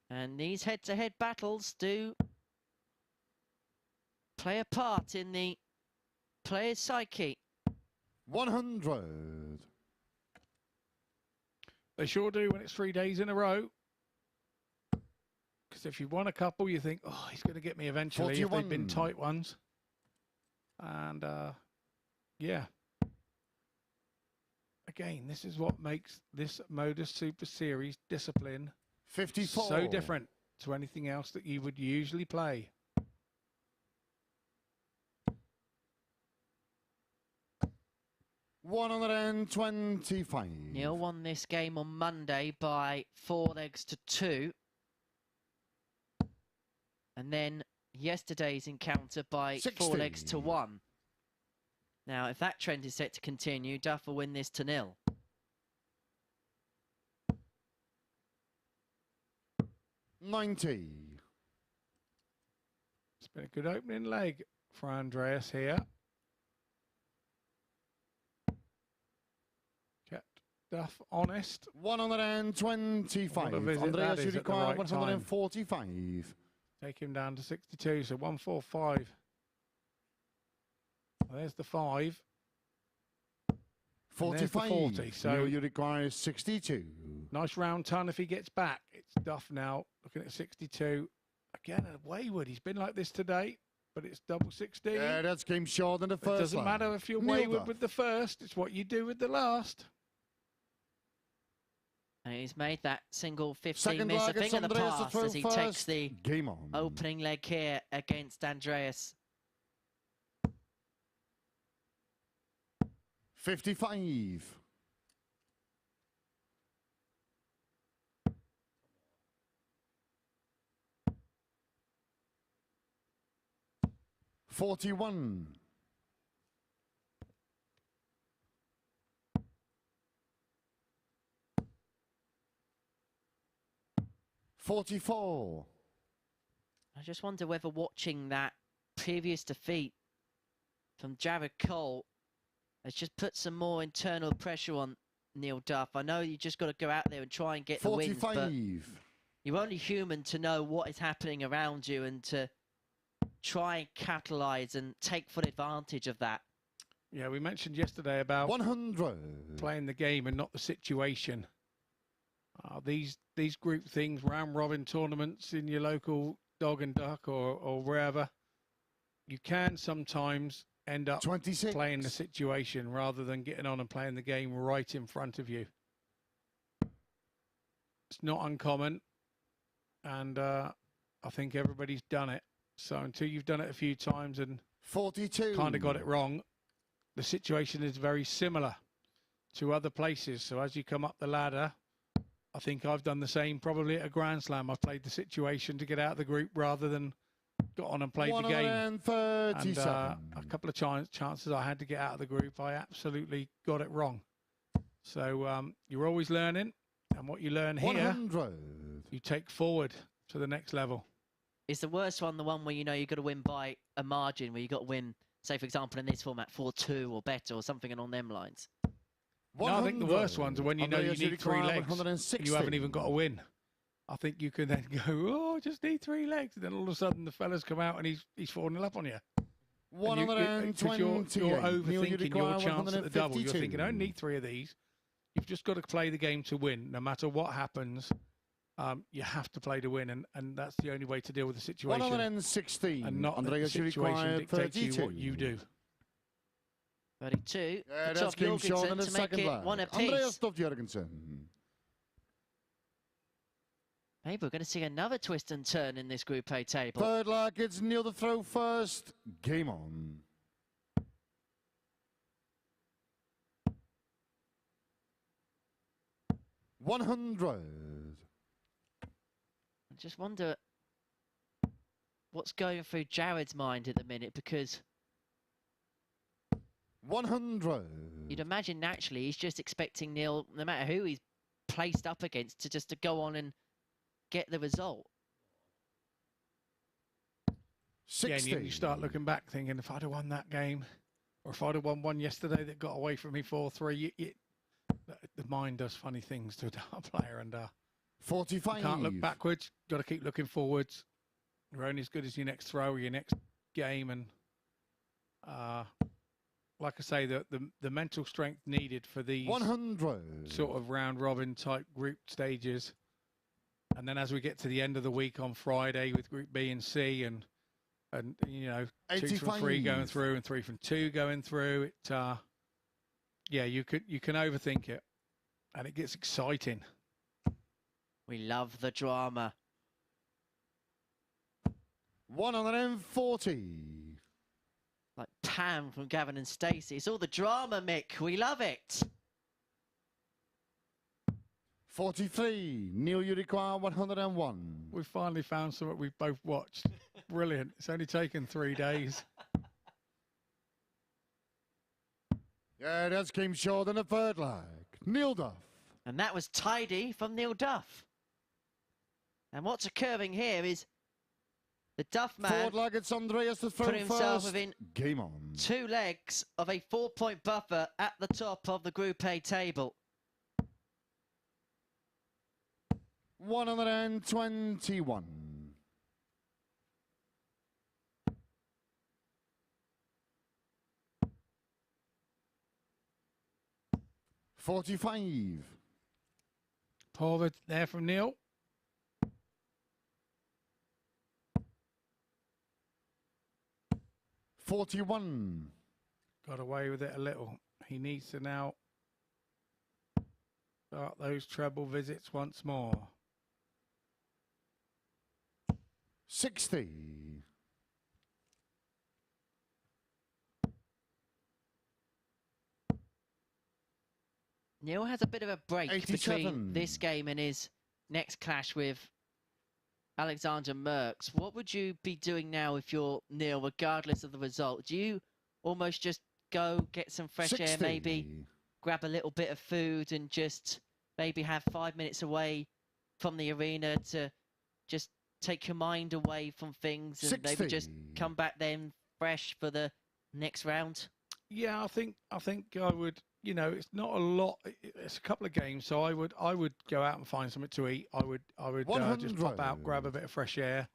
And these head-to-head battles do play a part in the player's psyche. 100. They sure do when it's 3 days in a row. Because if you've won a couple, you think, oh, he's going to get me eventually 41. if they've been tight ones. And, yeah. Again, this is what makes this MODUS Super Series discipline 54. so different to anything else that you would usually play. $125. Neil won this game on Monday by 4 legs to 2. And then yesterday's encounter by 60. 4 legs to 1. Now, if that trend is set to continue, Duff will win this to 0. $90. It's been a good opening leg for Andreas here. Kept Duff honest. 125. Andreas, you require right 145. Take him down to 62, so 145. There's the 5. 45. 40, so you require 62. nice round ton if he gets back. It's Duff now, looking at 62. Again, a wayward. He's been like this today, but it's double 16. Yeah, that's game short than the first. It doesn't matter if you're wayward with the first. It's what you do with the last. And he's made that single 15 Second miss a leg, thing it's in the Andreas to past throw as he first. takes the Game on. opening leg here against Andreas. 55. $41. 44. I just wonder whether watching that previous defeat from Jared Cole has just put some more internal pressure on Neil Duff. I know you just got to go out there and try and get 45. the wins, but you're only human to know what is happening around you and to try and capitalise and take full advantage of that. Yeah, we mentioned yesterday about 100. playing the game and not the situation. These group things, round robin tournaments in your local dog and duck or wherever, you can sometimes end up 26. playing the situation rather than getting on and playing the game right in front of you. It's not uncommon, and I think everybody's done it. So until you've done it a few times and 42. kind of got it wrong, the situation is very similar to other places. So as you come up the ladder, I think I've done the same probably at a Grand Slam. I've played the situation to get out of the group rather than got on and played the game. 137. And a couple of chances I had to get out of the group, I absolutely got it wrong. So you're always learning, and what you learn here, 100. you take forward to the next level. Is the worst one the one where you know you've got to win by a margin, where you've got to win, say, for example, in this format, 4-2 or better or something along them lines? No, I think the worst ones are when you know you need 3 legs and you haven't even got a win. I think you can then go, oh, I just need 3 legs. And then all of a sudden the fella's come out and he's 4-0 up on you. 120. You're overthinking your chance at the double. You're thinking, I only need 3 of these. You've just got to play the game to win. No matter what happens, you have to play to win. And that's the only way to deal with the situation. 116. And not the situation dictates you what you do. 32. Yeah, The that's King Sean in Toft-Jørgensen the to make second it leg. one apiece. Andreas Toft-Jørgensen. Maybe we're going to see another twist and turn in this Group A table. Third leg, it's Neil to throw first. Game on. $100. I just wonder what's going through Jared's mind at the minute, because 100. you'd imagine naturally he's just expecting Neil, no matter who he's placed up against, to just to go on and get the result. 60. Yeah, and you start looking back thinking, if I'd have won that game, or if I'd have won one yesterday that got away from me 4-3, the mind does funny things to a dart player, and 45. you can't look backwards. Got to keep looking forwards. You're only as good as your next throw or your next game, and like I say, the mental strength needed for these 100. sort of round robin type group stages, and then as we get to the end of the week on Friday with Group B and C, and you know, 2 from 3 going through and 3 from 2 going through, it yeah, you can overthink it, and it gets exciting. We love the drama. 140. Like Pam from Gavin and Stacey. It's all the drama, Mick. We love it. 43. Neil, you require 101. We finally found something we've both watched. Brilliant. It's only taken 3 days. Yeah, that's came short in the third leg. Neil Duff. And that was tidy from Neil Duff. And what's occurring here is the Duff man Forward leg, it's Andreas to throw put himself first. within Game on. 2 legs of a 4-point buffer at the top of the Group A table. 121. 45. Forward there from Neil. $41. Got away with it a little. He needs to now start those treble visits once more. 60. Neil has a bit of a break 87. between this game and his next clash with Alexander Merks. What would you be doing now if you're Neil, regardless of the result? Do you almost just go get some fresh 60. air, maybe grab a little bit of food and just maybe have 5 minutes away from the arena to just take your mind away from things and 60. maybe just come back then fresh for the next round? Yeah, I think I would. You know, it's not a lot. It's a couple of games, so I would go out and find something to eat. I would just pop out, grab a bit of fresh air,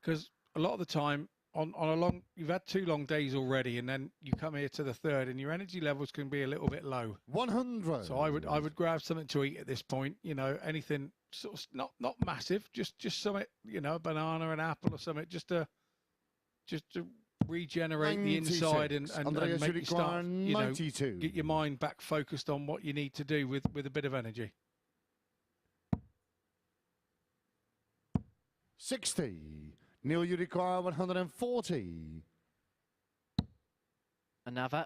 because a lot of the time on a long, you've had 2 long days already, and then you come here to the third, and your energy levels can be a little bit low. 100. So I would grab something to eat at this point. You know, anything sort of not massive, just something. You know, a banana, an apple, or something, just to regenerate 96. the inside and Andreas, make you start, you know, 92. get your mind back focused on what you need to do with a bit of energy. 60. Neil, you require 140. Another.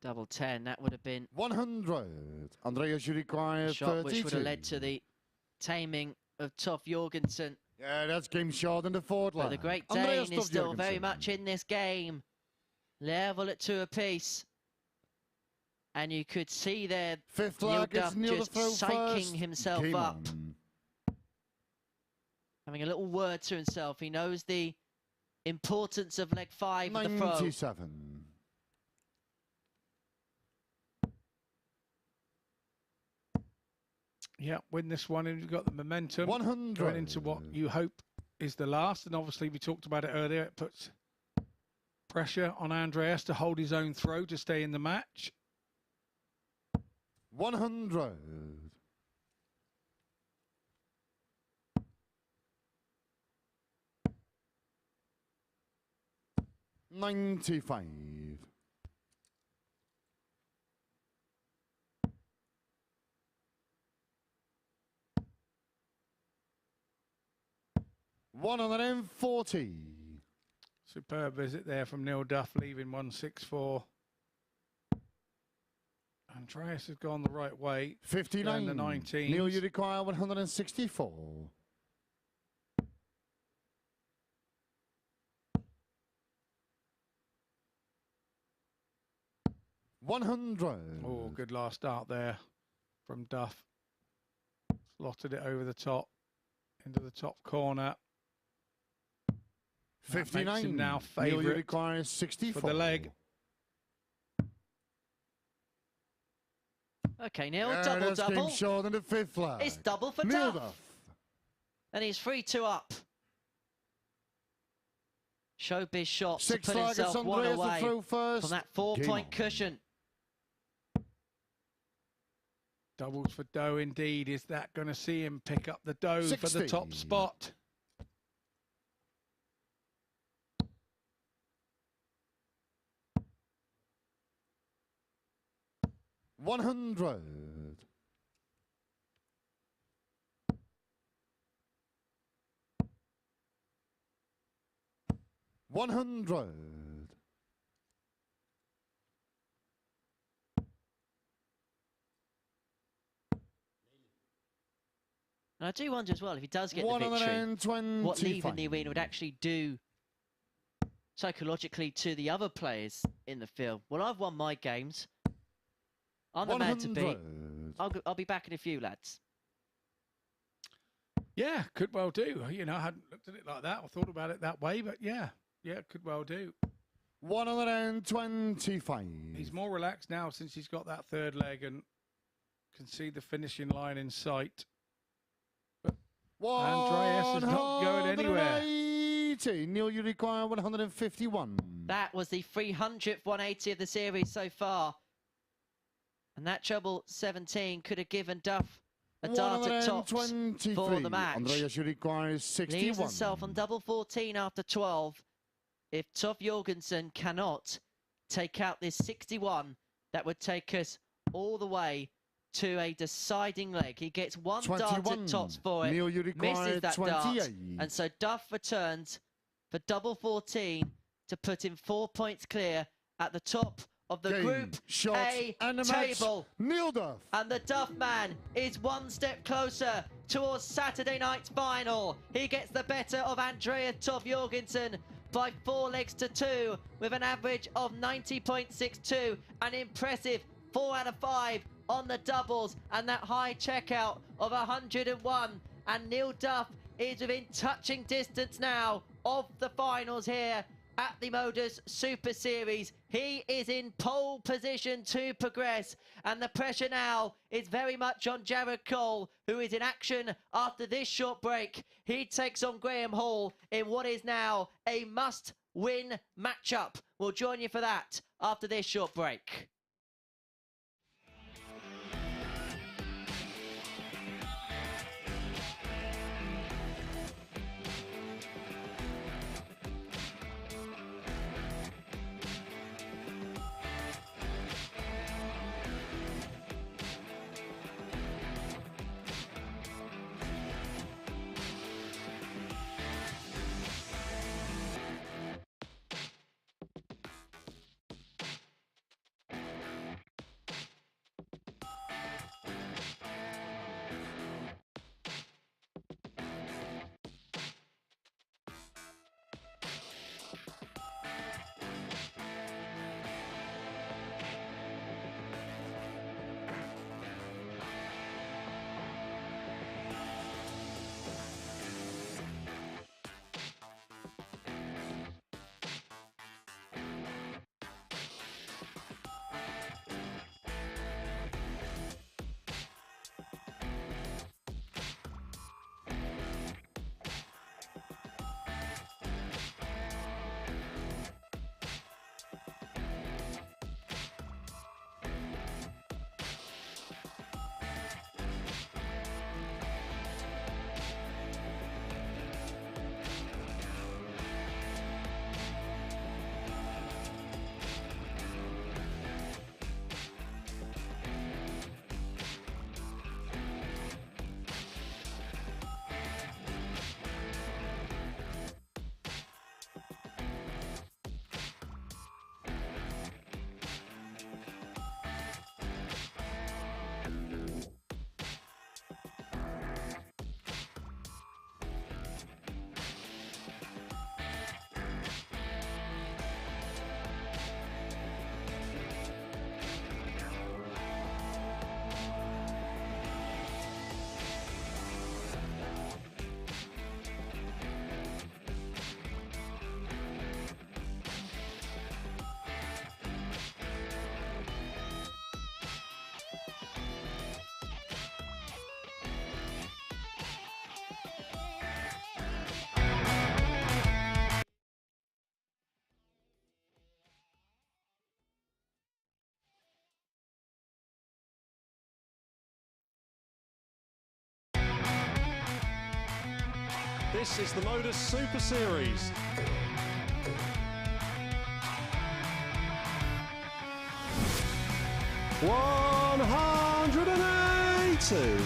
Double 10, that would have been 100. Andreas, you require a shot 32. which would have led to the taming of Toft-Jørgensen. Yeah, that's game short in the fourth line. But the Great Andreas Dane is still Toft-Jørgensen. very much in this game. Level at 2 apiece. And you could see there Fifth Neil leg, Duff it's Neil just to throw psyching first. himself Game up. on. Having a little word to himself. He knows the importance of leg 5 of the throw. 97. Yeah, win this one and you've got the momentum 100. going into what you hope is the last. And obviously we talked about it earlier. It puts pressure on Andreas to hold his own throw to stay in the match. 100. 95. 140. Superb visit there from Neil Duff, leaving 164. Andreas has gone the right way. 59. The 19s. Neil, you require 164. 100. Oh, good last start there from Duff. Slotted it over the top, into the top corner. 59. That makes him now Neil, you favourite require 64. for the leg. Okay, Neil, That's double. game short in the fifth leg. It's double for Neil Duff. And he's 3-2 up. Showbiz shot to Sixth put leg, himself it's one Andreas to away throw first. from that Game 4-point on. cushion. Doubles for dough indeed. Is that going to see him pick up the dough for the 60. top spot? $100. 100. And I do wonder as well, if he does get the victory, 125. what leaving the arena would actually do psychologically to the other players in the field. Well, I've won my games. I'm the man to beat. 100. I'll be back in a few, lads. Yeah, could well do. You know, I hadn't looked at it like that or thought about it that way, but yeah, could well do. 125. He's more relaxed now since he's got that third leg and can see the finishing line in sight. Andreas is not going anywhere. 180. Neil, you require 151. That was the 300th 180 of the series so far. And that treble 17 could have given Duff a dart at tops for the match. Andreas, you require 61. Leaves himself on double 14 after 12. If Toft-Jørgensen cannot take out this 61, that would take us all the way to a deciding leg. He gets one 21. dart at tops for it, Neil, you require misses that 28. dart, and so Duff returns for double 14 to put him 4 points clear at the top of the Game, Group shot, A and the match. table. Neil Duff. And the Duff man is one step closer towards Saturday night's final. He gets the better of Andreas Toft-Jørgensen by 4 legs to 2 with an average of 90.62. An impressive 4 out of 5 on the doubles, and that high checkout of 101. And Neil Duff is within touching distance now of the finals here at the MODUS Super Series. He is in pole position to progress, and the pressure now is very much on Jared Cole, who is in action after this short break. He takes on Graham Hall in what is now a must-win matchup. We'll join you for that after this short break. This is the MODUS Super Series. $180.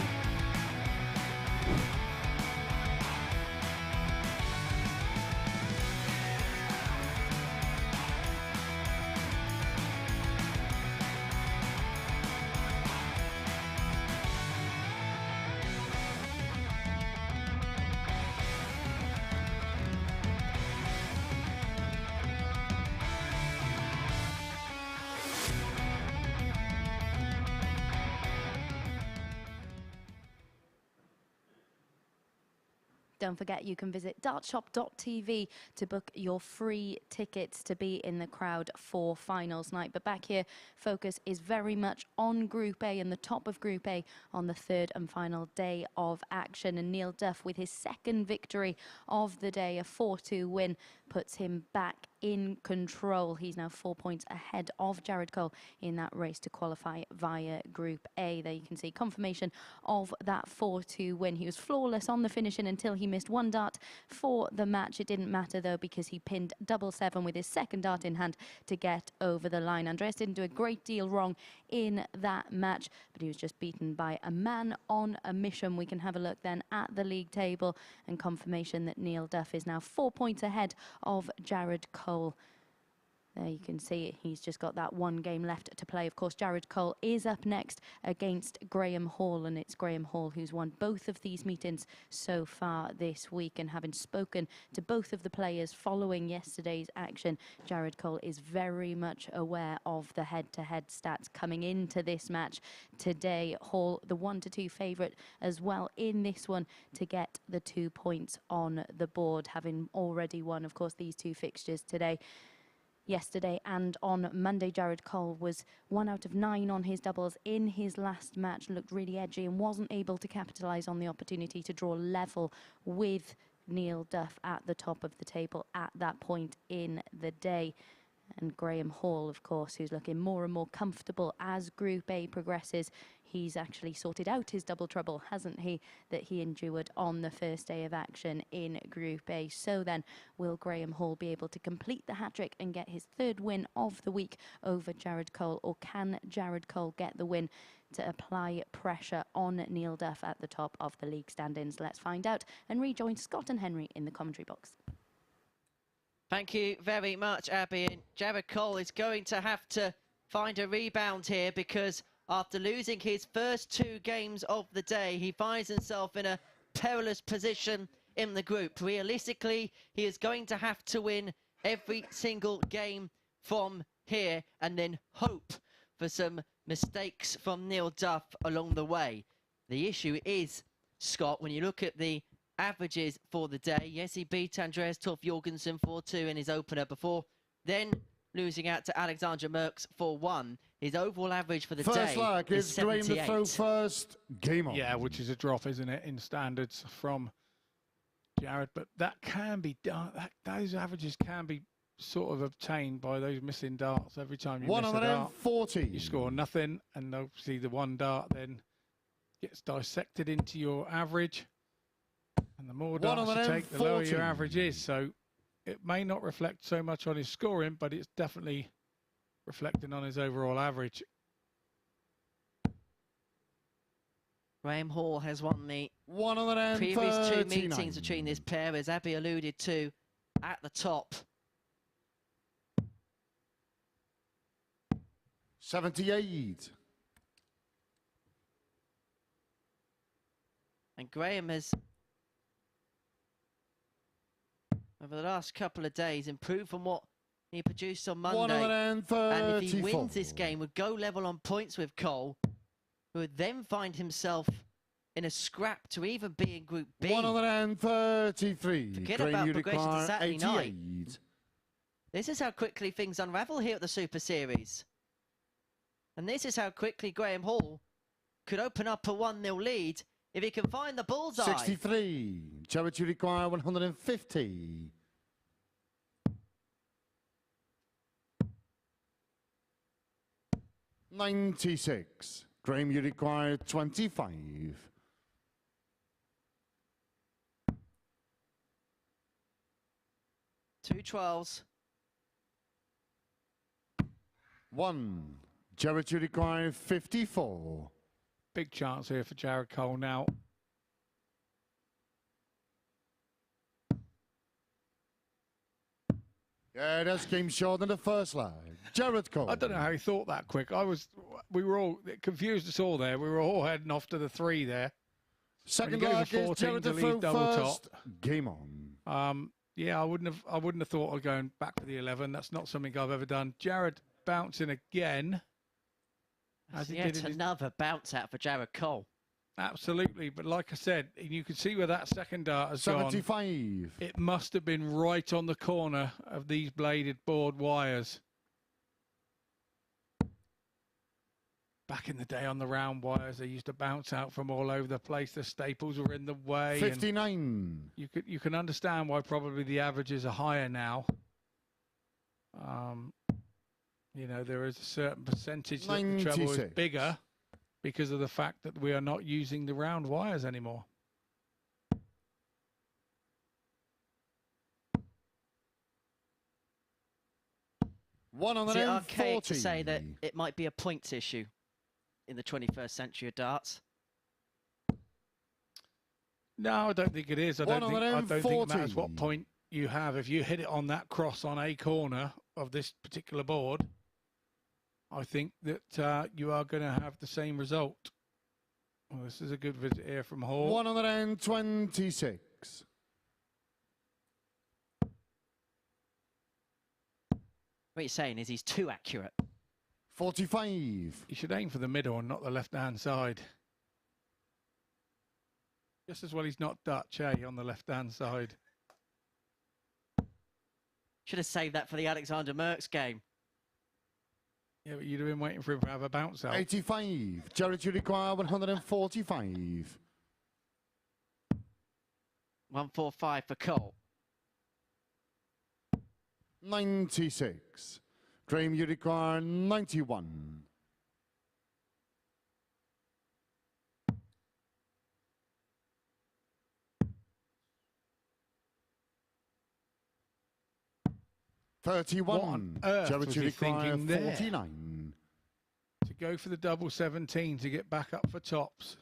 Don't forget, you can visit dartshop.tv to book your free tickets to be in the crowd for finals night. But back here, focus is very much on Group A and the top of Group A on the third and final day of action. And Neil Duff, with his second victory of the day, a 4-2 win, puts him back in control. He's now 4 points ahead of Jared Cole in that race to qualify via Group A. There you can see confirmation of that 4-2 win. He was flawless on the finishing until he missed one dart for the match. It didn't matter though, because he pinned 7-7 with his second dart in hand to get over the line. Andreas didn't do a great deal wrong in that match, but he was just beaten by a man on a mission. We can have a look then at the league table and confirmation that Neil Duff is now 4 points ahead of Jared Cole. There you can see he's just got that one game left to play. Of course, Jared Cole is up next against Graham Hall, and it's Graham Hall who's won both of these meetings so far this week. And having spoken to both of the players following yesterday's action, Jared Cole is very much aware of the head-to-head stats coming into this match today. Hall, the 1-2 favourite as well in this one to get the 2 points on the board, having already won, of course, these two fixtures today. Yesterday and on Monday, Jared Cole was 1 out of 9 on his doubles in his last match, looked really edgy and wasn't able to capitalise on the opportunity to draw level with Neil Duff at the top of the table at that point in the day. And Graham Hall, of course, who's looking more and more comfortable as Group A progresses. He's actually sorted out his double trouble, hasn't he, that he endured on the first day of action in Group A. So then, will Graham Hall be able to complete the hat-trick and get his 3rd win of the week over Jared Cole? Or can Jared Cole get the win to apply pressure on Neil Duff at the top of the league standings? Let's find out and rejoin Scott and Henry in the commentary box. Thank you very much, Abby. And Jared Cole is going to have to find a rebound here, because after losing his first 2 games of the day, he finds himself in a perilous position in the group. Realistically, he is going to have to win every single game from here and then hope for some mistakes from Neil Duff along the way. The issue is, Scott, when you look at the averages for the day, yes, he beat Andreas Toft-Jørgensen 4-2 in his opener before then losing out to Alexander Merks 4-1. His overall average for the first day lag is Graham 78. to throw first. Game on. Yeah, which is a drop, isn't it, in standards from Jared? But that can be done. Those averages can be sort of obtained by those missing darts. Every time you miss a dart, 140. you score nothing, and obviously the one dart then gets dissected into your average. And the more darts you take, the lower your average is. So it may not reflect so much on his scoring, but it's definitely reflecting on his overall average. Graham Hall has won the 139. previous 2 meetings between this pair, as Abby alluded to, at the top. 78. And Graham has, over the last couple of days, improved from what he produced on Monday. 134. And if he wins this game, would go level on points with Cole, who would then find himself in a scrap to even be in Group B. 133. Forget about progression to Saturday night. This is how quickly things unravel here at the Super Series. And this is how quickly Graham Hall could open up a 1-0 lead if he can find the bullseye. 63. Jared, you require 150. $96. Graham, you require 25. 2 12s. 1. Jared, you require 54. Big chance here for Jared Cole now. Yeah, that's game short in the first leg. Jared Cole. I don't know how he thought that quick. We were all, it confused us all there. We were all heading off to the 3 there. Second leg leg is Jared to throw first. Game on. Yeah, I wouldn't have thought of going back to the 11. That's not something I've ever done. Jared bouncing again. As yet another bounce out for Jared Cole. Absolutely, but like I said, you can see where that second dart has 75. gone. It must have been right on the corner of these bladed board wires. Back in the day on the round wires, they used to bounce out from all over the place. The staples were in the way. 59. You can understand why probably the averages are higher now. You know, there is a certain percentage that the treble is bigger because of the fact that we are not using the round wires anymore. Is it archaic to say that it might be a points issue in the 21st century of darts? No, I don't think it is. I don't think it matters what point you have. If you hit it on that cross on a corner of this particular board, I think that you are going to have the same result. Well, this is a good visit here from Hall. 126. What you're saying is he's too accurate. 45. You should aim for the middle and not the left-hand side. Just as well he's not Dutch, eh, on the left-hand side. Should have saved that for the Alexander Merks game. Yeah, but you'd have been waiting for him to have a bounce out. 85. Jared, you require 145. 145 for Cole. 96. Graham, you require 91. What on earth was he thinking there? 49. To go for the double 17 to get back up for tops.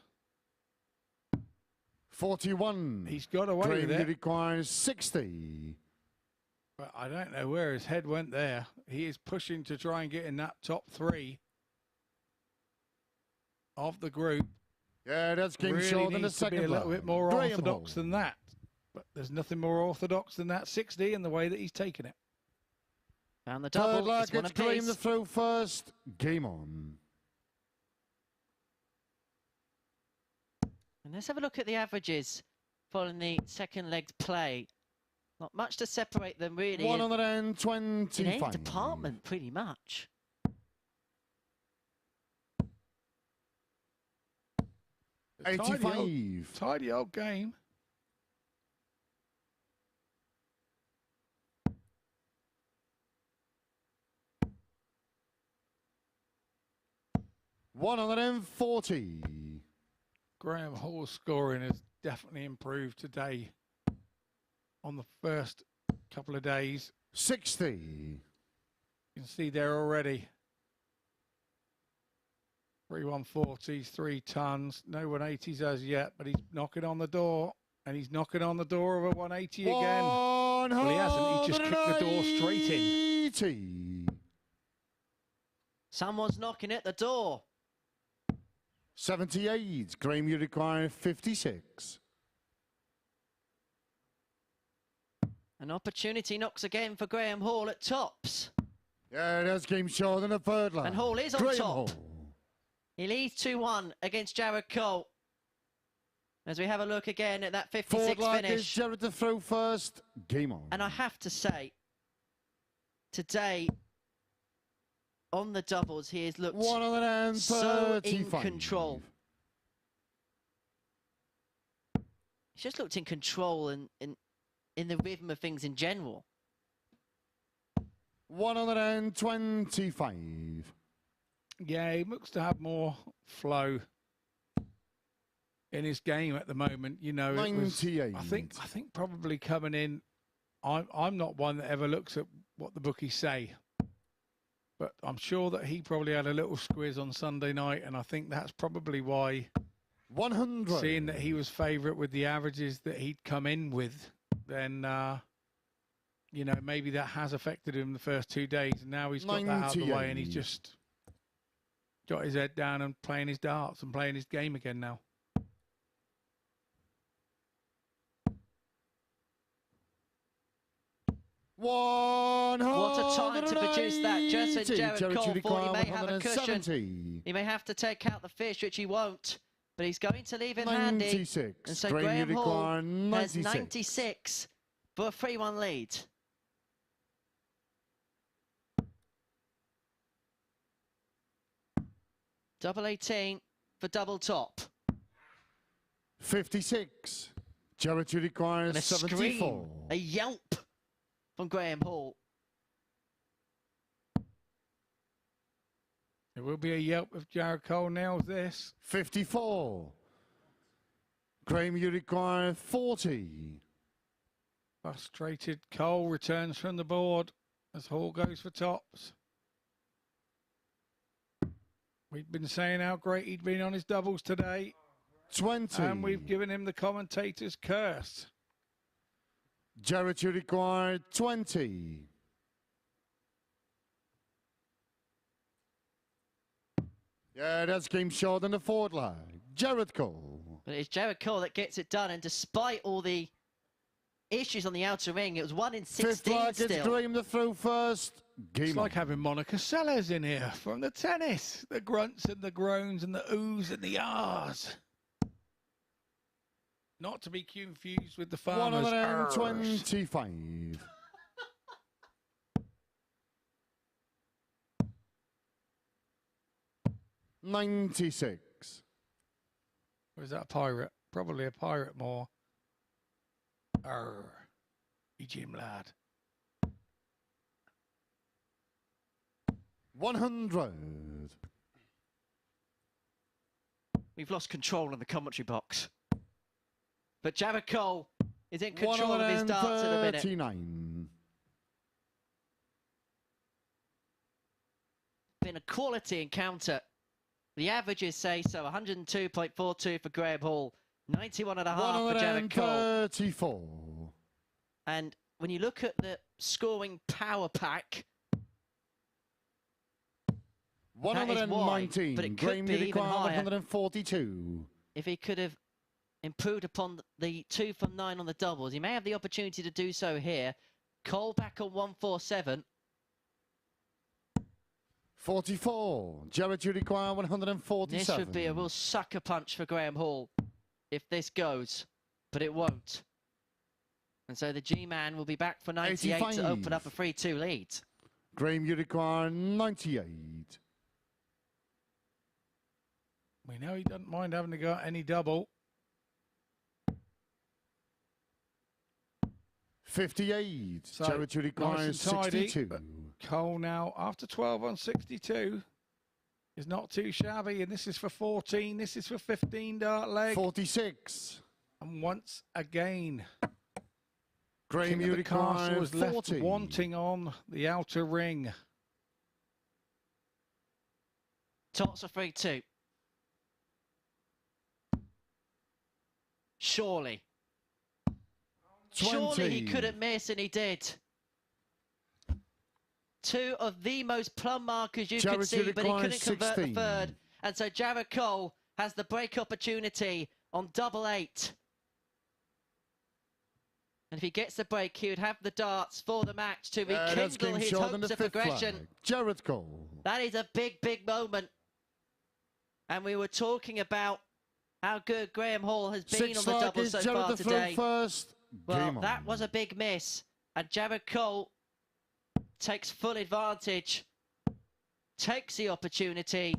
41. He's got away with Graham, you it. require 60. But I don't know where his head went there. He is pushing to try and get in that top 3 of the group. Yeah, that's game Really short in the needs to be second a little bit more Graham orthodox Hall. than that. But there's nothing more orthodox than that 60 and the way that he's taken it. Found the Third double. leg, It's one it's Graham the apiece. throw first. Game on. And let's have a look at the averages following the second leg's play. Not much to separate them, really. 125. In any department, pretty much. Tidy old- 85. Tidy old game. $140. Graham Hall's scoring has definitely improved today on the first couple of days. 60. You can see there already. 3 140s, 3 tons, no 180s as yet, but he's knocking on the door, and he's knocking on the door of a 180 again. Well, he hasn't, he just kicked the door straight in. 180. Someone's knocking at the door. 78. Graham, you require 56. An opportunity knocks again for Graham Hall at tops. Yeah, that's game short in the third leg. And Hall is on Graham top. Hall. He leads 2-1 against Jared Cole. As we have a look again at that 56 Fourth leg is finish. Jared to throw first. Game on. And I have to say, today, on the doubles, he has looked 135. so in control. He's just looked in control and in the rhythm of things in general. 125. Yeah, he looks to have more flow in his game at the moment. You know, it was, 98. I think probably coming in, I'm not one that ever looks at what the bookies say, but I'm sure that he probably had a little squiz on Sunday night, and I think that's probably why, 100. seeing that he was favourite with the averages that he'd come in with, then you know, maybe that has affected him the first 2 days, and now he's got that out of the way, and he's 98. just got his head down and playing his darts and playing his game again now. What a time to produce that. Just Jared Cole thought he may have a cushion. 170. He may have to take out the fish, which he won't, but he's going to leave it handy. 96. And so Graham, Graham you Hall require has 96. 96 for a 3-1 lead. Double 18 for double top. 56. Jared, you require And a 74. scream, a yelp from Graham Hall. There will be a yelp if Jared Cole nails this. 54. Graham, you require 40. Frustrated Cole returns from the board as Hall goes for tops. We've been saying how great he'd been on his doubles today. 20. And we've given him the commentator's curse. Jared, you require 20. Yeah, that's game short in the forward leg. Jared Cole. But it's Jared Cole that gets it done, and despite all the issues on the outer ring, it was 1 in 16 Fifth leg, still. it's Graham to throw first. It's Game like on. having Monica Seles in here from the tennis. The grunts and the groans and the oohs and the ahs. Not to be confused with the farmers. 125. 96. Or is that a pirate? Probably a pirate more. Arr. You Jim lad. 100. We've lost control in the commentary box. But Jared Cole is in control of his darts at the minute. 139. Been a quality encounter. The averages say so. 102.42 for Graham Hall. 91.5 for Jared Cole. 134. And when you look at the scoring power pack, 119. but it could Graham be even higher. 142. if he could have improved upon the 2 from 9 on the doubles, he may have the opportunity to do so here. Cole back on 147. 44. Jared you require 147. This would be a real sucker punch for Graham Hall if this goes, but it won't. And so the G-Man will be back for 98 85. to open up a 3-2 lead. Graham, you require 98. We know he doesn't mind having to go at any double. 58. So, Jared you require nice and tidy, 62. but Cole now, after 12 on 62, is not too shabby. And this is for 14. This is for 15 dart leg. 46. And once again, Graham, King you of the Castle require was left 40. wanting on the outer ring. Tots a 3-2. Surely. 20. Surely he couldn't miss, and he did. Two of the most plum markers you could see, but he couldn't convert the third. And so Jared Cole has the break opportunity on double 8. And if he gets the break, he would have the darts for the match to rekindle his hopes of progression. Jared Cole. That is a big, big moment. And we were talking about how good Graham Hall has been on the doubles so far today. First. Well, that was a big miss. And Jared Cole takes full advantage, takes the opportunity,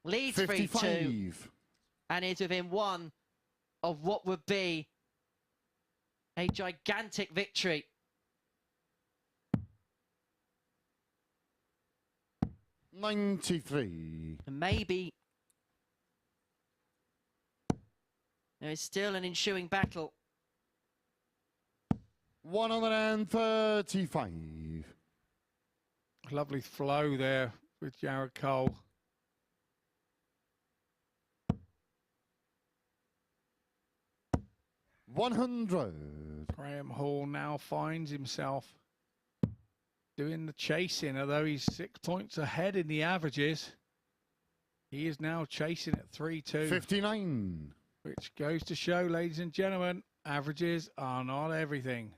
leads 3-2, and is within one of what would be a gigantic victory. $93. And maybe there is still an ensuing battle. 135. Lovely flow there with Jared Cole. $100. Graham Hall now finds himself doing the chasing, although he's 6 points ahead in the averages. He is now chasing at 3-2. 59. Which goes to show, ladies and gentlemen, averages are not everything.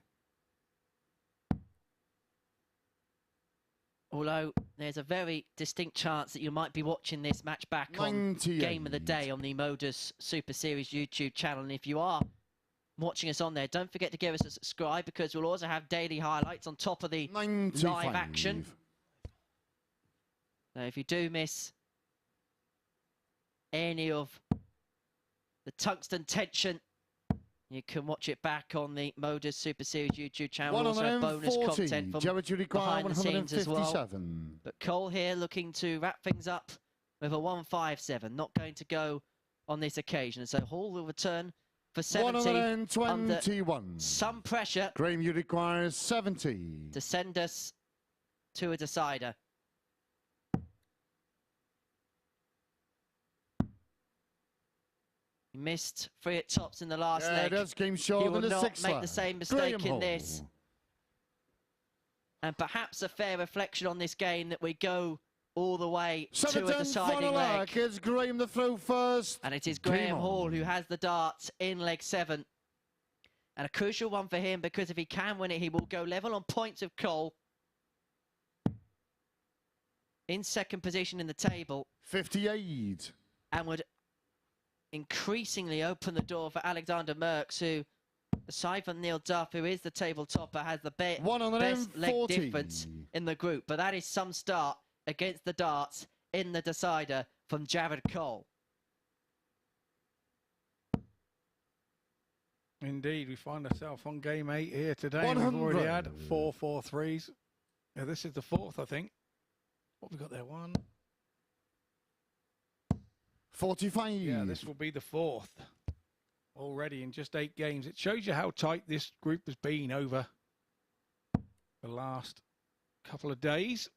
Although there's a very distinct chance that you might be watching this match back on Game of the Day on the Modus Super Series YouTube channel. And if you are watching us on there, don't forget to give us a subscribe, because we'll also have daily highlights on top of the 95. live action. So if you do miss any of the tungsten tension, you can watch it back on the Modus Super Series YouTube channel. We'll also have bonus content from behind the scenes as well. But Cole here looking to wrap things up with a 157. Not going to go on this occasion. So Hall will return for 70 under some pressure. Graham, you require 70 to send us to a decider. He missed 3 at tops in the last leg. That's game he short will in the not sixth make leg. the same mistake Graham in this. And perhaps a fair reflection on this game that we go all the way to a 7-10 deciding final leg. arc. It's Graham the throw first. And it is Game Graham on. Hall who has the darts in leg 7. And a crucial one for him, because if he can win it, he will go level on points with Cole. In second position in the table. 58. And would increasingly open the door for Alexander Merks, who, aside from Neil Duff, who is the table topper, has the best leg difference in the group. But that is some start against the darts in the decider from Jared Cole. Indeed, we find ourselves on game 8 here today. 100. We've already had 4 4-3s. Yeah, this is the 4th, I think. What have we got there? 1. 45. Yeah, this will be the 4th already in just 8 games. It shows you how tight this group has been over the last couple of days.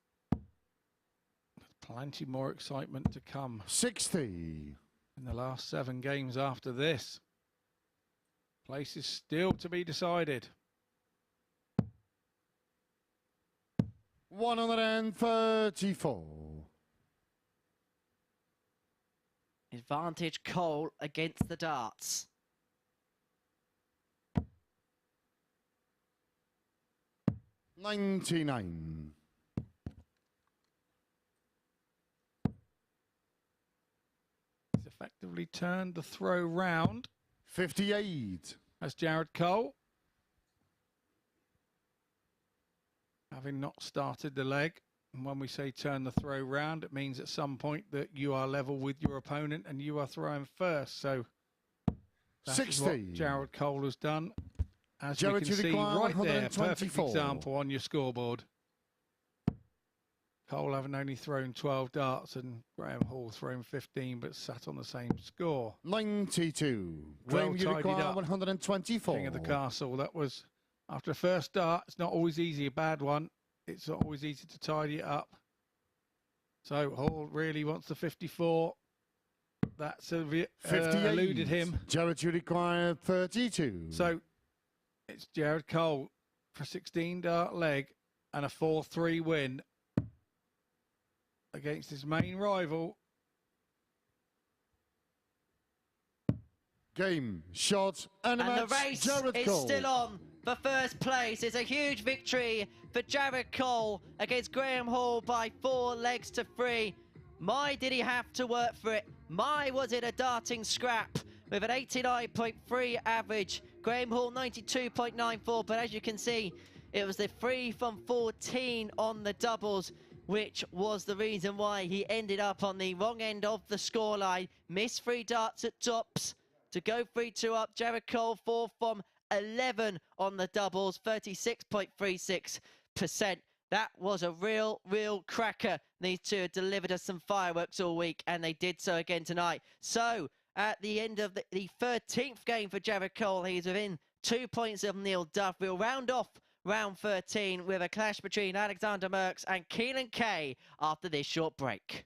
Plenty more excitement to come. 60. In the last 7 games after this. Place is still to be decided. 134. Advantage Cole against the darts. $99. He's effectively turned the throw round. 58. As Jared Cole. Having not started the leg. And when we say turn the throw round, it means at some point that you are level with your opponent and you are throwing first. So that's 60. what Jared Cole has done. As Jared, we can see right there, perfect 124. example on your scoreboard. Cole having only thrown 12 darts and Graham Hall thrown 15, but sat on the same score. 92. Well Graham tidied up. 124. King of the castle. That was after the first dart. It's not always easy, a bad one. It's not always easy to tidy it up. So Hall really wants the 54. That's eluded him. Jared, you require 32. So it's Jared Cole for a 16 dart leg and a 4-3 win against his main rival. Game, shot, and the race Jared is Cole. still on for first place. It's a huge victory for Jared Cole against Graham Hall by 4 legs to 3. My, did he have to work for it? My, was it a darting scrap with an 89.3 average. Graham Hall 92.94, but as you can see, it was the 3 from 14 on the doubles, which was the reason why he ended up on the wrong end of the scoreline. Missed 3 darts at tops to go 3-2 up. Jared Cole 4 from 11 on the doubles, 36.36%. That was a real cracker. These two had delivered us some fireworks all week, and they did so again tonight. So at the end of the 13th game for Jared Cole, he's within 2 points of Neil Duff. We'll round off round 13 with a clash between Alexander Merkx and Keelan Kay after this short break.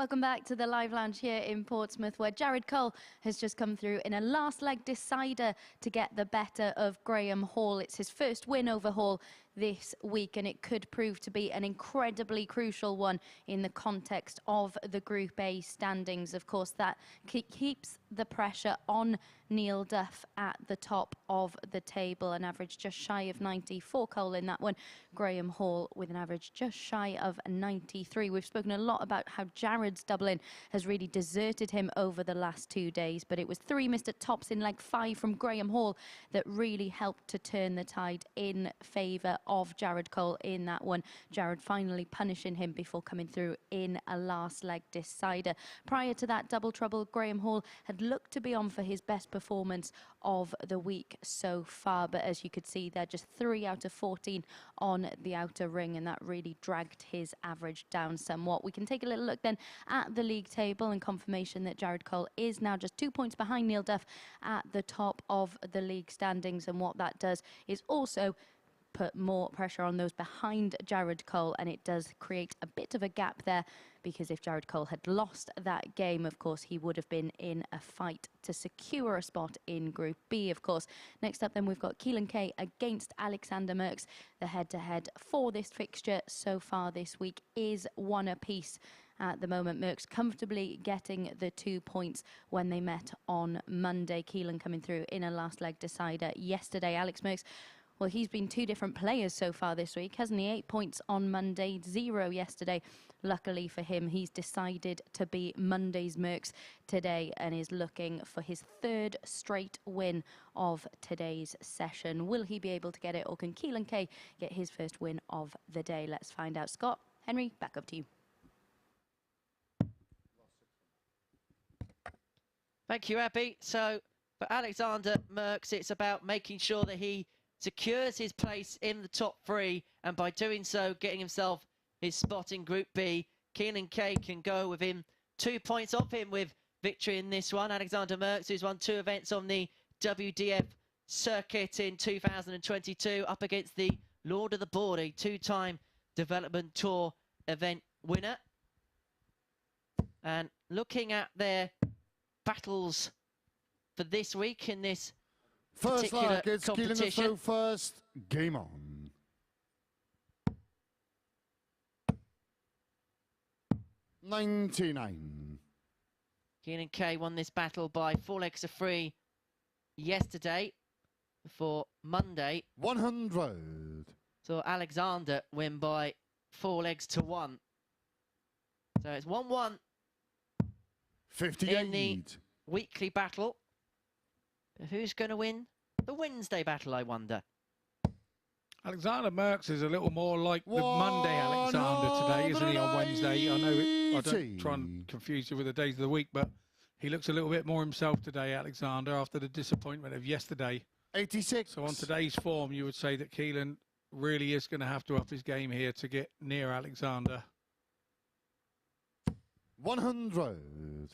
Welcome back to the live lounge here in Portsmouth, where Jared Cole has just come through in a last leg decider to get the better of Graham Hall. It's his first win over Hall this week, and it could prove to be an incredibly crucial one in the context of the Group A standings. Of course, that keeps the pressure on Neil Duff at the top of the table, an average just shy of 90 for Cole in that one. Graham Hall with an average just shy of 93. We've spoken a lot about how Jared's doubling has really deserted him over the last 2 days, but it was 3 missed at tops in leg 5 from Graham Hall that really helped to turn the tide in favour of Jared Cole in that one. Jared finally punishing him before coming through in a last leg decider. Prior to that double trouble, Graham Hall had looked to be on for his best performance of the week so far, but as you could see, they're just 3 out of 14 on the outer ring, and that really dragged his average down somewhat. We can take a little look then at the league table and confirmation that Jared Cole is now just 2 points behind Neil Duff at the top of the league standings, and what that does is also put more pressure on those behind Jared Cole, and it does create a bit of a gap there, because if Jared Cole had lost that game, of course, he would have been in a fight to secure a spot in Group B, of course. Next up then, we've got Keelan Kay against Alexander Merks. The head-to-head for this fixture so far this week is 1 apiece. At the moment, Merks comfortably getting the 2 points when they met on Monday. Keelan coming through in a last leg decider yesterday. Alex Merks, well, he's been 2 different players so far this week, hasn't he? 8 points on Monday, 0 yesterday. Luckily for him, he's decided to be Monday's Merks today and is looking for his 3rd straight win of today's session. Will he be able to get it, or can Keelan Kay get his first win of the day? Let's find out. Scott, Henry, back up to you. Thank you, Abby. So for Alexander Merks, it's about making sure that he secures his place in the top 3, and by doing so, getting himself his spot in Group B. Keelan Kay can go within 2 points off him with victory in this one. Alexander Merks, who's won 2 events on the WDF circuit in 2022, up against the Lord of the Board, a 2-time Development Tour event winner. And looking at their battles for this week in this First leg, it's Keelan the throw competition. first. Game on. $99. Keelan Kay won this battle by 4 legs to 3 yesterday. For Monday, 100. so Alexander win by 4 legs to 1. So it's 1-1 58. in the weekly battle. But who's going to win the Wednesday battle, I wonder? Alexander Merks is a little more like the Monday Alexander today, isn't he, on Wednesday? I know I don't try and confuse you with the days of the week, but he looks a little bit more himself today, Alexander, after the disappointment of yesterday. 86. So on today's form, you would say that Keelan really is going to have to up his game here to get near Alexander. 100.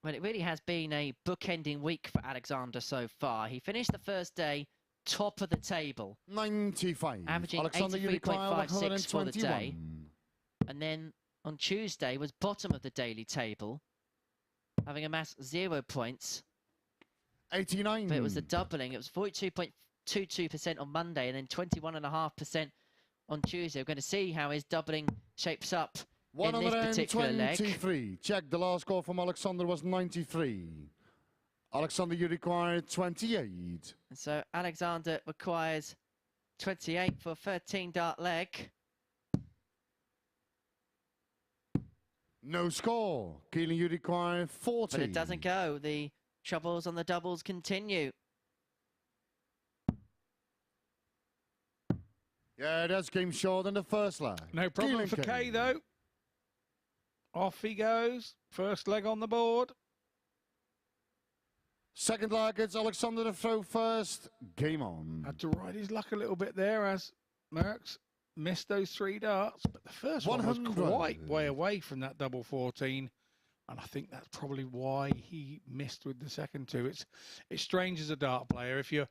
Well, it really has been a bookending week for Alexander so far. He finished the first day top of the table, 95. averaging Alexander 83.56 for the day. 121. And then on Tuesday was bottom of the daily table, having amassed 0 points. 89. But it was the doubling. It was 42.22% on Monday and then 21.5% on Tuesday. We're going to see how his doubling shapes up in this particular leg. 123. Check, the last score from Alexander was 93. Alexander, you required 28. And so Alexander requires 28 for a 13-dart leg. No score. Keelan, you require 40. But it doesn't go. The troubles on the doubles continue. Yeah, that's game short than the first leg. No problem Keelan for Kay. Kay, though. Off he goes. First leg on the board. Second leg, it's Alexander to throw first. Game on. Had to ride his luck a little bit there as Merks missed those 3 darts. But the first one was 100. quite way away from that double 14. And I think that's probably why he missed with the second two. It's strange as a dart player. If you've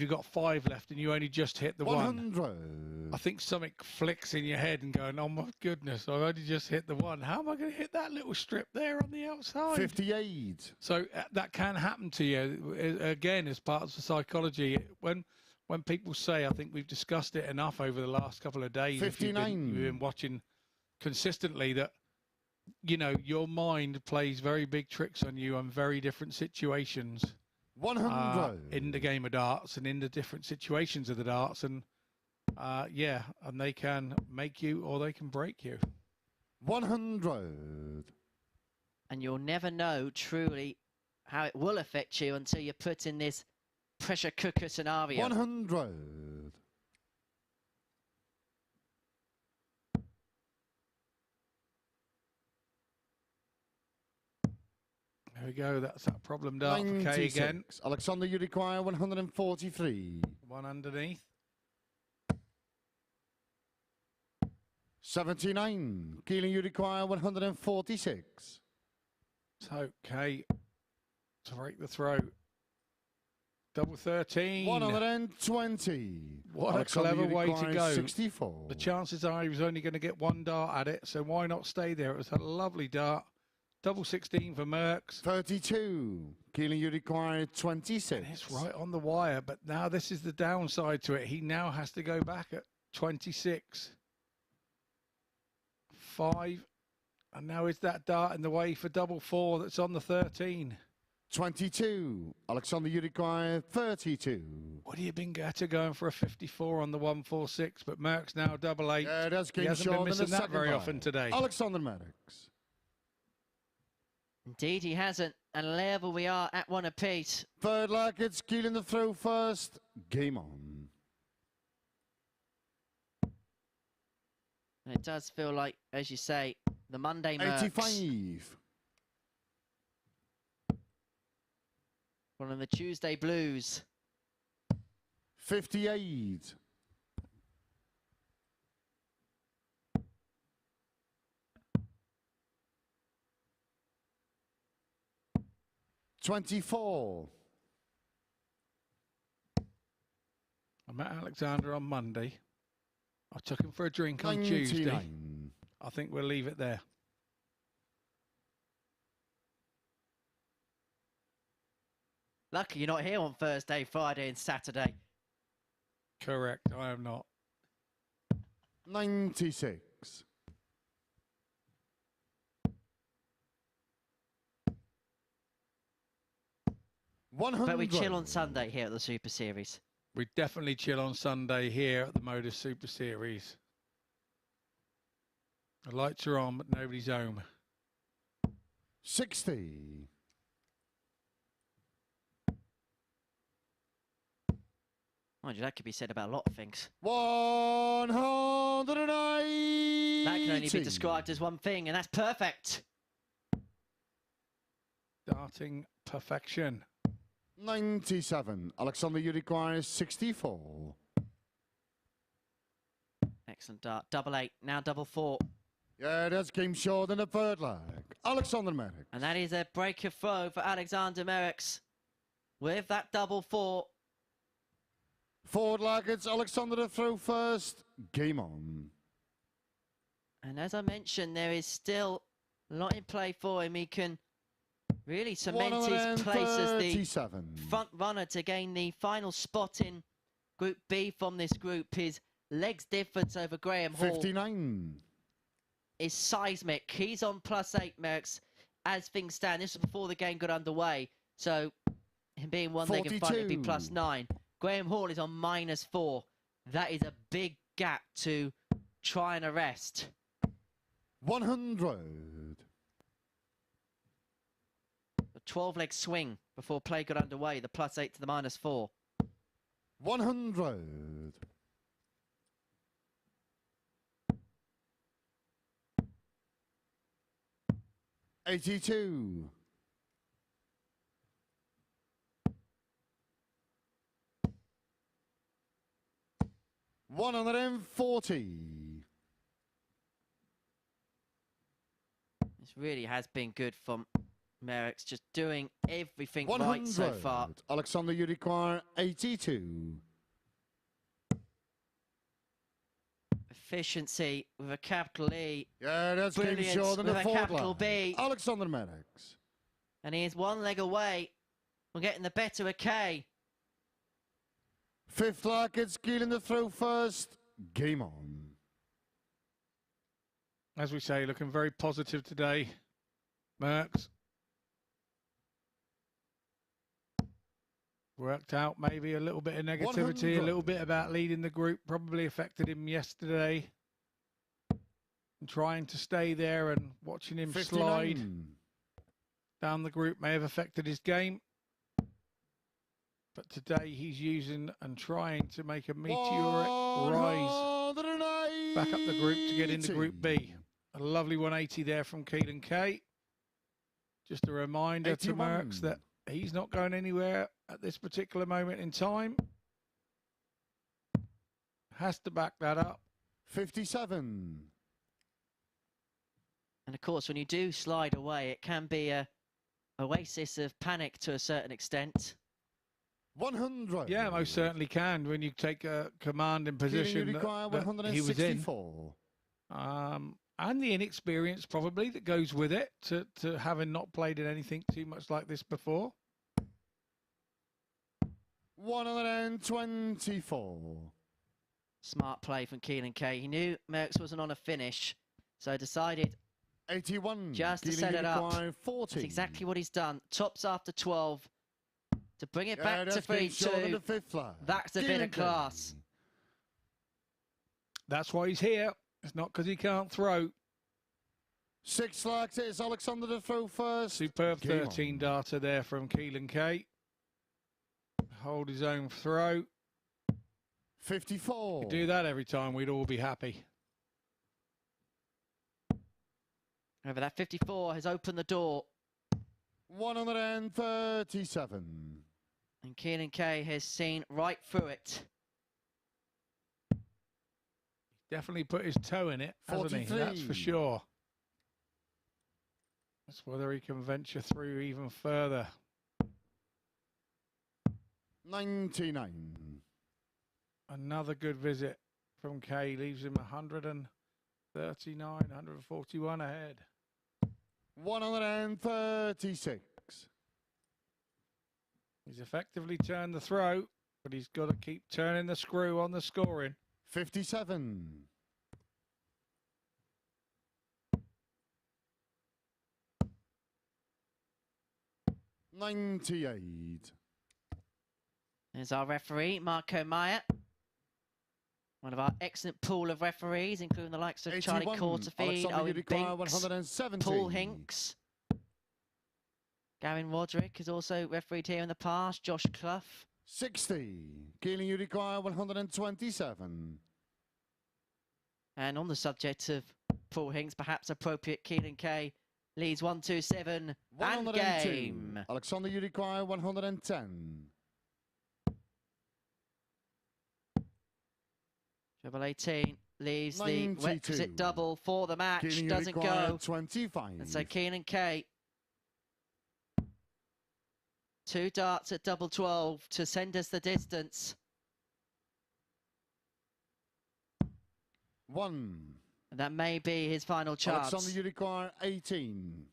got 5 left and you only just hit the 100. 1, I think something flicks in your head and going, oh my goodness, I've only just hit the 1. How am I going to hit that little strip there on the outside? 58. So that can happen to you. Again, as part of the psychology. When people say, I think we've discussed it enough over the last couple of days. 59. If you've been watching consistently, that you know, your mind plays very big tricks on you on very different situations. 100. In the game of darts and in the different situations of the darts. And yeah, and they can make you or they can break you. 100. And you'll never know truly how it will affect you until you're put in this pressure cooker scenario. 100. There we go. That's that problem dart for Kay again. Alexander, you require 143. 1 underneath. 79. Keelan, you require 146. So Kay to break the throw. Double 13. 120. What Alexander, a clever way to go. 64. The chances are he was only going to get 1 dart at it, so why not stay there? It was a lovely dart. Double 16 for Merks. 32. Keelan, you require 26. And it's right on the wire, but now this is the downside to it. He now has to go back at 26. 5. And now is that dart in the way for double 4 that's on the 13. 22. Alexander, you require 32. Would he have been better going for a 54 on the 146? But Merks now double 8. Yeah, that's he hasn't been missing that very ball. often today. Alexander Merks. Indeed, he hasn't. And level we are at 1 apiece. Third leg, it's Keelan the throw first. Game on. And it does feel like, as you say, the Monday Merks. 85. One of the Tuesday Blues. 58. 24. I met Alexander on Monday. I took him for a drink on 99. Tuesday. I think we'll leave it there. Lucky you're not here on Thursday, Friday and Saturday. Correct, I am not. 96. 100. But we chill on Sunday here at the Super Series. We definitely chill on Sunday here at the MODUS Super Series. The lights are on, but nobody's home. 60. Mind you, that could be said about a lot of things. 180. That can only be described as one thing, and that's perfect. Darting perfection. 97. Alexander, you require 64. Excellent dart. Double 8, now double 4. Yeah, that's game short in the third leg. Alexander Merkx. And that is a breaker throw for Alexander Merks with that double 4. Forward leg, it's Alexander to throw first. Game on. And as I mentioned, there is still a lot in play for him. He can really cement his place as the front runner to gain the final spot in Group B from this group. His legs difference over Graham Hall 59. is seismic. He's on +8, Merks, as things stand. This was before the game got underway. So him being one leg in front, it'd be +9. Graham Hall is on -4. That is a big gap to try and arrest. 100. A 12-leg swing before play got underway. The +8 to the -4. 100. 82. 140. It's really has been good from Merkx, just doing everything 100. right so far. Alexander, you require 82. Efficiency with a capital E. Yeah, that's game Brilliance short on with the a fourth capital line. B. Alexander Merkx. And he is one leg away from getting the better of Kay. Fifth leg, it's Keelan to throw first. Game on. As we say, looking very positive today, Merks. Worked out maybe a little bit of negativity, 100. a little bit about leading the group, probably affected him yesterday. And trying to stay there and watching him 59. slide down the group may have affected his game. But today he's using and trying to make a meteoric rise back up the group to get into Group B. A lovely 180 there from Keelan Kay. Just a reminder 81. to Merks that he's not going anywhere at this particular moment in time. Has to back that up. 57. And of course, when you do slide away, it can be a oasis of panic to a certain extent. 100. Yeah, most certainly can when you take a commanding position that he was in. And the inexperience probably that goes with it to having not played in anything too much like this before. 124. Smart play from Keelan Kay. He knew Merkx wasn't on a finish, so decided 81. just to Keelan set it up. 40. That's exactly what he's done. Tops after 12 to bring it back to 3-2. That's a bit of class. That's why he's here. It's not because he can't throw. 6 lags, it's Alexander to throw first. Superb 13 data there from Keelan Kay. Hold his own throw. 54. If we do that every time, we'd all be happy. However, that 54 has opened the door. 137. And Keelan Kay has seen right through it. Definitely put his toe in it, hasn't he? That's for sure. That's whether he can venture through even further. 99. Another good visit from Kay. Leaves him 139, 141 ahead. 136. He's effectively turned the throw, but he's got to keep turning the screw on the scoring. 57. 98. There's our referee, Marco Meyer. One of our excellent pool of referees, including the likes of 81. Charlie Courterfield, Owen Binks, Paul Hinks. Gavin Roderick has also refereed here in the past, Josh Clough. 60. Keelan, you require 127. And on the subject of Paul Hinks, perhaps appropriate, Keelan Kay leads 127 and game. Alexander, you require 110. Treble 18 leaves 92. the requisite double for the match. Keelan, Doesn't go. 25. And so Keelan Kay, 2 darts at double 12 to send us the distance. 1. And that may be his final chance. Alexander, you require 18.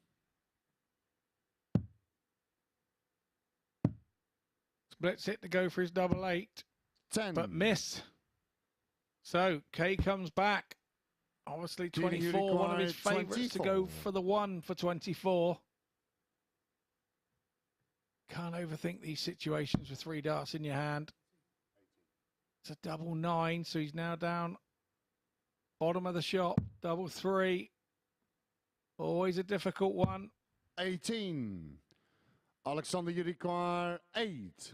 Splits it to go for his double 8. 10. But miss. So Kay comes back. Obviously 24, one of his favourites to go for the 1 for 24. Can't overthink these situations with 3 darts in your hand. It's a double 9, so he's now down bottom of the shop. Double 3. Always a difficult one. 18. Alexander, you require 8.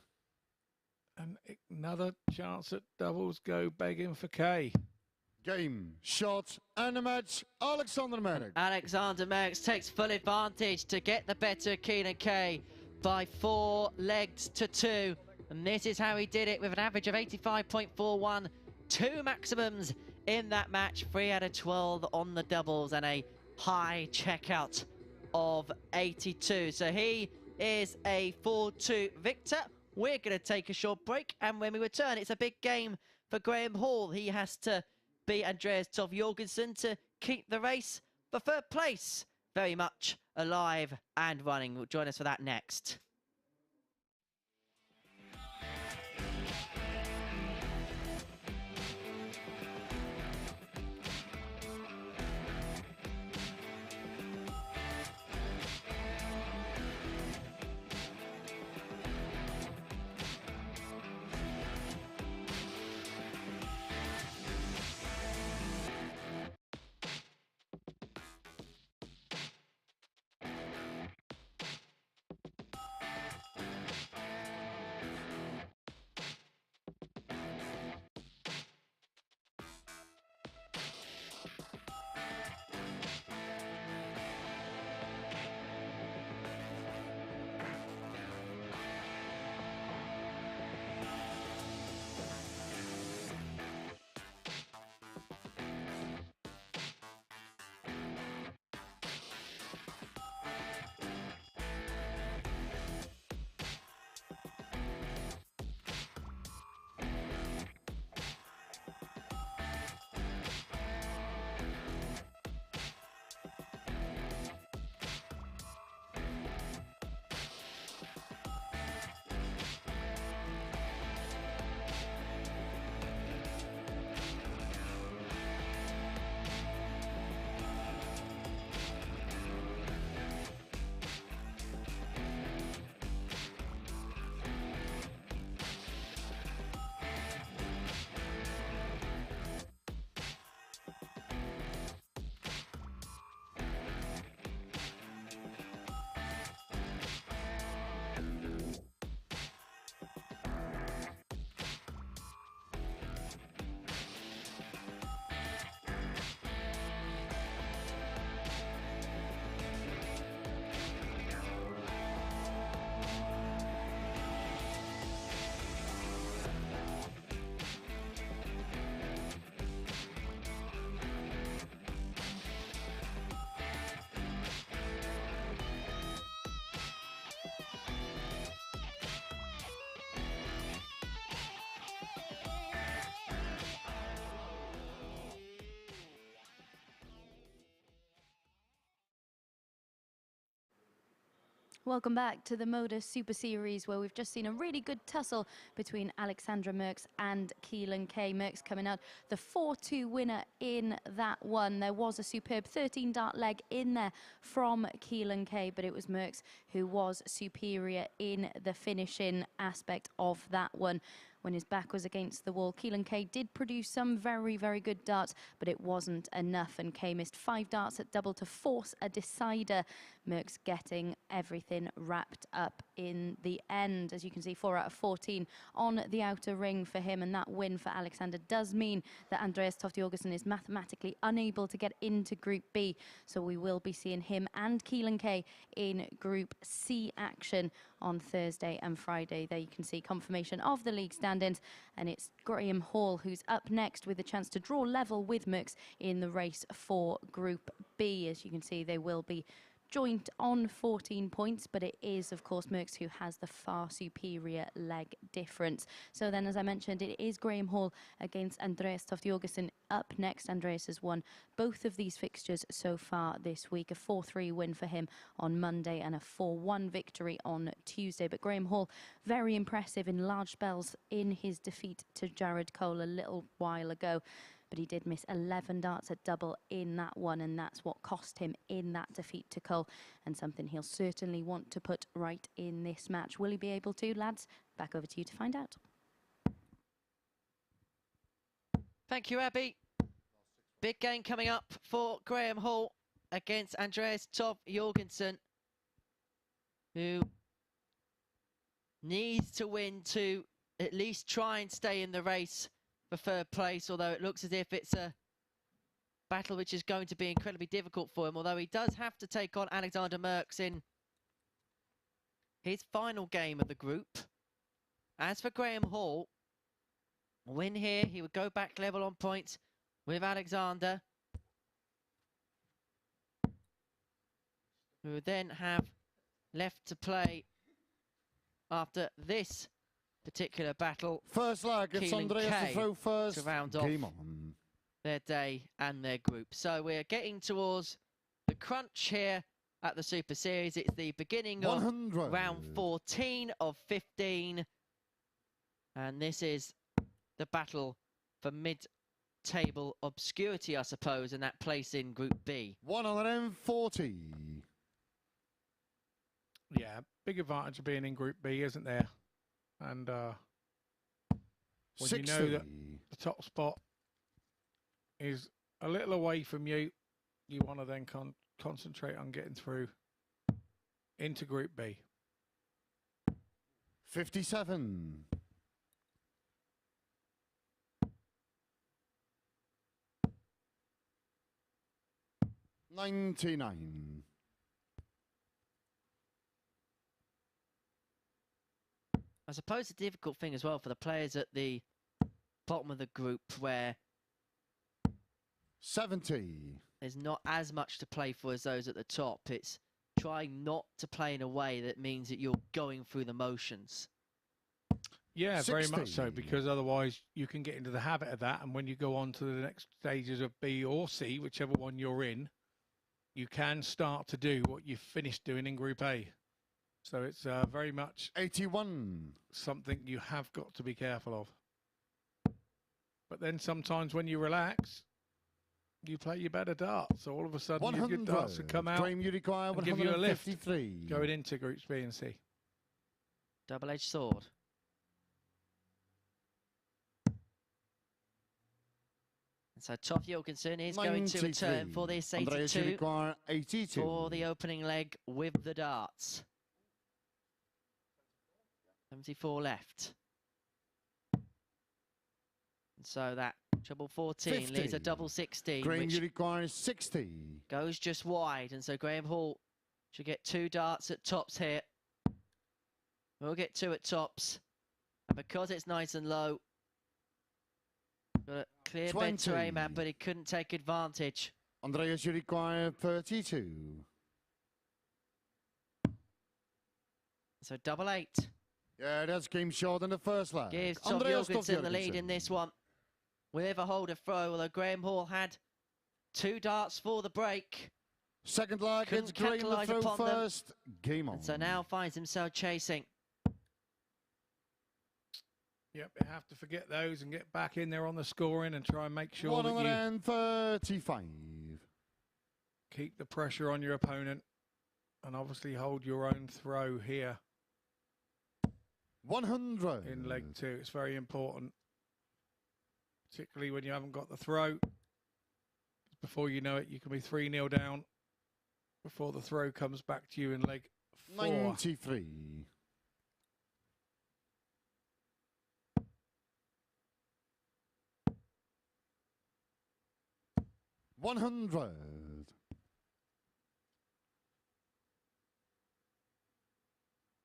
And another chance at doubles go begging for Kay. Game, shot, and a match. Alexander Merkx. Alexander Merkx takes full advantage to get the better of Keelan Kay by 4 legs to 2. And this is how he did it with an average of 85.41. 2 maximums in that match. 3 out of 12 on the doubles and a high checkout of 82. So he is a 4-2 victor. We're going to take a short break, and when we return, it's a big game for Graham Hall. He has to beat Andreas Toft-Jørgensen to keep the race for third place very much alive and running. Will join us for that next. Welcome back to the MODUS Super Series, where we've just seen a really good tussle between Alexandra Merkx and Keelan Kay. Merkx coming out the 4-2 winner in that one. There was a superb 13-dart leg in there from Keelan Kay, but it was Merkx who was superior in the finishing aspect of that one. When his back was against the wall, Keelan Kay did produce some very, very good darts, but it wasn't enough, and Kay missed 5 darts at double to force a decider. Merkx getting everything wrapped up in the end. As you can see, 4 out of 14 on the outer ring for him, and that win for Alexander does mean that Andreas Toft-Jørgensen is mathematically unable to get into Group B, so we will be seeing him and Keelan Kay in Group C action on Thursday and Friday. There you can see confirmation of the league stand-ins, and it's Graham Hall who's up next with a chance to draw level with Merkx in the race for Group B. As you can see, they will be joint on 14 points, but it is, of course, Merkx who has the far superior leg difference. So then, as I mentioned, it is Graham Hall against Andreas Toft-Jørgensen up next. Andreas has won both of these fixtures so far this week, a 4-3 win for him on Monday and a 4-1 victory on Tuesday. But Graham Hall, very impressive in large spells in his defeat to Jared Cole a little while ago. But he did miss 11 darts at double in that one, and that's what cost him in that defeat to Cole, and something he'll certainly want to put right in this match. Will he be able to, lads? Back over to you to find out. Thank you, Abby. Big game coming up for Graham Hall against Andreas Toft-Jørgensen, who needs to win to at least try and stay in the race for third place, although it looks as if it's a battle which is going to be incredibly difficult for him, although he does have to take on Alexander Merkx in his final game of the group. As for Graham Hall, a win here, he would go back level on points with Alexander, who then have left to play after this particular battle. First leg, it's Keelan Andreas Kay to throw first. to round off Game on. their day and their group. So we're getting towards the crunch here at the Super Series. It's the beginning of 100. round 14 of 15. And this is the battle for mid-table obscurity, I suppose, and that place in Group B. 140. Yeah, big advantage of being in Group B, isn't there? And when 60. you know that the top spot is a little away from you, you want to then concentrate on getting through into Group B. 57. 99. I suppose the difficult thing as well for the players at the bottom of the group, where 70. there's not as much to play for as those at the top. It's trying not to play in a way that means that you're going through the motions. Yeah, 60. very much so, because otherwise you can get into the habit of that, and when you go on to the next stages of B or C, whichever one you're in, you can start to do what you finished doing in Group A. So it's very much 81. something you have got to be careful of. But then sometimes when you relax, you play your better darts. So all of a sudden, 100. your darts will come out Claim you require and give you a lift 153. going into Groups B and C. Double-edged sword. And so Toft-Jørgensen is going to return for this 82 for the opening leg with the darts. 74 left. And so that treble 14 50. leaves a double 16, Graham, which you require 60. goes just wide. And so Graham Hall should get 2 darts at tops here. We'll get 2 at tops. And because it's nice and low, got a clear bed to aim at, but he couldn't take advantage. Andreas, you require 32. So double 8. Yeah, that's game short in the first leg. Gives Andreas Toft-Jørgensen the lead Toft-Jørgensen. in this one. With a hold of throw, although Graham Hall had 2 darts for the break. Second leg, Couldn't it's Graham to capitalise throw upon them. first. Game on. And so now finds himself chasing. Yep, you have to forget those and get back in there on the scoring and try and make sure that you 135. keep the pressure on your opponent and obviously hold your own throw here 100. in leg 2. It's very important, particularly when you haven't got the throw. Before you know it, you can be 3-0 down before the throw comes back to you in leg 4. 93. 100.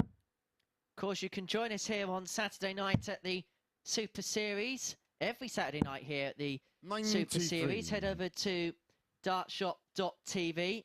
Of course, you can join us here on Saturday night at the Super Series. Every Saturday night here at the 93. Super Series. Head over to dartshop.tv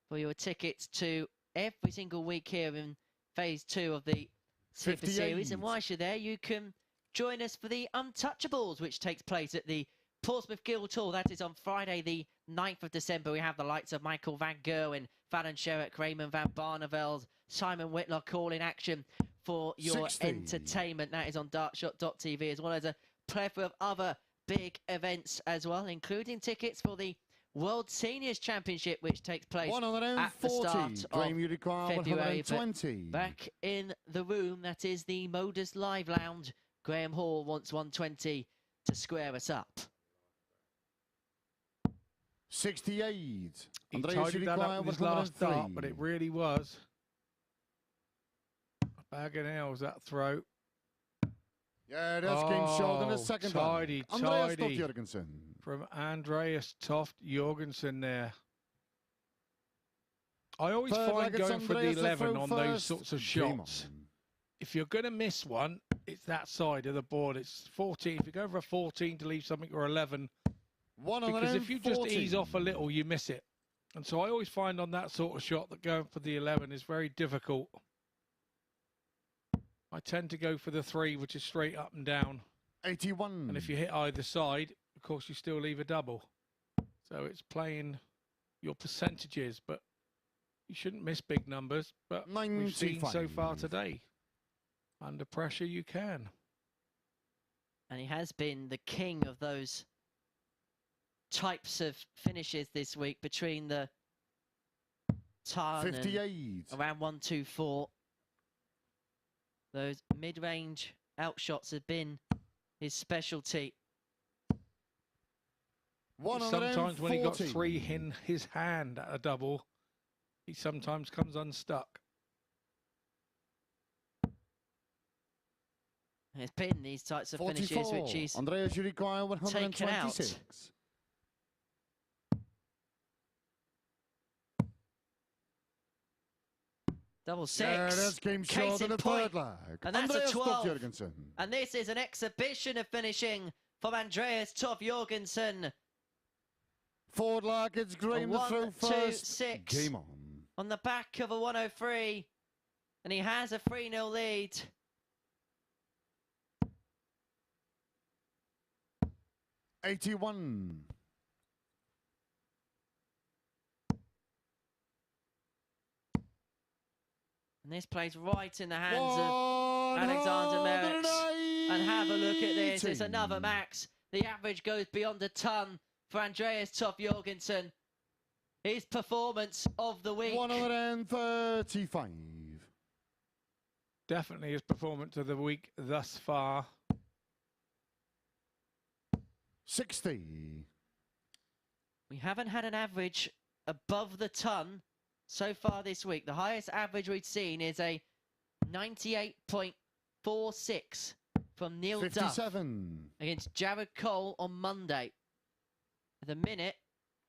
for your tickets to every single week here in Phase 2 of the Super 58. Series. And whilst you're there, you can join us for the Untouchables, which takes place at the Portsmouth Guildhall. That is on Friday, the 9th of December. We have the likes of Michael van Gerwen, Fallon Sherrick, Raymond van Barneveld, Simon Whitlock all in action for your 60. entertainment. That is on dartshop.tv, as well as a plethora of other big events as well, including tickets for the World Seniors Championship, which takes place at the start Graham, you of require February. 120. Back in the room, that is the Modus Live Lounge. Graham Hall wants 120 to square us up. 68. He Andreas, tidied you that require up with his last 103. dart, but it really was a bag of nails, that throw. Yeah, that's game short in the second tidy, leg. Andreas tidy Toft-Jørgensen. from Andreas Toft-Jørgensen there. I always Third find leg, it's going for the Andreas to 11 throw on those first. sorts of Game shots. on. If you're going to miss one, it's that side of the board. It's 14. If you go for a 14 to leave something or 11, because if you just ease off a little, you miss it. And so I always find on that sort of shot that going for the 11 is very difficult. I tend to go for the 3, which is straight up and down. 81. And if you hit either side, of course, you still leave a double. So it's playing your percentages, but you shouldn't miss big numbers. But 95. we've seen so far today, under pressure, you can. And he has been the king of those types of finishes this week between the ton 58. and around 1-2-4. Those mid-range outshots have been his specialty. Sometimes when he got 3 in his hand at a double, he sometimes comes unstuck. It's been these types of 44. finishes which he's Andreas, you require 126. Double 6. Yeah, that's game Case short in in the point. third leg. And that's Andreas a 12. Toft-Jørgensen. And this is an exhibition of finishing from Andreas Toft-Jørgensen. Forward leg, it's Graham the throw 1, first. 2, 6. Game On the back of a 103. And he has a 3-0 lead. '81. And this plays right in the hands of Alexander Merks. And have a look at this. It's another max. The average goes beyond a ton for Andreas Toft-Jørgensen. His performance of the week. 135. Definitely his performance of the week thus far. 60. We haven't had an average above the ton so far this week. The highest average we've seen is a 98.46 from Neil 57. Duff against Jared Cole on Monday. At the minute,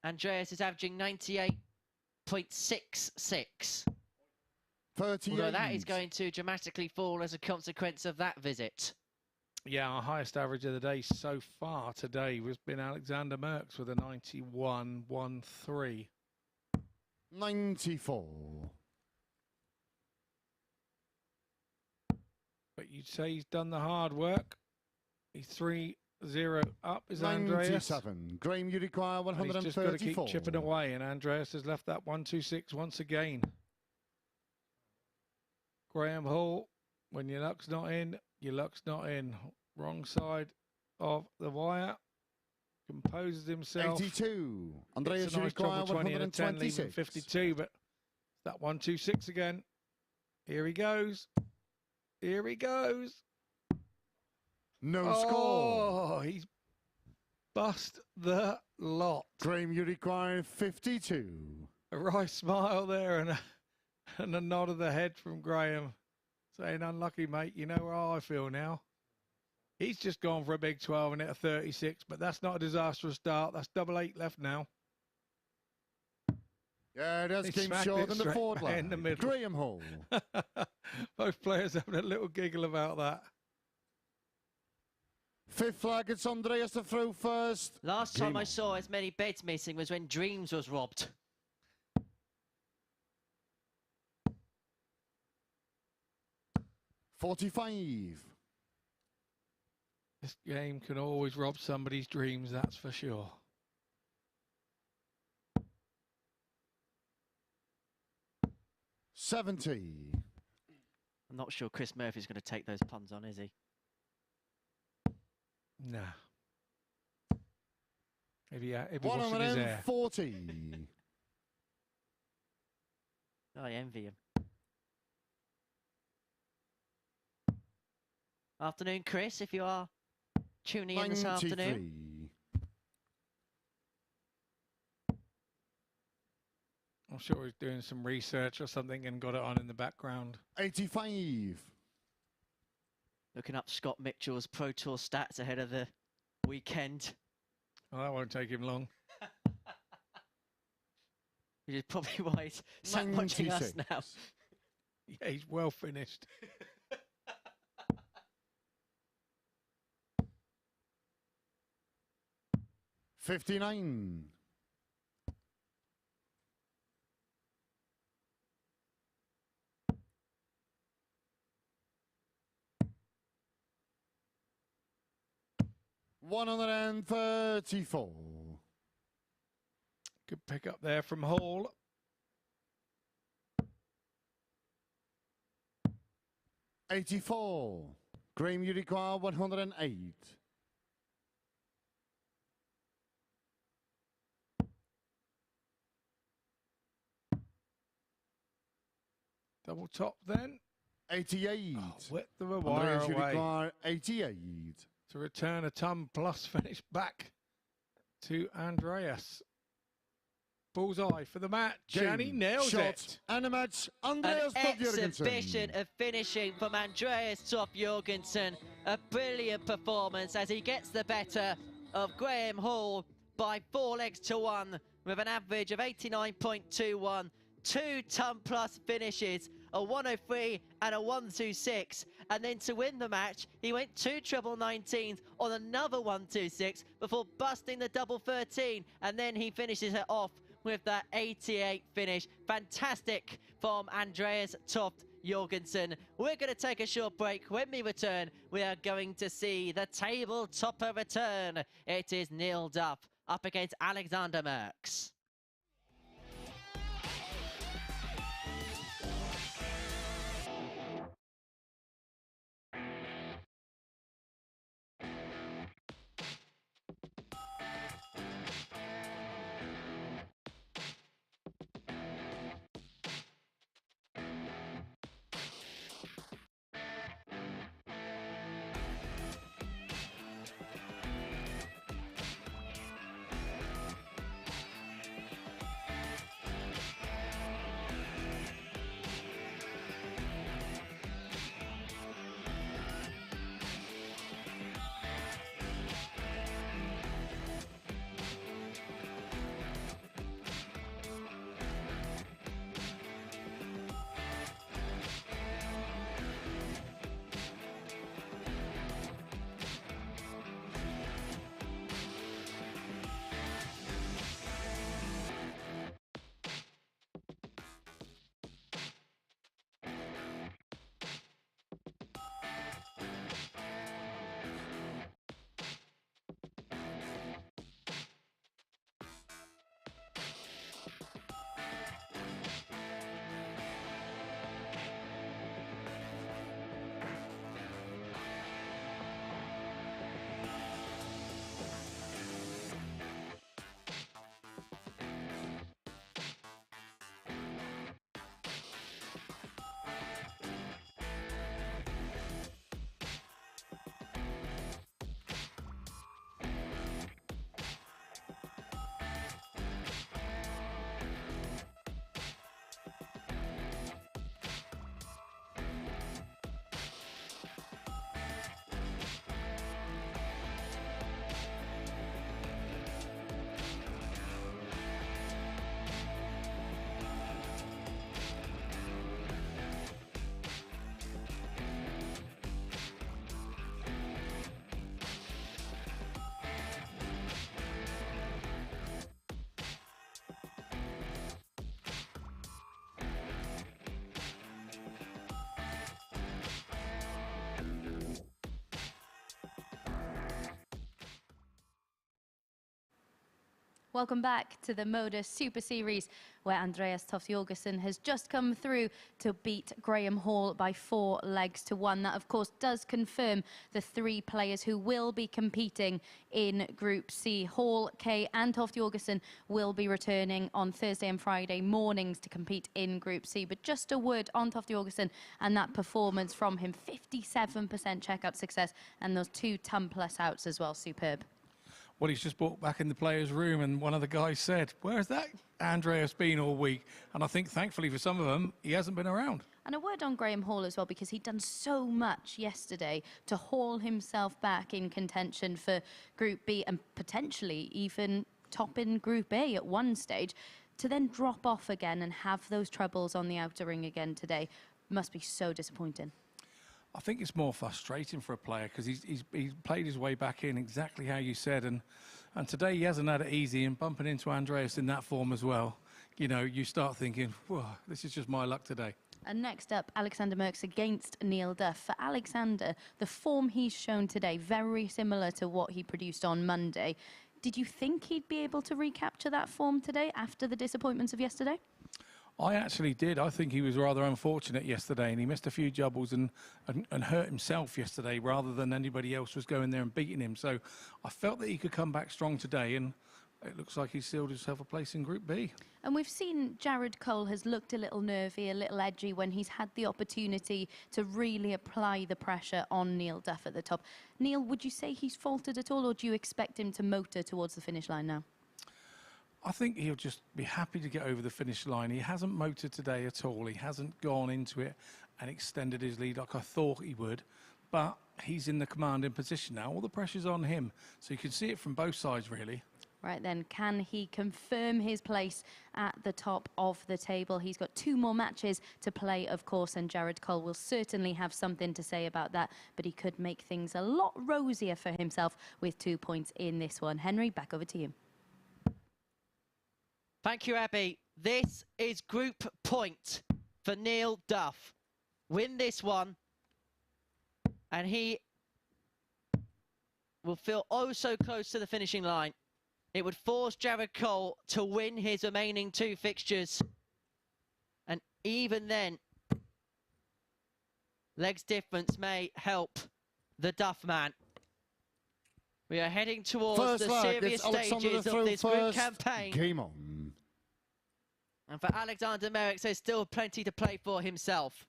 Andreas is averaging 98.66. 38. Although that is going to dramatically fall as a consequence of that visit. Yeah, our highest average of the day so far today has been Alexander Merkx with a 91.13. 94. But you'd say he's done the hard work. He's 3-0 up, is Andreas. 97. Graham, you require And he's just got to 134. keep chipping away, and Andreas has left that 126 once again. Graham Hall, when your luck's not in, your luck's not in. Wrong side of the wire. Composes himself. 82. Andreas, It's a you nice require double 20 and a 10, leaving 126. 52, but that 126 again. Here he goes. Here he goes. No score. Oh, he's bust the lot. Graham, you require 52. A right smile there and a nod of the head from Graham, saying, unlucky, mate. You know how I feel now. He's just gone for a big 12 and hit a 36, but that's not a disastrous start. That's double 8 left now. Yeah, that's He game smacked short it in the straight forward back line. in the middle. Graham Hall. Both players having a little giggle about that. Fifth flag, it's Andreas to throw first. Last Game time I on. saw as many beds missing was when Dreams was robbed. '45. This game can always rob somebody's dreams, that's for sure. '70. I'm not sure Chris Murphy's going to take those puns on, is he? Nah. Maybe washing his hair. 140. I envy him. Afternoon, Chris, if you are tuning in this afternoon. 93. I'm sure he's doing some research or something and got it on in the background. 85. Looking up Scott Mitchell's Pro Tour stats ahead of the weekend. Well, that won't take him long. Which is probably why he's sat watching us 96. now. Yeah, he's well finished. '59. 134. Good pick up there from Hall. $84. Graham, you require 108. Double top then. 88. Oh, whip the wire Andreas, you away. require 88. To return a ton plus finish back to Andreas. Bullseye for the match, and he nails it. And the match, Andreas An Toft-Jørgensen. exhibition of finishing from Andreas Toft-Jørgensen. A brilliant performance as he gets the better of Graham Hall by 4 legs to 1 with an average of 89.21. 2 ton plus finishes, a 103 and a 126, and then to win the match he went 2 treble 19s on another 126 before busting the double 13, and then he finishes it off with that 88 finish. Fantastic from Andreas Toft-Jørgensen. We're going to take a short break. When we return, we are going to see the table topper return. It is Neil Duff up against Alexander Merkx. Welcome back to the MODUS Super Series, where Andreas Toft-Jørgensen has just come through to beat Graham Hall by 4 legs to 1. That, of course, does confirm the 3 players who will be competing in Group C. Hall, Kay and Toft-Jørgensen will be returning on Thursday and Friday mornings to compete in Group C. But just a word on Toft-Jørgensen and that performance from him. 57% checkout success and those 2 ton plus outs as well. Superb. Well, he's just walked back in the players' room and one of the guys said, "Where's that Andreas been all week?" And I think, thankfully for some of them, he hasn't been around. And a word on Graham Hall as well, because he'd done so much yesterday to haul himself back in contention for Group B and potentially even top in Group A at one stage, to then drop off again and have those troubles on the outer ring again today must be so disappointing. I think it's more frustrating for a player because he's played his way back in exactly how you said, and today he hasn't had it easy, and bumping into Andreas in that form as well, you know, you start thinking, whoa, this is just my luck today. And next up, Alexander Merks against Neil Duff. For Alexander, the form he's shown today, very similar to what he produced on Monday. Did you think he'd be able to recapture that form today after the disappointments of yesterday? I actually did. I think he was rather unfortunate yesterday, and he missed a few doubles and hurt himself yesterday rather than anybody else was going there and beating him. So I felt that he could come back strong today, and it looks like he's sealed himself a place in Group B. And we've seen Jared Cole has looked a little nervy, a little edgy when he's had the opportunity to really apply the pressure on Neil Duff at the top. Neil, would you say he's faltered at all, or do you expect him to motor towards the finish line now? I think he'll just be happy to get over the finish line. He hasn't motored today at all. He hasn't gone into it and extended his lead like I thought he would. But he's in the commanding position now. All the pressure's on him. So you can see it from both sides, really. Right then, can he confirm his place at the top of the table? He's got 2 more matches to play, of course, and Jared Cole will certainly have something to say about that, but he could make things a lot rosier for himself with 2 points in this one. Henry, back over to you. Thank you, Abby. This is group point for Neil Duff. Win this one, and he will feel oh so close to the finishing line. It would force Jared Cole to win his remaining 2 fixtures. And even then, legs difference may help the Duff man. We are heading towards the serious stages of this group campaign. Game on. And for Alexander Merkx, there's still plenty to play for himself.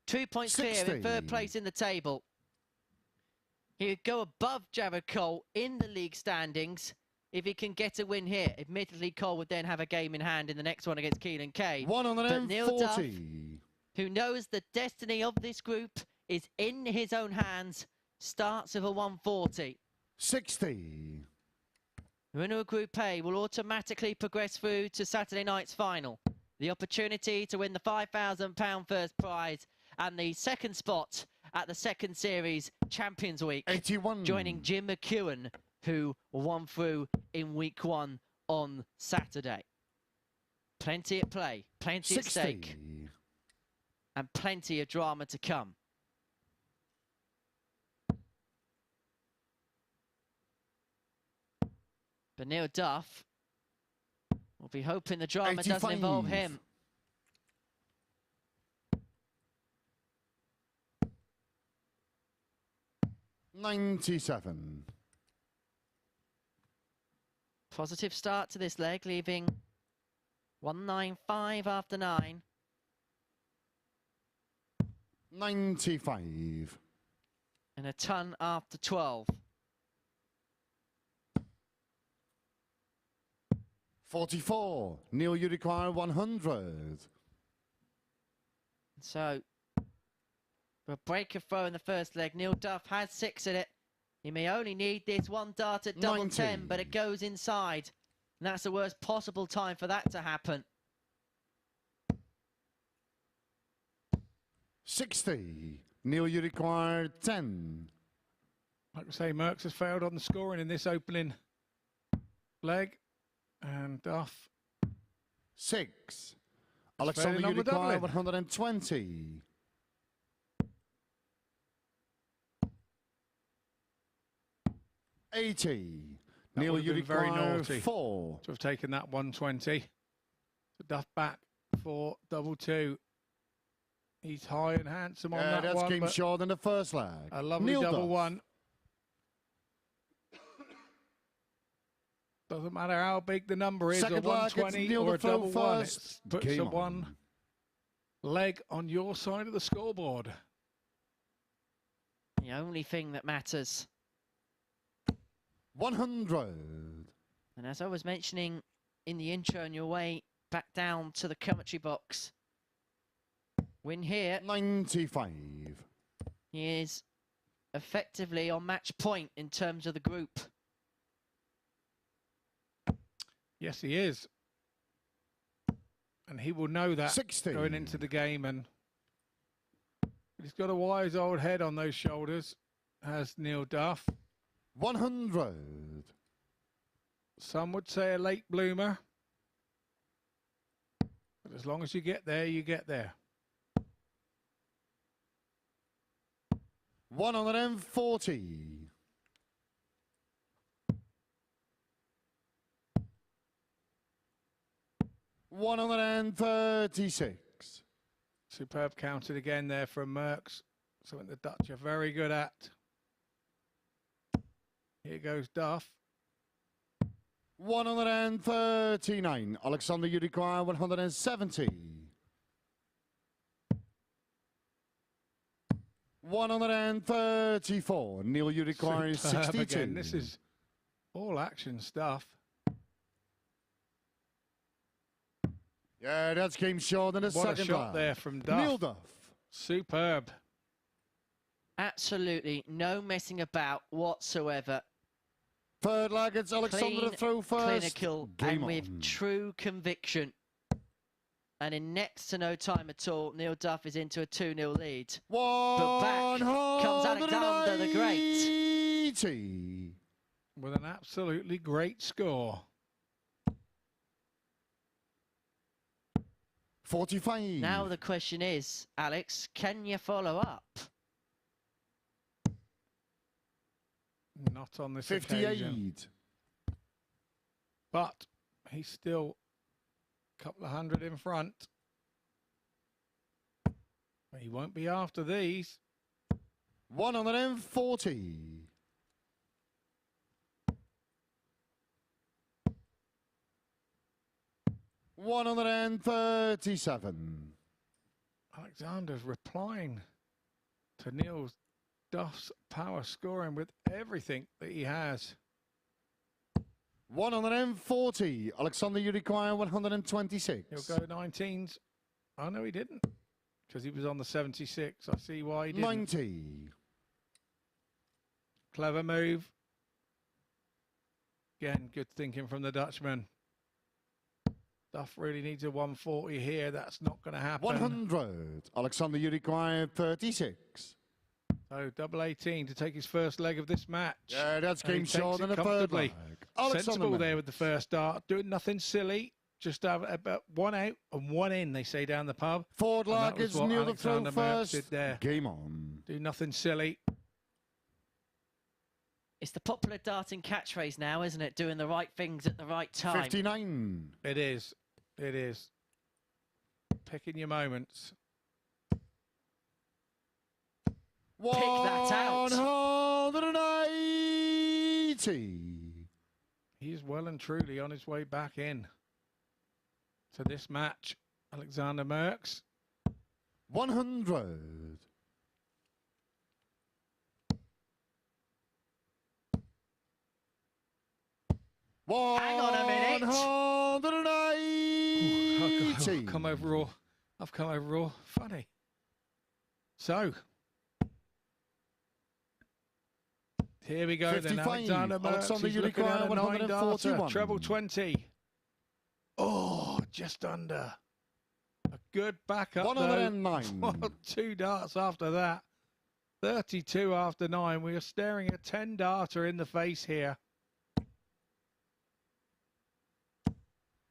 2 points clear in 3rd place in the table. He would go above Jared Cole in the league standings if he can get a win here. Admittedly, Cole would then have a game in hand in the next one against Keelan Kay. 140. But Neil Duff, who knows the destiny of this group is in his own hands, starts with a 140. 60. The winner of Group A will automatically progress through to Saturday night's final. The opportunity to win the £5,000 first prize and the 2nd spot at the 2nd Series Champions Week. 81. Joining Jim McEwen, who won through in Week 1 on Saturday. Plenty at play, plenty 60. at stake, and plenty of drama to come. But Neil Duff will be hoping the drama 85. doesn't involve him. $97. Positive start to this leg, leaving 195 after 9. 95. And a ton after 12. 44. Neil, you require 100. So, for a breaker throw in the first leg, Neil Duff has 6 in it. He may only need this one dart at double 90. 10, but it goes inside. And that's the worst possible time for that to happen. 60. Neil, you require 10. Like I say, Merks has failed on the scoring in this opening leg. And Duff. 6. Alexander, you require 120. 80. Neil, you require 4. To have taken that 120. So Duff back for double 2. He's high and handsome on that that's one. game short in the first leg. A lovely Neil double Duff. 1. Doesn't matter how big the number is, Second a 120 or a double 1. It puts Game a on. 1 leg on your side of the scoreboard. The only thing that matters. 100. And as I was mentioning in the intro on your way back down to the commentary box, win here. 95. He is effectively on match point in terms of the group. Yes, he is. And he will know that 60. going into the game. And he's got a wise old head on those shoulders, has Neil Duff. 100. Some would say a late bloomer. But as long as you get there, you get there. 140. 136. Superb counted again there from Merks. Something the Dutch are very good at. Here goes Duff. 139. Alexander, you require 170. 134. Neil, you require Superb 62. again. This is all action stuff. Yeah, that's came short in the What second a shot half. there from Duff. Neil Duff. Superb. Absolutely no messing about whatsoever. Third leg, it's Alexander to throw first. Clinical Game and with on. true conviction. And in next to no time at all, Neil Duff is into a 2-0 lead. But back comes Alexander the Great. 180. With an absolutely great score. 45. Now the question is, Alex, can you follow up? Not on this occasion. 58. But he's still a couple of hundred in front. He won't be after these. 140. 137. Alexander's replying to Neil Duff's power scoring with everything that he has. 140. Alexander, you require 126. He'll go 19s. Oh, no, he didn't. Because he was on the 76. I see why he didn't. 90. Clever move. Again, good thinking from the Dutchman. Duff really needs a 140 here. That's not going to happen. 100. Alexander, you require 36. So double 18 to take his first leg of this match. Yeah, that's And he game takes short it in the third comfortably. leg. Alexander Sensible there Merks. with the first dart. Doing nothing silly. Just have about one out and one in, they say down the pub. Forward And that leg was is what Neil to throw Alexander Merks first. did there. Game on. Do nothing silly. It's the popular darting catchphrase now, isn't it? Doing the right things at the right time. 59. It is. It is. Picking your moments. Pick that out. 180. He's well and truly on his way back in to this match. Alexander Merks. 100. 180. Hang on a minute. 180. I've come over all. I've come over all funny. So here we go. 55. Then Alexander Merks. Alexander, He's you looking at a require 9 darter. 141. Treble 20. Oh, just under. A good backup. 109. Though. 2 darts after that. 32 after 9. We are staring a 10 darter in the face here.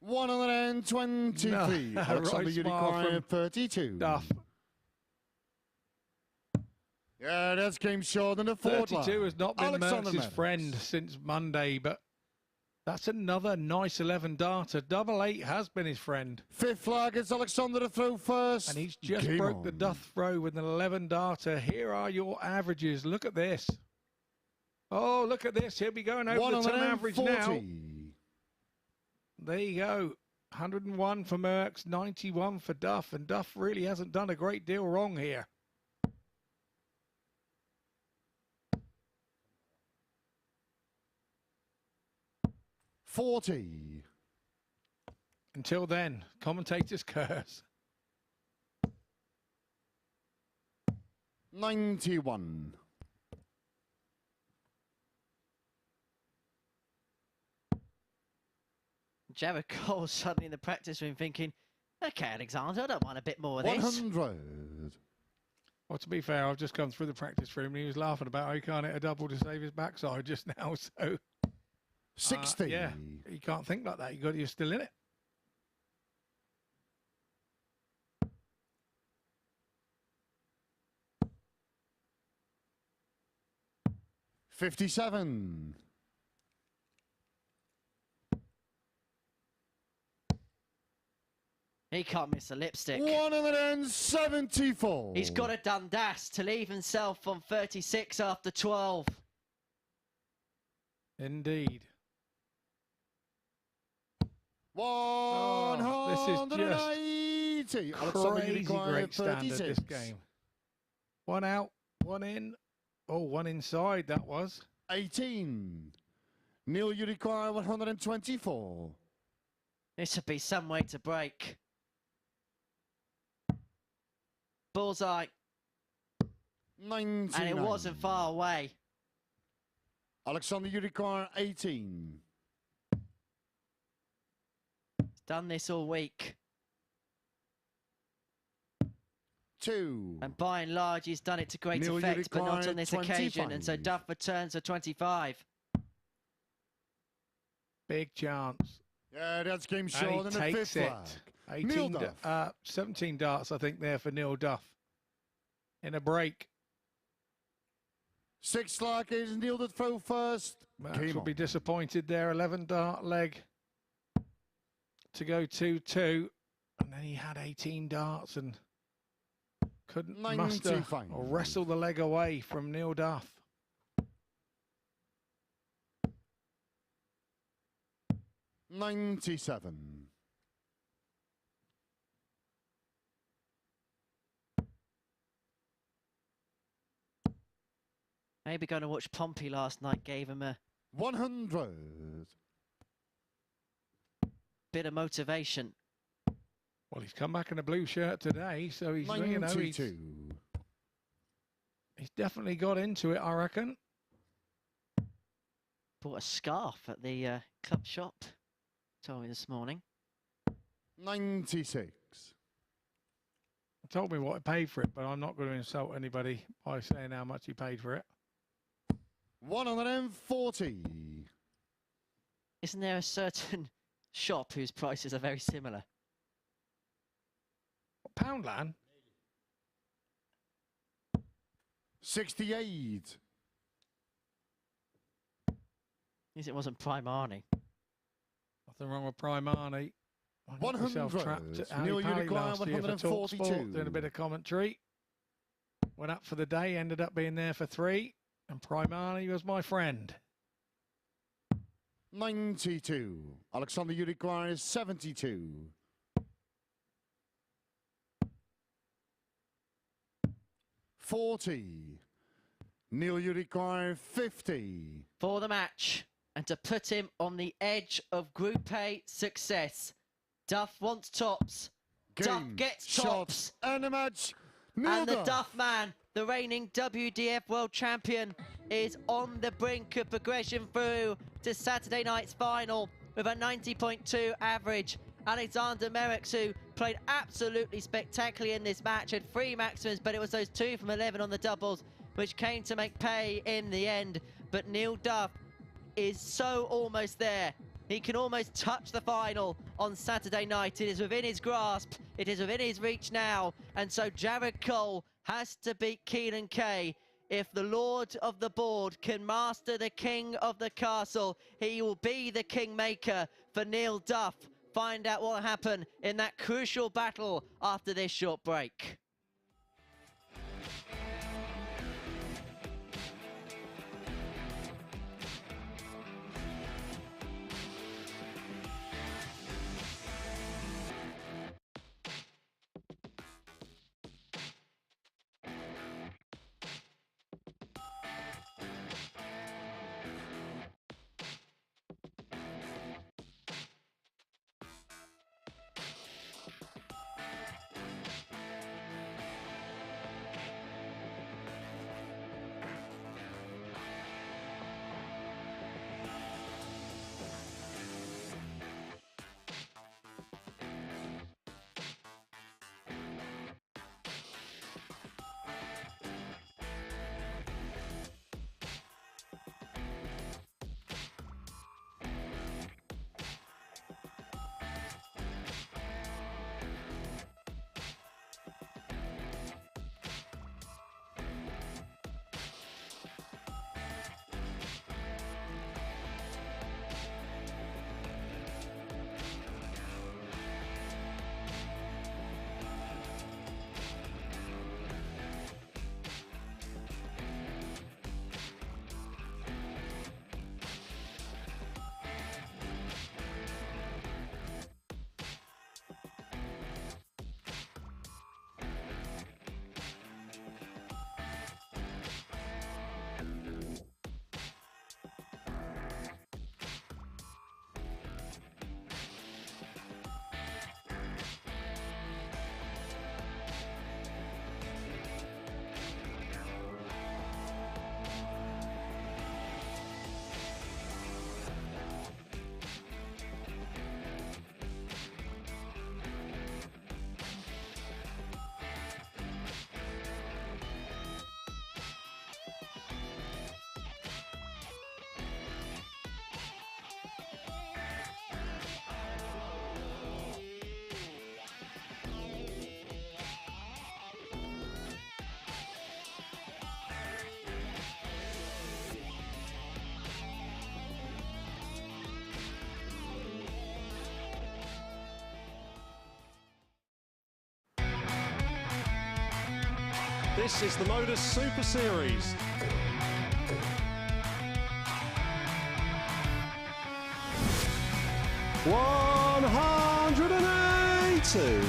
123. No, Alexander, right you smile require from 32. Duff. Yeah, that's game short in the fourth 32 line. has not been Alexander Merks' Merks. friend since Monday, but that's another nice 11 darter. Double 8 has been his friend. Fifth flag is Alexander to throw first. And he's just Game broke the on. Duff throw with an 11 darter. Here are your averages. Look at this. Oh, look at this. He'll be going over the 10 average now. 140. There you go. 101 for Merks, 91 for Duff. And Duff really hasn't done a great deal wrong here. $40. Until then, commentators curse. 91. Jared Cole suddenly in the practice room thinking, okay, Alexander, I don't want a bit more of this. 100. Well, to be fair, I've just come through the practice room and he was laughing about how he can't hit a double to save his backside just now. So 60. yeah, you can't think like that. You're still in it. 57. He can't miss a lipstick. 174. He's got a Dundas to leave himself on 36 after 12. Indeed. 180. Crazy great standard, this game. One out, one in. Oh, one inside, that was. 18. Neil, you require 124. This would be some way to break. Bullseye. 99. And it wasn't far away. Alexander, you require 18. He's done this all week. 2. And by and large, he's done it to great Neil, you effect, but not require on this occasion. And so 25. Duff returns for 25. Big chance. Yeah, that's game And short he in the takes fifth it. flag. Neil 18, Duff. 17 darts, I think, there for Neil Duff. In a break. 6 flag is Neil to throw first. Merks Game will be on. disappointed there. 11 dart leg to go 2-2. And then he had 18 darts and couldn't muster 95. or wrestle the leg away from Neil Duff. 97. Maybe going to watch Pompey last night gave him a 100. bit of motivation. Well, he's come back in a blue shirt today, so he's, you know, 92. he's definitely got into it, I reckon. Bought a scarf at the club shop, told me this morning. 96. Told me what he paid for it, but I'm not going to insult anybody by saying how much he paid for it. 140. Isn't there a certain shop whose prices are very similar? Poundland? 68. At least it wasn't Primarni. Nothing wrong with Primarni. I got myself 100. trapped at Neil, Ali you Pally require last year for 142. TalkSport, doing a bit of commentary. Went up for the day, ended up being there for 3, and Primarni was my friend. 92. Alexander, you require 72. 40. Neil, you require 50. For the match, and to put him on the edge of Group A success. Duff wants tops. Duff Game, gets shot, tops. and a match. Neil And the Duff. Duff man, the reigning WDF World Champion, is on the brink of progression through to Saturday night's final with a 90.2 average. Alexander Merkx, who played absolutely spectacularly in this match, had 3 maximums, but it was those 2 from 11 on the doubles which came to make pay in the end. But Neil Duff is so almost there. He can almost touch the final on Saturday night. It is within his grasp. It is within his reach now. And so Jared Cole has to beat Keelan Kay. If the Lord of the Board can master the King of the Castle, he will be the Kingmaker for Neil Duff. Find out what will happen in that crucial battle after this short break. This is the MODUS Super Series. $180.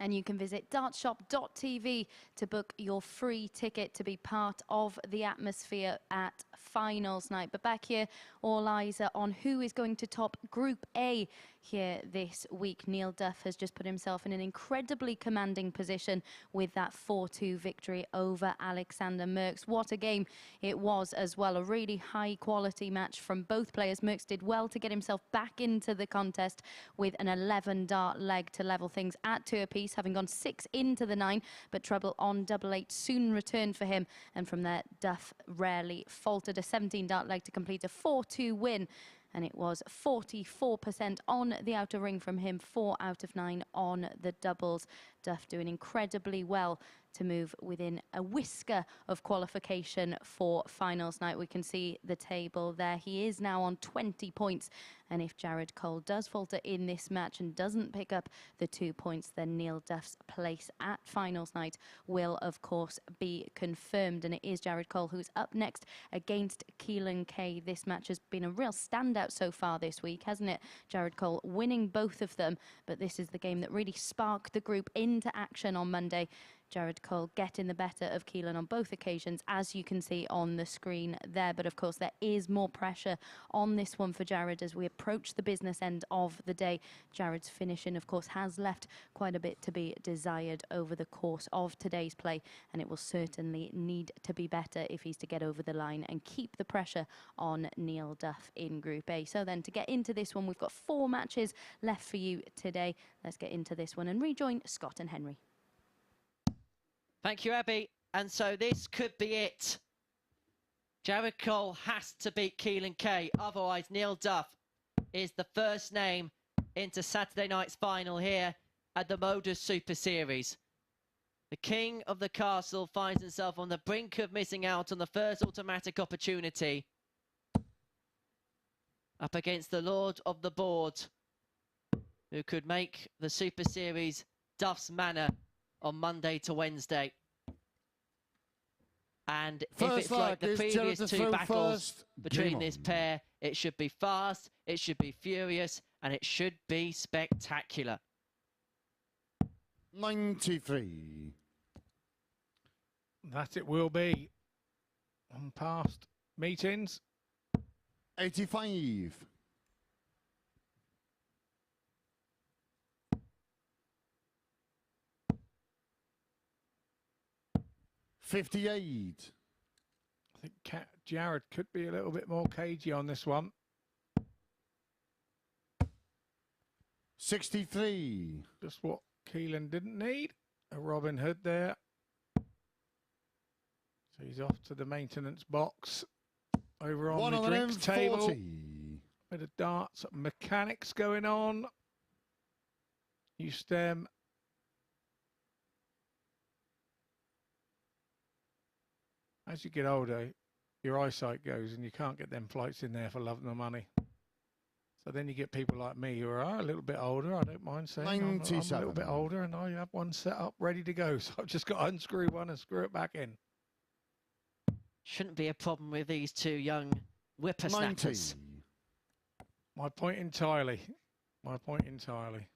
And you can visit dartshop.tv to book your free ticket to be part of the atmosphere at finals night. But back here, all eyes are on who is going to top Group A here this week. Neil Duff has just put himself in an incredibly commanding position with that 4-2 victory over Alexander Merks. What a game it was as well. A really high quality match from both players. Merks did well to get himself back into the contest with an 11 dart leg to level things at 2 apiece, having gone 6 into the 9, but trouble on double 8 soon returned for him. And from there, Duff rarely faltered. A 17 dart leg to complete a 4-2 win. And it was 44% on the outer ring from him, 4 out of 9 on the doubles. Duff doing incredibly well to move within a whisker of qualification for finals night. We can see the table there. He is now on 20 points. And if Jared Cole does falter in this match and doesn't pick up the 2 points, then Neil Duff's place at finals night will, of course, be confirmed. And it is Jared Cole who's up next against Keelan Kay. This match has been a real standout so far this week, hasn't it? Jared Cole winning both of them. But this is the game that really sparked the group into action on Monday. Jared Cole getting the better of Keelan on both occasions, as you can see on the screen there. But of course, there is more pressure on this one for Jared as we approach the business end of the day. Jared's finishing, of course, has left quite a bit to be desired over the course of today's play, and it will certainly need to be better if he's to get over the line and keep the pressure on Neil Duff in Group A. So then, to get into this one, we've got 4 matches left for you today. Let's get into this one and rejoin Scott and Henry. Thank you, Abby. And so this could be it. Jared Cole has to beat Keelan Kay. Otherwise, Neil Duff is the first name into Saturday night's final here at the MODUS Super Series. The king of the castle finds himself on the brink of missing out on the first automatic opportunity. Up against the lord of the board, who could make the Super Series Duff's manor on Monday to Wednesday. And if it's like the previous 2 battles between this pair, it should be fast, it should be furious, and it should be spectacular. 93. That it will be on past meetings. 85. 58. I think Jared could be a little bit more cagey on this one. 63. Just what Keelan didn't need. A Robin Hood there. So he's off to the maintenance box over on the drinks table. Bit of darts, mechanics going on. You stem. As you get older, your eyesight goes and you can't get them flights in there for love nor money. So then you get people like me who are a little bit older. I don't mind saying I'm a little bit older, and I have one set up ready to go. So I've just got to unscrew one and screw it back in. Shouldn't be a problem with these 2 young whippersnappers. 90. My point entirely. My point entirely.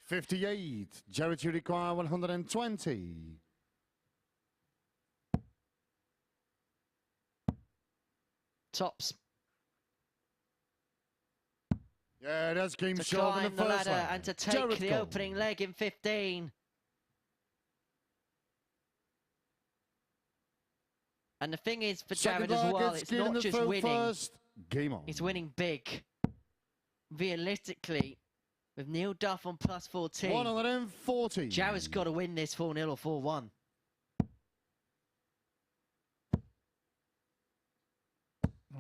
58. Jared, you require 120. Tops. Yeah, that's game to short in climb the the first ladder round. and to take Jared the Cole. opening leg in 15. And the thing is for Jared as well, it's not just winning, Game on. it's winning big. Realistically, with Neil Duff on plus 14. 140. Jared's got to win this 4-0 or 4-1.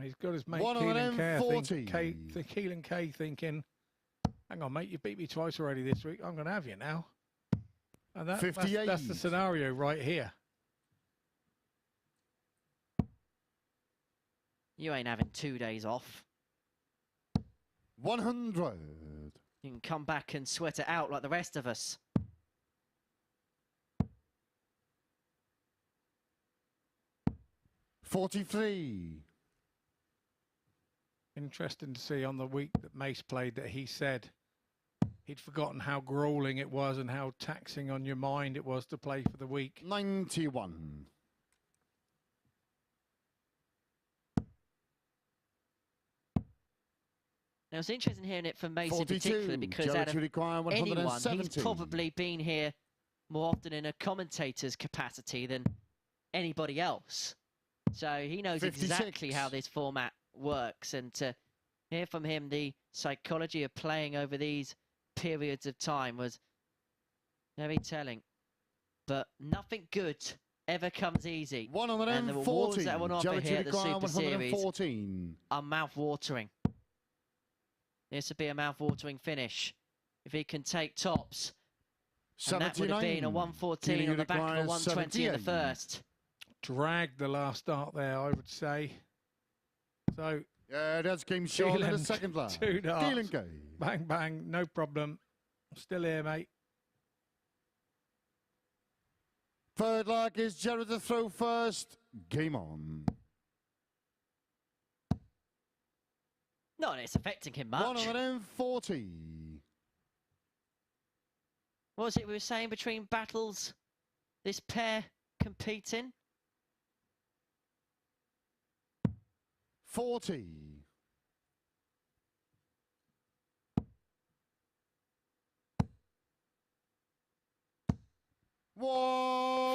He's got his mate Keelan Kay. Keelan Kay thinking, hang on, mate, you beat me twice already this week. I'm going to have you now. And that's the scenario right here. You ain't having 2 days off. 100. You can come back and sweat it out like the rest of us. $43. Interesting to see on the week that Mace played that he said he'd forgotten how grueling it was and how taxing on your mind it was to play for the week. 91. Now, it's interesting hearing it from Mace 42. in particular because Jared out of require anyone, 170. he's probably been here more often in a commentator's capacity than anybody else. So he knows 56. exactly how this format works, and to hear from him the psychology of playing over these periods of time was very telling. But nothing good ever comes easy. 140. And the rewards that went on offer here at the Super 114. Series are mouth-watering. This would be a mouth-watering finish if he can take tops. And that would have been a 114 on the back of a 120 in the first. Dragged the last start there, I would say. So yeah, that's game short in the second lap. 2 darts. Keelan Kay. Bang, bang, no problem. I'm still here, mate. Third leg is Jared to throw first. Game on. Not that it's affecting him much. 140. What was it we were saying between battles? This pair competing? 40.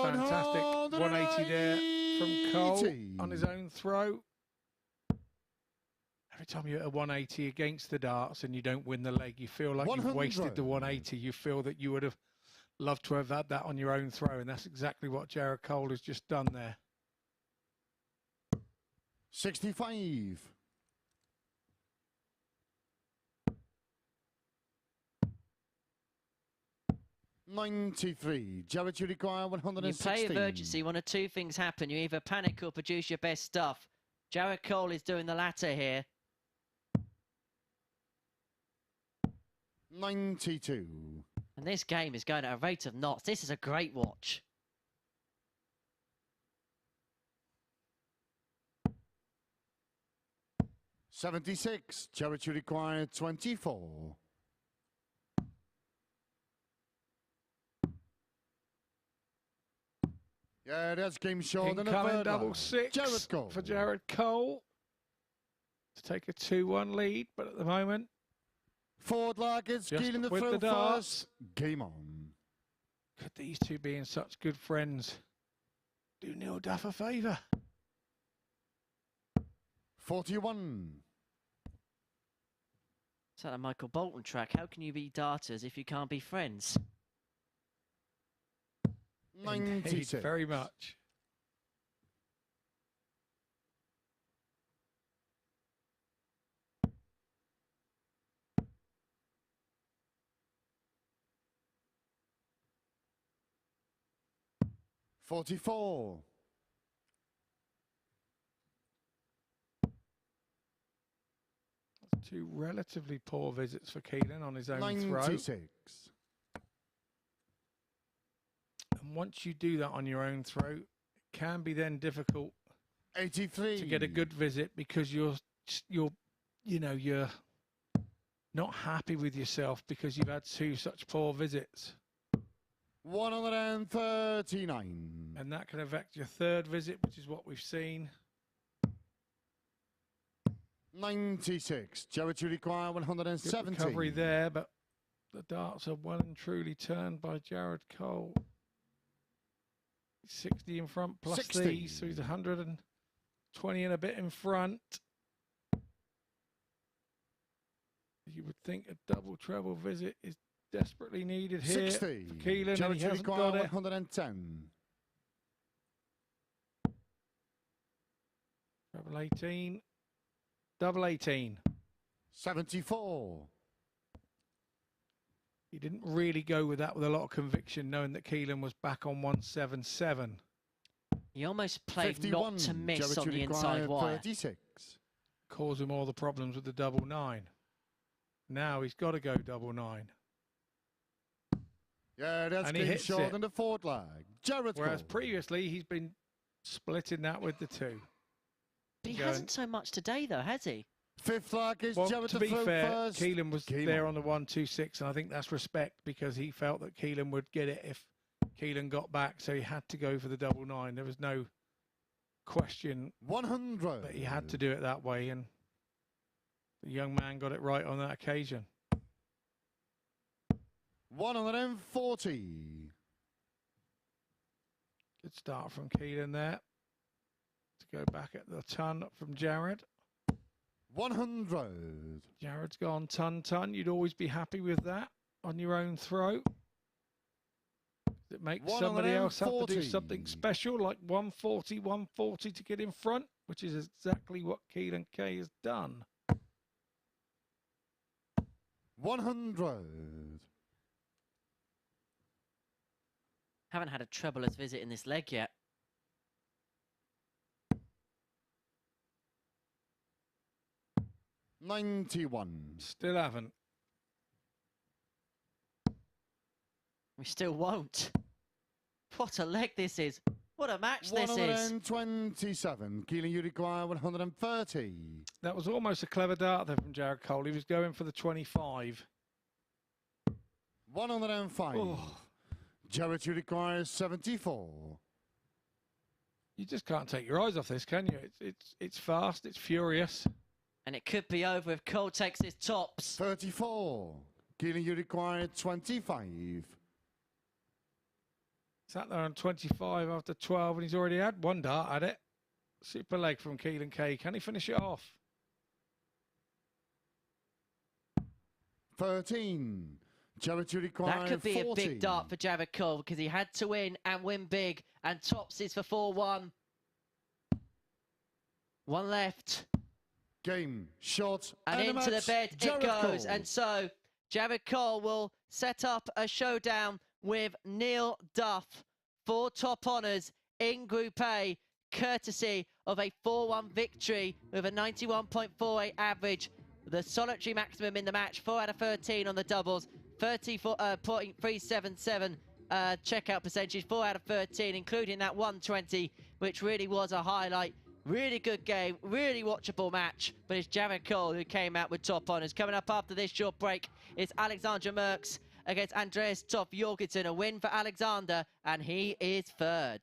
Fantastic 180 there from Cole on his own throw. Every time you're at a 180 against the darts and you don't win the leg, you feel like you've wasted the 180. You feel that you would have loved to have had that on your own throw, and that's exactly what Jared Cole has just done there. 65. $93. Jared, you require 116. You play of urgency. One of two things happen. You either panic or produce your best stuff. Jared Cole is doing the latter here. 92. And this game is going at a rate of knots. This is a great watch. $76. Jared, you require 24. Yeah, that's game short. Incoming double six Jared Cole. for Jared Cole to take a 2-1 lead, but at the moment, Forward leg is Keelan the with throw the darts. first. Game on. Could these two being such good friends do Neil Duff a favour? 41. Is that a Michael Bolton track? How can you be darters if you can't be friends? 96. Indeed, very much. $44. Two relatively poor visits for Keelan on his own 96. throw. And once you do that on your own throw, it can be then difficult 83. to get a good visit because you're not happy with yourself because you've had two such poor visits. 139. And that can affect your third visit, which is what we've seen. 96. Jared, you require 170. Good recovery there, but the darts are well and truly turned by Jared Cole. 60 in front plus 60. these, so he's 120 and a bit in front. You would think a double treble visit is desperately needed here 60. for Keelan, and Charity he hasn't require got it. 110. Treble 18. Double 18. 74. He didn't really go with that with a lot of conviction, knowing that Keelan was back on 177. He almost played 51. not to miss on Charity the inside require wire. 36. Caused him all the problems with the double 9. Now he's got to go double 9. Yeah, that's And he game hits short it. in the fourth leg. Jared Whereas Cole. previously he's been splitting that with the 2. But he Going- hasn't so much today, though, has he? Fifth leg is Well, Jared to to be throw fair, first. Keelan was Game there on. on the 1-2-6, and I think that's respect because he felt that Keelan would get it if Keelan got back, so he had to go for the double 9. There was no question 100. that he had to do it that way, and the young man got it right on that occasion. 140. Good start from Keelan there. To go back at the ton from Jared. 100. Jared's gone ton. You'd always be happy with that on your own throw. It makes somebody else have to do 140. something special, like 140 to get in front, which is exactly what Keelan Kay has done. 100. Haven't had a trebleless visit in this leg yet. $91. Still haven't. We still won't. What a leg this is. What a match this is. 127. Keelan, you require 130. That was almost a clever dart there from Jared Cole. He was going for the 25. 105. Oh. Jared, you require 74. You just can't take your eyes off this, can you? It's fast, it's furious. And it could be over if Cole takes his tops. 34. Keelan, you require 25. Sat there on 25 after 12, and he's already had one dart at it. Super leg from Keelan Kay. Can he finish it off? 13. Jared, you require That could be 40. a big dart for Jared Cole because he had to win and win big. And tops is for 4-1. One left. Game, shot, And a into the match. bed Jared it goes. Cole. And so Jared Cole will set up a showdown with Neil Duff for top honours in Group A, courtesy of a 4-1 victory with a 91.48 average. The solitary maximum in the match, 4 out of 13 on the doubles, 30.377 checkout percentage, 4 out of 13, including that 120, which really was a highlight. Really good game, really watchable match, but it's Jared Cole who came out with top honours. Coming up after this short break is Alexander Merks against Andreas Toft-Jørgensen, a win for Alexander, and he is third.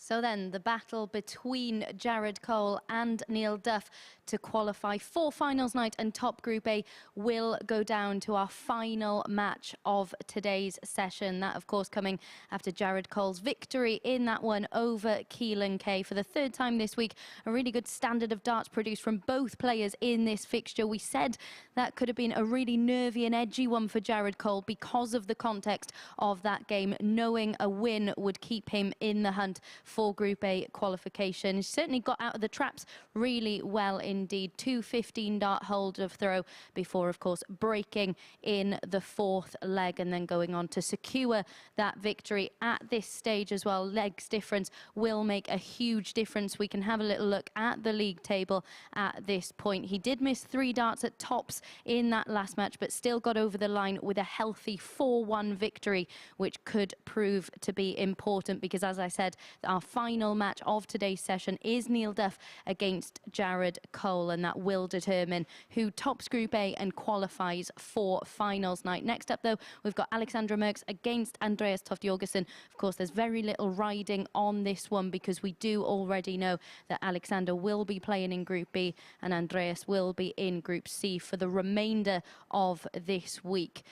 So then the battle between Jared Cole and Neil Duff to qualify for finals night and top Group A will go down to our final match of today's session. That, of course, coming after Jared Cole's victory in that one over Keelan Kay for the third time this week. A really good standard of darts produced from both players in this fixture. We said that could have been a really nervy and edgy one for Jared Cole because of the context of that game, knowing a win would keep him in the hunt for Group A qualification. He certainly got out of the traps really well indeed. 2-15 dart hold of throw before, of course, breaking in the fourth leg and then going on to secure that victory at this stage as well. Legs difference will make a huge difference. We can have a little look at the league table at this point. He did miss 3 darts at tops in that last match, but still got over the line with a healthy 4-1 victory, which could prove to be important because, as I said, our final match of today's session is Neil Duff against Jared Cole, and that will determine who tops Group A and qualifies for finals night. Next up, though, we've got Merks against Andreas Toft-Jørgensen. Of course, there's very little riding on this one because we do already know that Alexander will be playing in Group B and Andreas will be in Group C for the remainder of this week.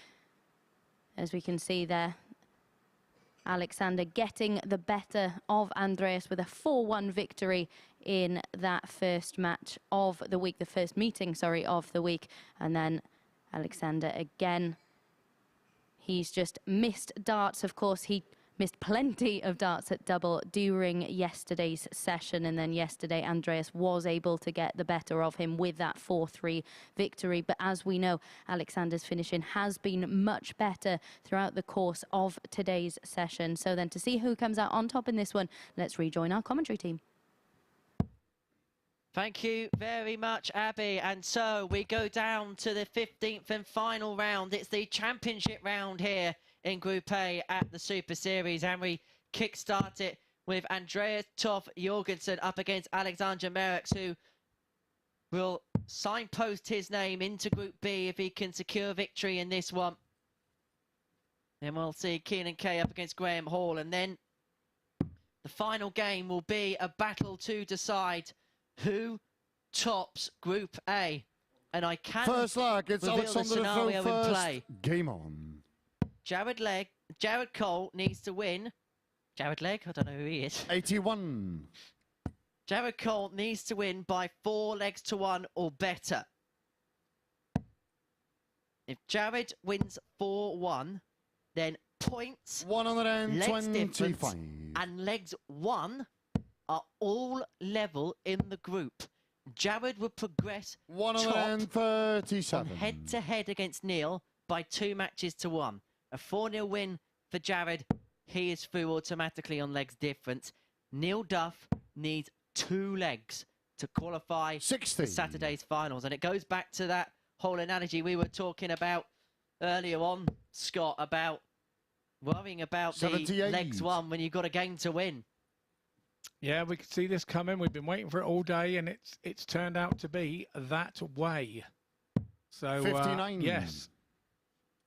As we can see there, Alexander getting the better of Andreas with a 4-1 victory in that first match of the week, the first meeting, sorry, of the week. And then Alexander again, he's just missed darts. Of course, he missed plenty of darts at double during yesterday's session, and then yesterday Andreas was able to get the better of him with that 4-3 victory. But as we know, Alexander's finishing has been much better throughout the course of today's session. So then to see who comes out on top in this one, let's rejoin our commentary team. Thank you very much, Abby. And so we go down to the 15th and final round. It's the championship round here in Group A at the Super Series, and we kickstart it with Andreas Toft-Jørgensen up against Alexander Merkx, who will signpost his name into Group B if he can secure victory in this one. Then we'll see Keelan Kay up against Graham Hall, and then the final game will be a battle to decide who tops Group A. And I can first leg, it's reveal the scenario in play. Game on. Jared Cole needs to win. Jared Legg? I don't know who he is. 81. Jared Cole needs to win by 4 legs to 1 or better. If Jared wins 4-1, then points, legs difference, and legs 1 are all level in the group. Jared would progress 137 from head-to-head against Neil by 2 matches to 1. A 4-0 win for Jared. He is through automatically on legs difference. Neil Duff needs 2 legs to qualify for Saturday's finals. And it goes back to that whole analogy we were talking about earlier on, Scott, about worrying about the legs 1 when you've got a game to win. Yeah, we could see this coming. We've been waiting for it all day, and it's turned out to be that way. So, 59. Yes.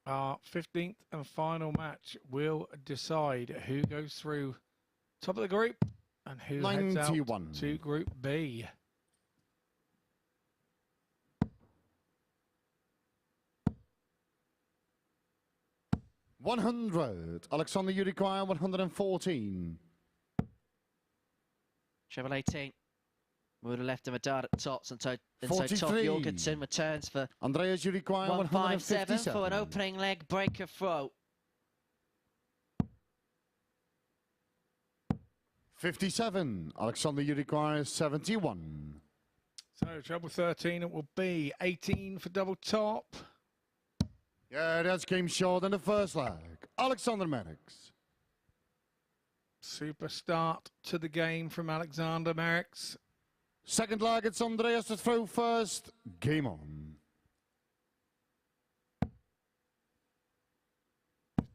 Our 15th and final match will decide who goes through top of the group and who heads out to Group B. $100. Alexander, you require 114. Treble 18. We would have left him a dart at tops, and so Toft-Jørgensen returns for Andreas, you require 157 for an opening leg breaker throw. 57. Alexander, you require 71. So treble 13, it will be 18 for double top. Yeah, that's game short in the first leg. Alexander Merkx. Super start to the game from Alexander Merkx. Second leg, it's Andreas to throw first. Game on.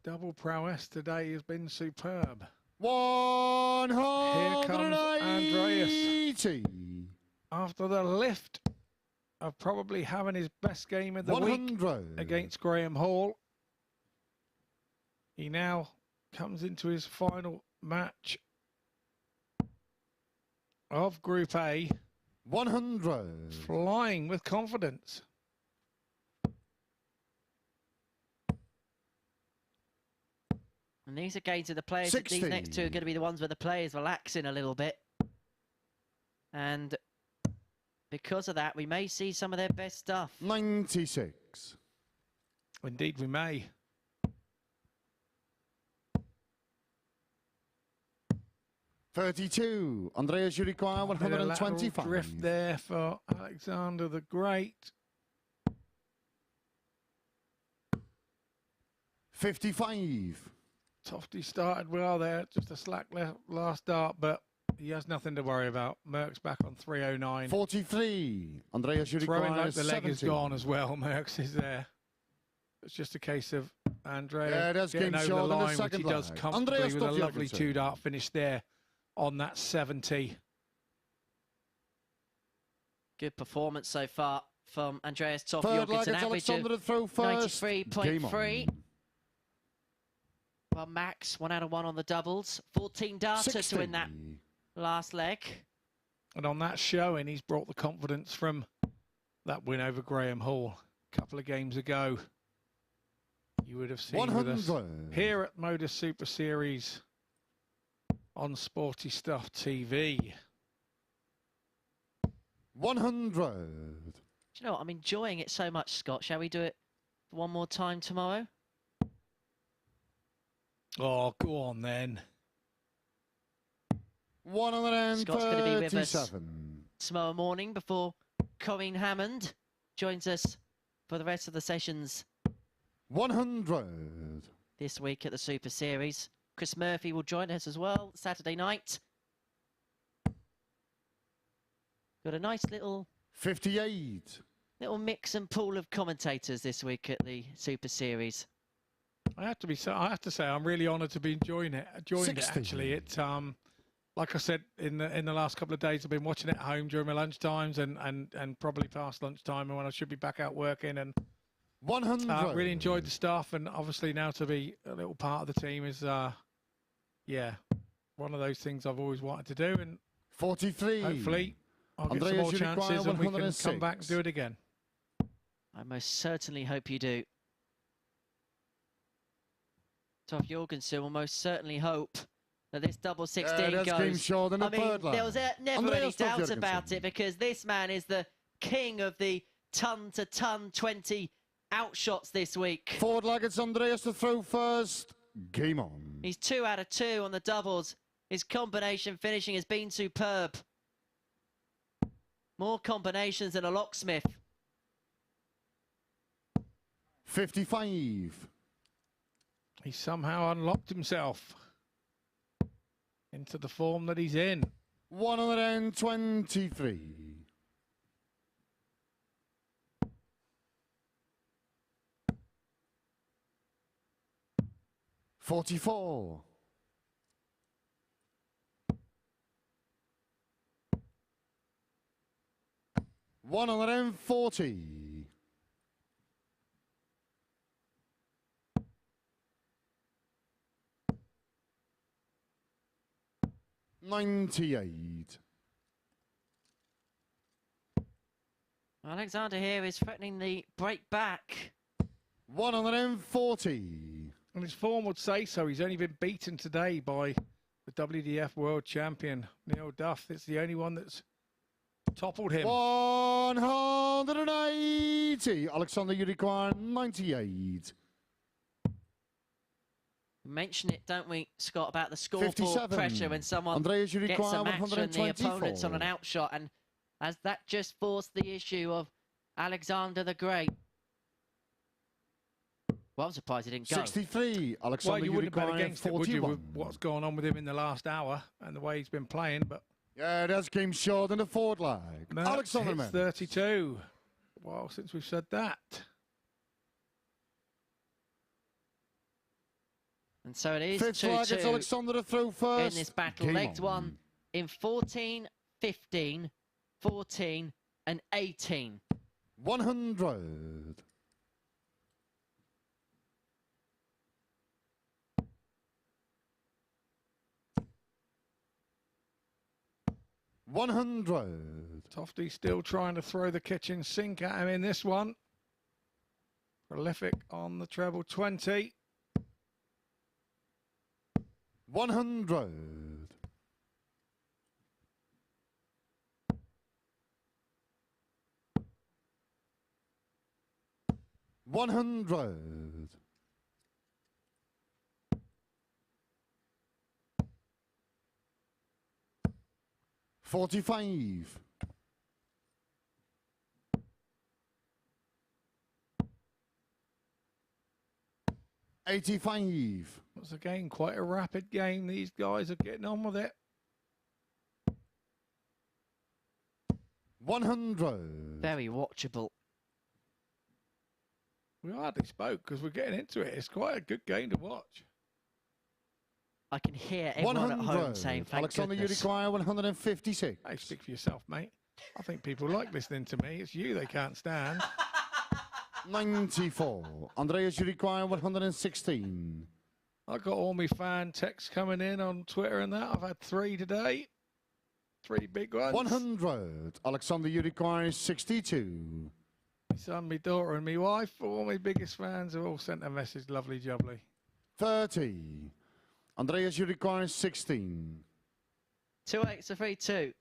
Double prowess today has been superb. 180. Here comes Andreas. After the lift of probably having his best game of the week against Graham Hall, he now comes into his final match of Group A. 100. Flying with confidence. And these are games of the players. 60. These next two are going to be the ones where the players relaxing a little bit. And because of that, we may see some of their best stuff. 96. Indeed, we may. $32. Andreas, you require 125. Drift there for Alexander the Great. 55. Tofty started well there, just a slack last start, but he has nothing to worry about. Merks back on 309. 43. Andreas, you Throwing require like the leg is 70. gone as well. Merks is there. It's just a case of Andreas Yeah, that's getting game over short the in the line, which second he does leg. comfortably Andreas with a lovely Toft-Jørgensen. two-dart finish there on that 70. Good performance so far from Andreas Third Toft-Jørgensen. leg, it's Average Alexander to of throw first. 93.3. Well, Max, 1 out of 1 on the doubles. 14 darters to win that last leg. And on that showing, he's brought the confidence from that win over Graham Hall a couple of games ago. You would have seen with us 100. here at MODUS Super Series on Sporty Stuff TV. 100. Do you know what? I'm enjoying it so much, Scott. Shall we do it one more time tomorrow? Oh, go on then. 137. Scott's going to be with us tomorrow morning before Corinne Hammond joins us for the rest of the sessions 100. this week at the Super Series. Chris Murphy will join us as well Saturday night. Got a nice little 58. mix and pool of commentators this week at the Super Series. I have to say, I'm really honoured to be enjoying it. Actually, it's like I said in the last couple of days, I've been watching it at home during my lunch times and probably past lunchtime and when I should be back out working. And 100. really enjoyed the stuff, and obviously now to be a little part of the team is yeah, one of those things I've always wanted to do, and 43. hopefully I'll get some Andreas, more you require chances and we can 106. come back and do it again. I most certainly hope you do. Toft-Jørgensen will most certainly hope that this double 16 that's goes. game short in the I mean, third leg. there was never any Andreas doubt Toft-Jørgensen. about it, because this man is the king of the ton-to-ton 20 outshots this week. Forward leg, it's Andreas to throw first. Game on. He's 2 out of 2 on the doubles. His combination finishing has been superb. More combinations than a locksmith. 55. He somehow unlocked himself into the form that he's in. 123. 44. 140. 98. Alexander here is threatening the break back. 140. And his form would say so. He's only been beaten today by the WDF World Champion, Neil Duff. It's the only one that's toppled him. 180. Alexander, you require 98. We mention it, don't we, Scott, about the scoreboard 57. pressure when someone Andreas, you gets require a match and the 124. opponent's on an outshot, and as that just forced the issue of Alexander the Great. Well, I'm surprised he didn't go. 63. Alexander, Well, you wouldn't bet require against it, would you, 41. with what's going on with him in the last hour and the way he's been playing? But Yeah, that's game short in the forward leg. Merks Alexander hits Merks. 32. Well, since we've said that. And so it is Fifth flag, it's 2-2 Alexander to throw first. in this battle. Game Legged on. one in 14, 15, 14 and 18. 100. 180. 100. Tofty still trying to throw the kitchen sink at him in this one. Prolific on the treble 20. 100. 100. 45. 85. Once again, quite a rapid game. These guys are getting on with it. 100. Very watchable. We hardly spoke because we're getting into it. It's quite a good game to watch. I can hear everyone at home saying, thank Alexander, you goodness. require 156. Hey, speak for yourself, mate. I think people like listening to me. It's you they can't stand. 94. Andreas, you require 116. I got all my fan texts coming in on Twitter and that. I've had 3 today. 3 big ones. 100. Alexander, you require 62. My son, my daughter and my wife, all my biggest fans have all sent a message. Lovely jubbly. 30. Andreas, you require 16. 2-8 to 3-2.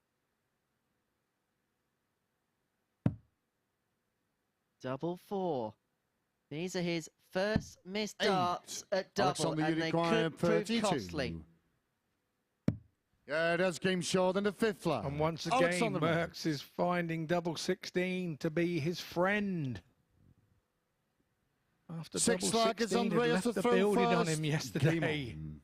Double 4. These are his first missed darts at double, Alexander, and you they require could prove 32. costly. Yeah, that's game short in the 5th flag. And once again, Alexander Merks is finding double 16 to be his friend. After 6 double flag is 16 had Andreas left to the throw building on first. him yesterday. Game on.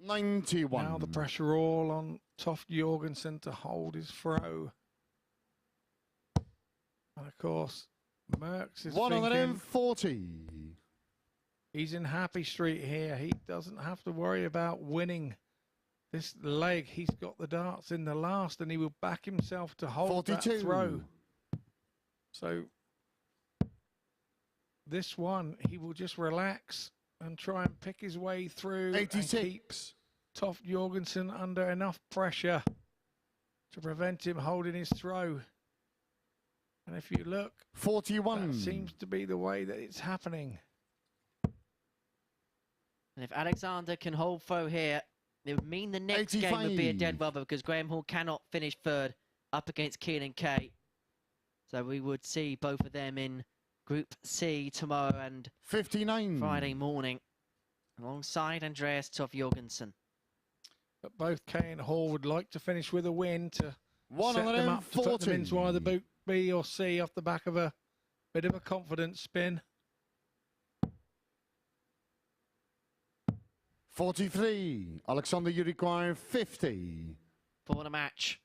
91. Now the pressure all on Toft-Jørgensen to hold his throw. And of course, Merks is thinking 140. he's in happy street here. He doesn't have to worry about winning this leg. He's got the darts in the last and he will back himself to hold 42. that throw. So this one, he will just relax and try and pick his way through 86. and keep Toft-Jørgensen under enough pressure to prevent him holding his throw. And if you look, 41. that seems to be the way that it's happening. And if Alexander can hold throw here, it would mean the next game would be a dead 85. rubber because Graham Hall cannot finish third up against Keelan Kay. So we would see both of them in Group C tomorrow and 59. Friday morning alongside Andreas Toft-Jørgensen. But both Kay and Hall would like to finish with a win to set them up to put them 140. into either Boot B or C off the back of a bit of a confidence spin. 43. Alexander, you require 50. For the match.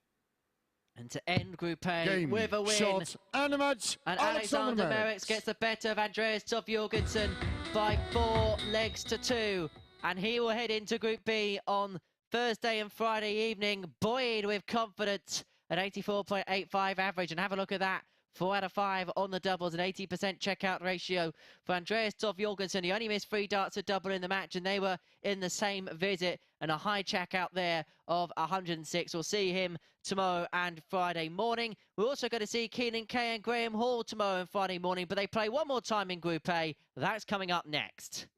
And to end Group A Game, with a win. shot, and a match. And Alexander Merkx gets the better of Andreas Toft-Jørgensen by 4 legs to 2. And he will head into Group B on Thursday and Friday evening, buoyed with confidence, an 84.85 average. And have a look at that. 4 out of 5 on the doubles, an 80% checkout ratio for Andreas Toft-Jørgensen. He only missed 3 darts at double in the match, and they were in the same visit, and a high checkout there of 106. We'll see him tomorrow and Friday morning. We're also going to see Keelan Kay and Graham Hall tomorrow and Friday morning, but they play one more time in Group A. That's coming up next.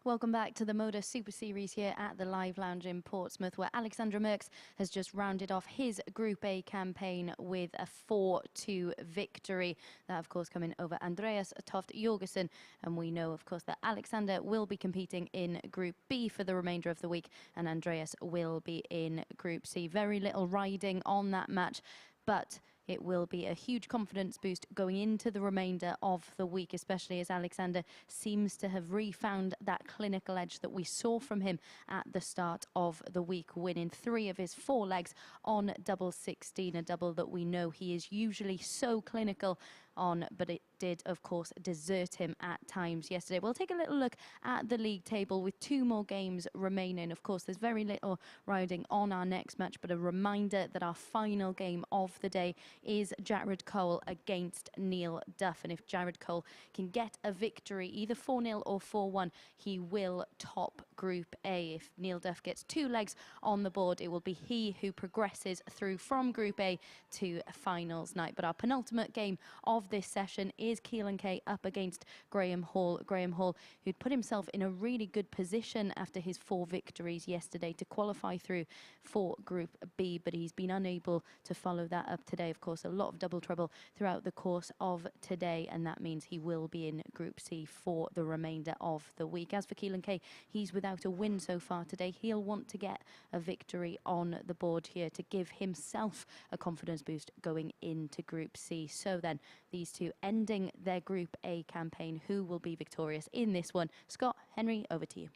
Welcome back to the MODUS Super Series here at the Live Lounge in Portsmouth, where Alexander Merks has just rounded off his Group A campaign with a 4-2 victory. That, of course, coming over Andreas Toft-Jørgensen. And we know, of course, that Alexander will be competing in Group B for the remainder of the week, and Andreas will be in Group C. Very little riding on that match, but it will be a huge confidence boost going into the remainder of the week, especially as Alexander seems to have refound that clinical edge that we saw from him at the start of the week, winning 3 of his 4 legs on double 16, a double that we know he is usually so clinical on, but it did, of course, desert him at times yesterday. We'll take a little look at the league table with 2 more games remaining. Of course, there's very little riding on our next match, but a reminder that our final game of the day is Jared Cole against Neil Duff. And if Jared Cole can get a victory, either 4-0 or 4-1, he will top Group A. If Neil Duff gets 2 legs on the board, it will be he who progresses through from Group A to finals night. But our penultimate game of this session is Keelan Kay up against Graham Hall. Graham Hall, who'd put himself in a really good position after his 4 victories yesterday to qualify through for Group B, but he's been unable to follow that up today. Of course, a lot of double trouble throughout the course of today, and that means he will be in Group C for the remainder of the week. As for Keelan Kay, he's without a win so far today. He'll want to get a victory on the board here to give himself a confidence boost going into Group C. So then, these two ending their Group A campaign. Who will be victorious in this one? Scott, Henry, over to you.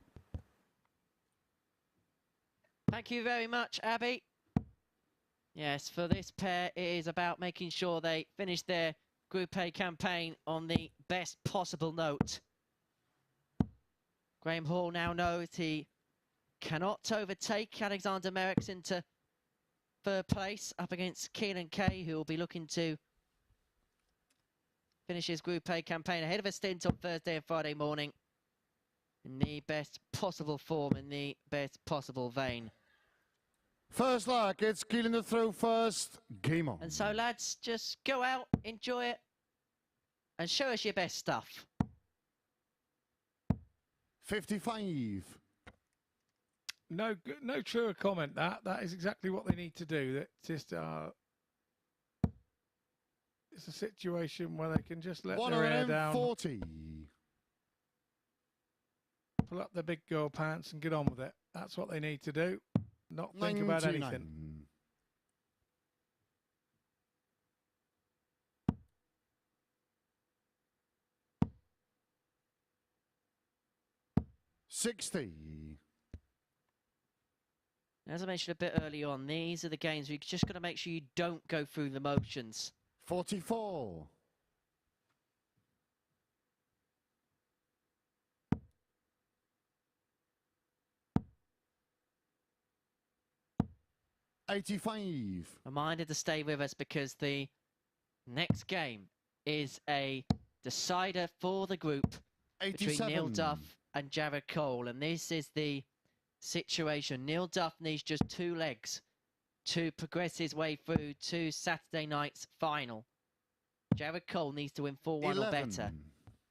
Thank you very much, Abby. Yes, for this pair, it is about making sure they finish their Group A campaign on the best possible note. Graham Hall now knows he cannot overtake Alexander Merkx into 3rd place up against Keelan Kay, who will be looking to finish his Group A campaign ahead of a stint on Thursday and Friday morning in the best possible form, in the best possible vein. First leg, it's Keelan to throw first. Game on. And so, lads, just go out, enjoy it, and show us your best stuff. 55. No truer comment. That is exactly what they need to do. That just it's a situation where they can just let their hair down, 140. pull up their big girl pants and get on with it. That's what they need to do. Not think about anything. 60. As I mentioned a bit early on, these are the games where you've just got to make sure you don't go through the motions. 44. 85. Reminder to stay with us because the next game is a decider for the group 87. between Neil Duff and Jared Cole. And this is the situation. Neil Duff needs just 2 legs to progress his way through to Saturday night's final. Jared Cole needs to win 4-1 or better.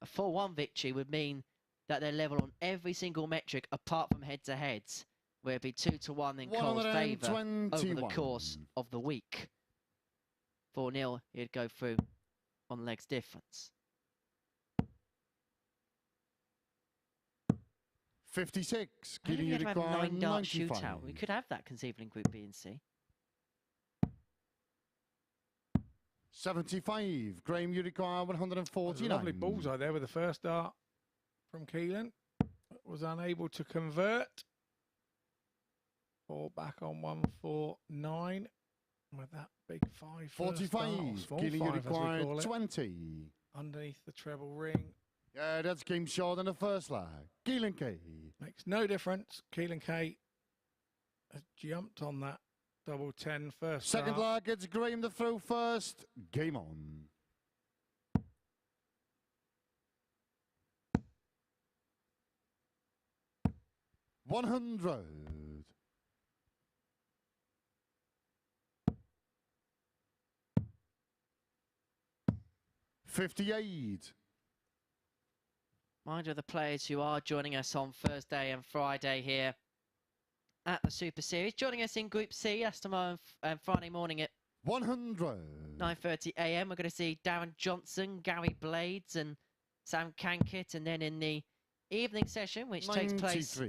A 4-1 victory would mean that they're level on every single metric apart from head-to-heads, where it'd be 2-1 in Cole's favour over the course of the week. 4-0, he'd go through on legs difference. 56. I think we have a 9-dart 95. shootout. We could have that conceivably in Group B and C. 75. Graham, you require 149. Lovely bullseye there with the first dart from Keelan. Was unable to convert. 4 back on 149 with that big 5. 45. Keelan, you require 20. Underneath the treble ring. Yeah, that's game short in the first leg. Keelan Kay. Makes no difference. Keelan Kay has jumped on that double 10 first. Second leg, it's Graham to throw first. Game on. 100. 58. Reminder of the players who are joining us on Thursday and Friday here at the Super Series. Joining us in Group C, that's tomorrow and Friday morning at 9:30 AM. We're going to see Darren Johnson, Gary Blades and Sam Kankit. And then in the evening session, which takes place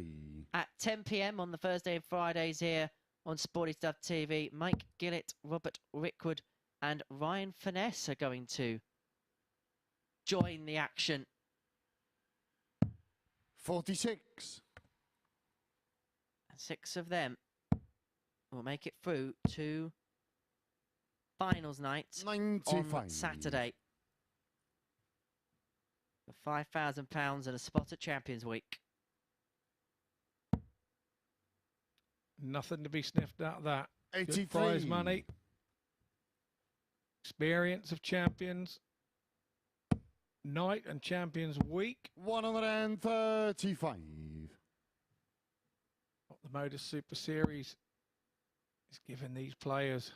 at 10 PM on the Thursday and Fridays here on Sporty Stuff TV, Mike Gillett, Robert Rickwood and Ryan Finesse are going to join the action. 46. And 6 of them will make it through to finals night 95. on Saturday. For £5,000 and a spot at Champions Week. Nothing to be sniffed out of that. 83. Good prize money. Experience of champions. Night and Champions Week. 135. What the MODUS Super Series is giving these players.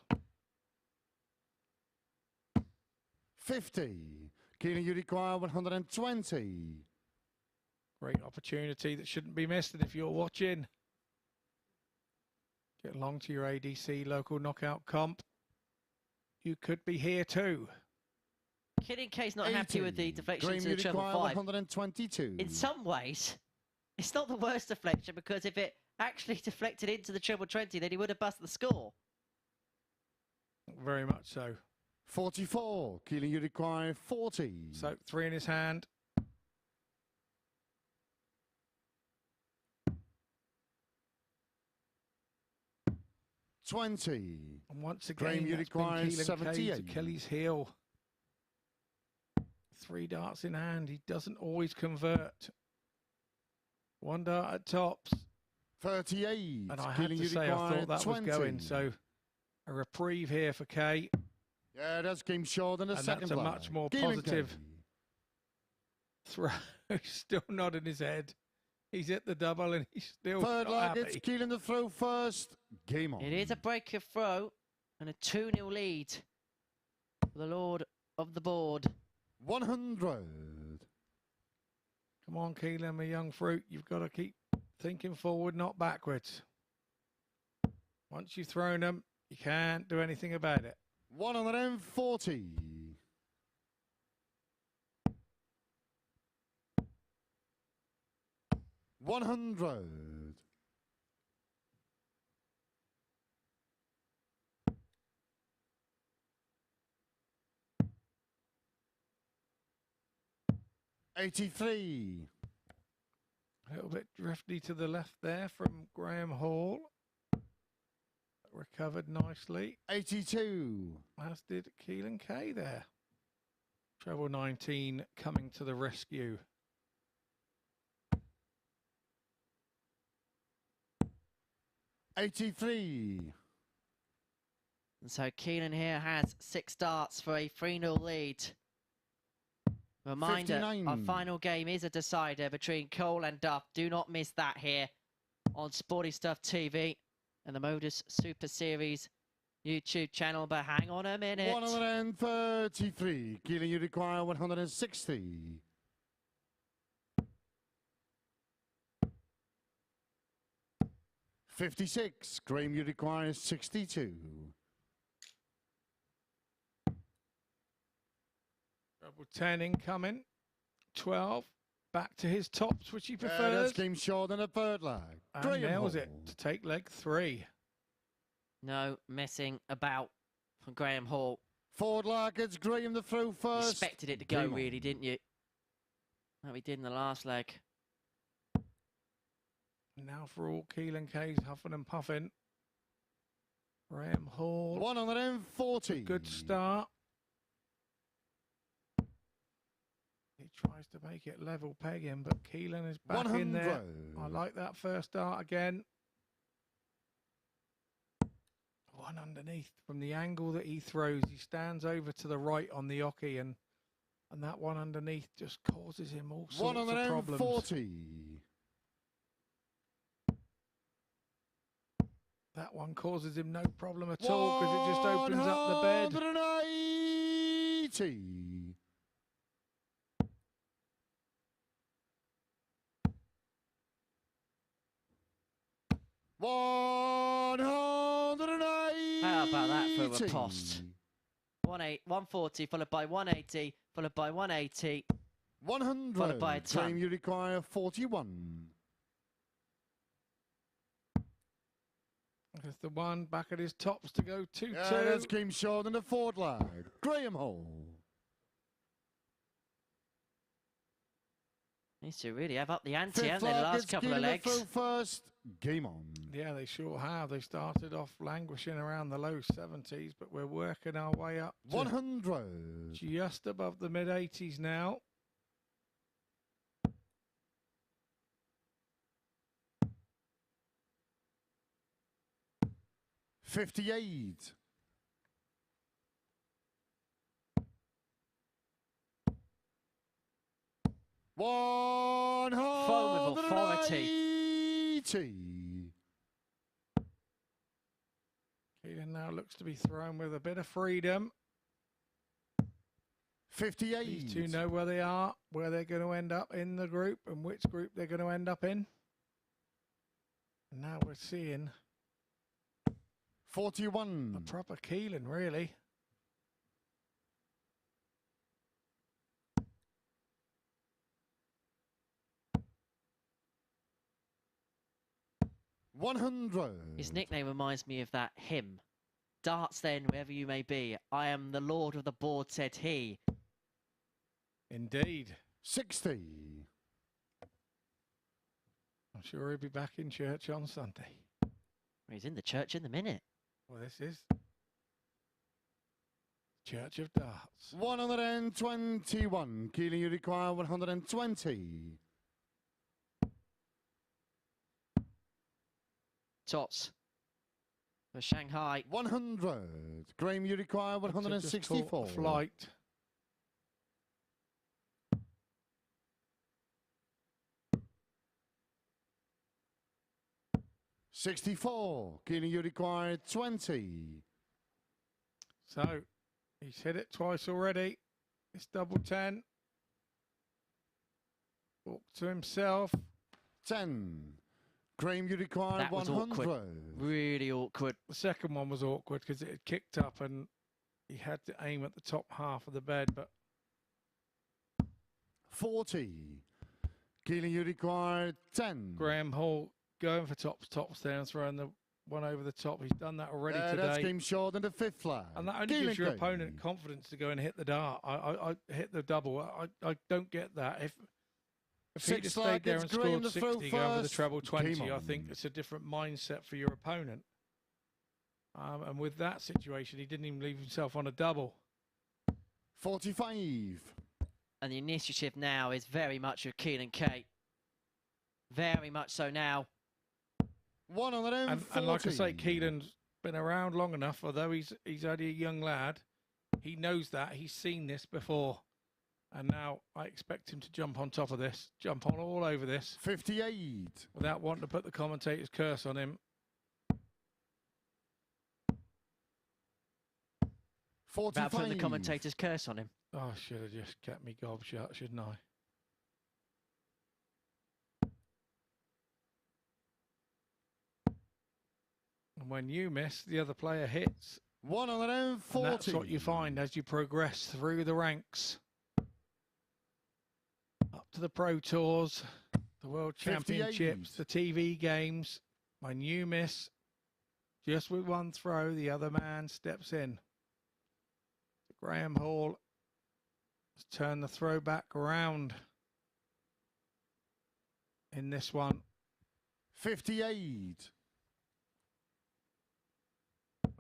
50. Keelan, you require 120. Great opportunity that shouldn't be missed. And if you're watching, get along to your ADC local knockout comp. You could be here too. Keelan Kay's not 80. happy with the deflection Graham, to you the treble require 5. 122. In some ways, it's not the worst deflection, because if it actually deflected into the treble 20, then he would have busted the score. Very much so. 44. Keelan, you require 40. So 3 in his hand. $20. And once Graham, again, you that's been require Keelan Kay's 78. Achilles heel. 3 darts in hand. He doesn't always convert. 1 dart at tops. 38. And I had Keelan, to you say, I require thought that 20. was going. So a reprieve here for Kay. Yeah, that's game short than a And second that's a flag. much more Keelan positive Kay. throw. He's still nodding his head. He's hit the double and he's still Third not leg, happy. it's Keelan to throw first. Game on. It is a break of throw and a 2-0 lead for the Lord of the board. 100. Come on, Keelan, my young fruit. You've got to keep thinking forward, not backwards. Once you've thrown them, you can't do anything about it. 140. 100. 83. A little bit drifty to the left there from Graham Hall. Recovered nicely, 82. as did Keelan Kay there. Treble 19 coming to the rescue. 83. And so Keelan here has 6 darts for a 3-0 lead. Reminder, 59. our final game is a decider between Cole and Duff. Do not miss that here on Sporty Stuff TV and the MODUS Super Series YouTube channel. But hang on a minute. 133. Keelan, you require 160. 56. Graham, you require 62. Double 10 incoming. 12. Back to his tops, which he That's prefers. game short in the third leg. And Graham nails Hall. it to take leg 3. No messing about from Graham Hall. Forward leg, it's Graham the throw first. Expected it to go, Game on. really, didn't you? Like we did in the last leg. Now for all Keelan Kay's huffing and puffing. Graham Hall. 140. Good start. He tries to make it level pegging, but Keelan is back in there. 100. I like that first start again. One underneath. From the angle that he throws, he stands over to the right on the oche, and that one underneath just causes him all sorts of problems. 140. That one causes him no problem at all because it just opens up the bed. 180. How about that for a riposte? 140, followed by 180, followed by 180. 100. Followed by a ton. Claim you require 41. There's the one back at his tops to go 2-2. That's came short in the forward line. Graham Hall. Needs to really have up the ante, haven't they, the last couple of legs? First, game on. Yeah, they sure have. They started off languishing around the low 70s, but we're working our way up to 100. just above the mid 80s now. $58. Foam with authority. Keelan now looks to be thrown with a bit of freedom. 58. These two know where they are, where they're going to end up in the group, and which group they're going to end up in. And now we're seeing 41. a proper Keelan, really. His nickname reminds me of that hymn. Darts then, wherever you may be. I am the lord of the board, said he. Indeed. 60. I'm sure he'll be back in church on Sunday. He's in the church in the minute. Well, this is Church of Darts. 121. Keelan, you require 120. Tots for Shanghai. 100. Graham, you require 164. Flight. $64. Keelan, you require 20. So he's hit it twice already. It's double 10. Walk to himself. 10. Graham, you require That was 100. awkward. Really awkward. The second one was awkward because it had kicked up and he had to aim at the top half of the bed, but 40. Keelan, you require 10. Graham Hall going for tops there and throwing the one over the top. He's done that already today. That came short in the fifth flag. And that only Keelan gives your Kay. opponent confidence to go and hit the dart. I hit the double. I don't get that. If he'd have stayed there and scored 60 going for the treble 20, I think it's a different mindset for your opponent. And with that situation, he didn't even leave himself on a double. 45. And the initiative now is very much with Keelan Kay. Very much so now. 140. And like I say, Keelan's been around long enough, although he's only a young lad. He knows that. He's seen this before. And now I expect him to jump on top of this, jump on all over this. 58. Without wanting to put the commentator's curse on him. 45. About putting the commentator's curse on him. Oh, I should have just kept me gob shut, shouldn't I? And when you miss, the other player hits. 140. And that's what you find as you progress through the ranks. Up to the Pro Tours, the World Championships, the TV games. When you miss, just with one throw, the other man steps in. Graham Hall has turned the throw back around in this one. 58.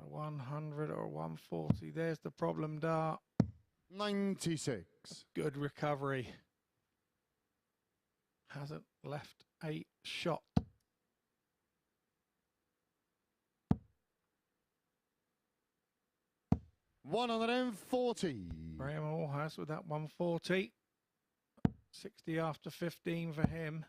100 or 140. There's the problem dart. 96. Good recovery. Hasn't left a shot. $140. Graham Hall has with that 140. 60 after 15 for him.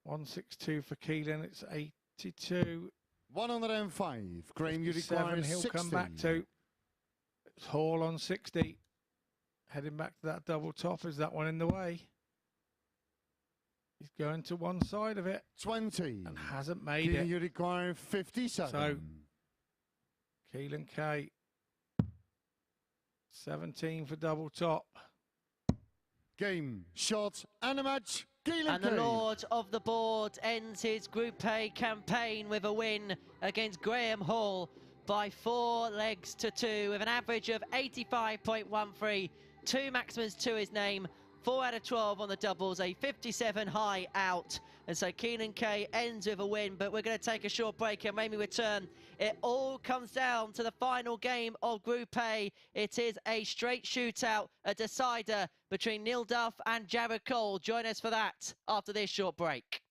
162 for Keelan. It's 82. 105. Graham, you require he'll 60. come back to. It's Hall on 60. Heading back to that double top. Is that one in the way? He's going to one side of it. 20. And hasn't made Keelan, it. you require 57. So Keelan Kay. 17 for double top. Game, shot, and a match. Keelan And the Kay. Lord of the Board ends his Group A campaign with a win against Graham Hall by 4 legs to 2 with an average of 85.13, 2 maximums to his name, 4 out of 12 on the doubles, a 57 high out. And so Keelan Kay ends with a win, but we're going to take a short break, and when we return, it all comes down to the final game of Group A. It is a straight shootout, a decider between Neil Duff and Jared Cole. Join us for that after this short break.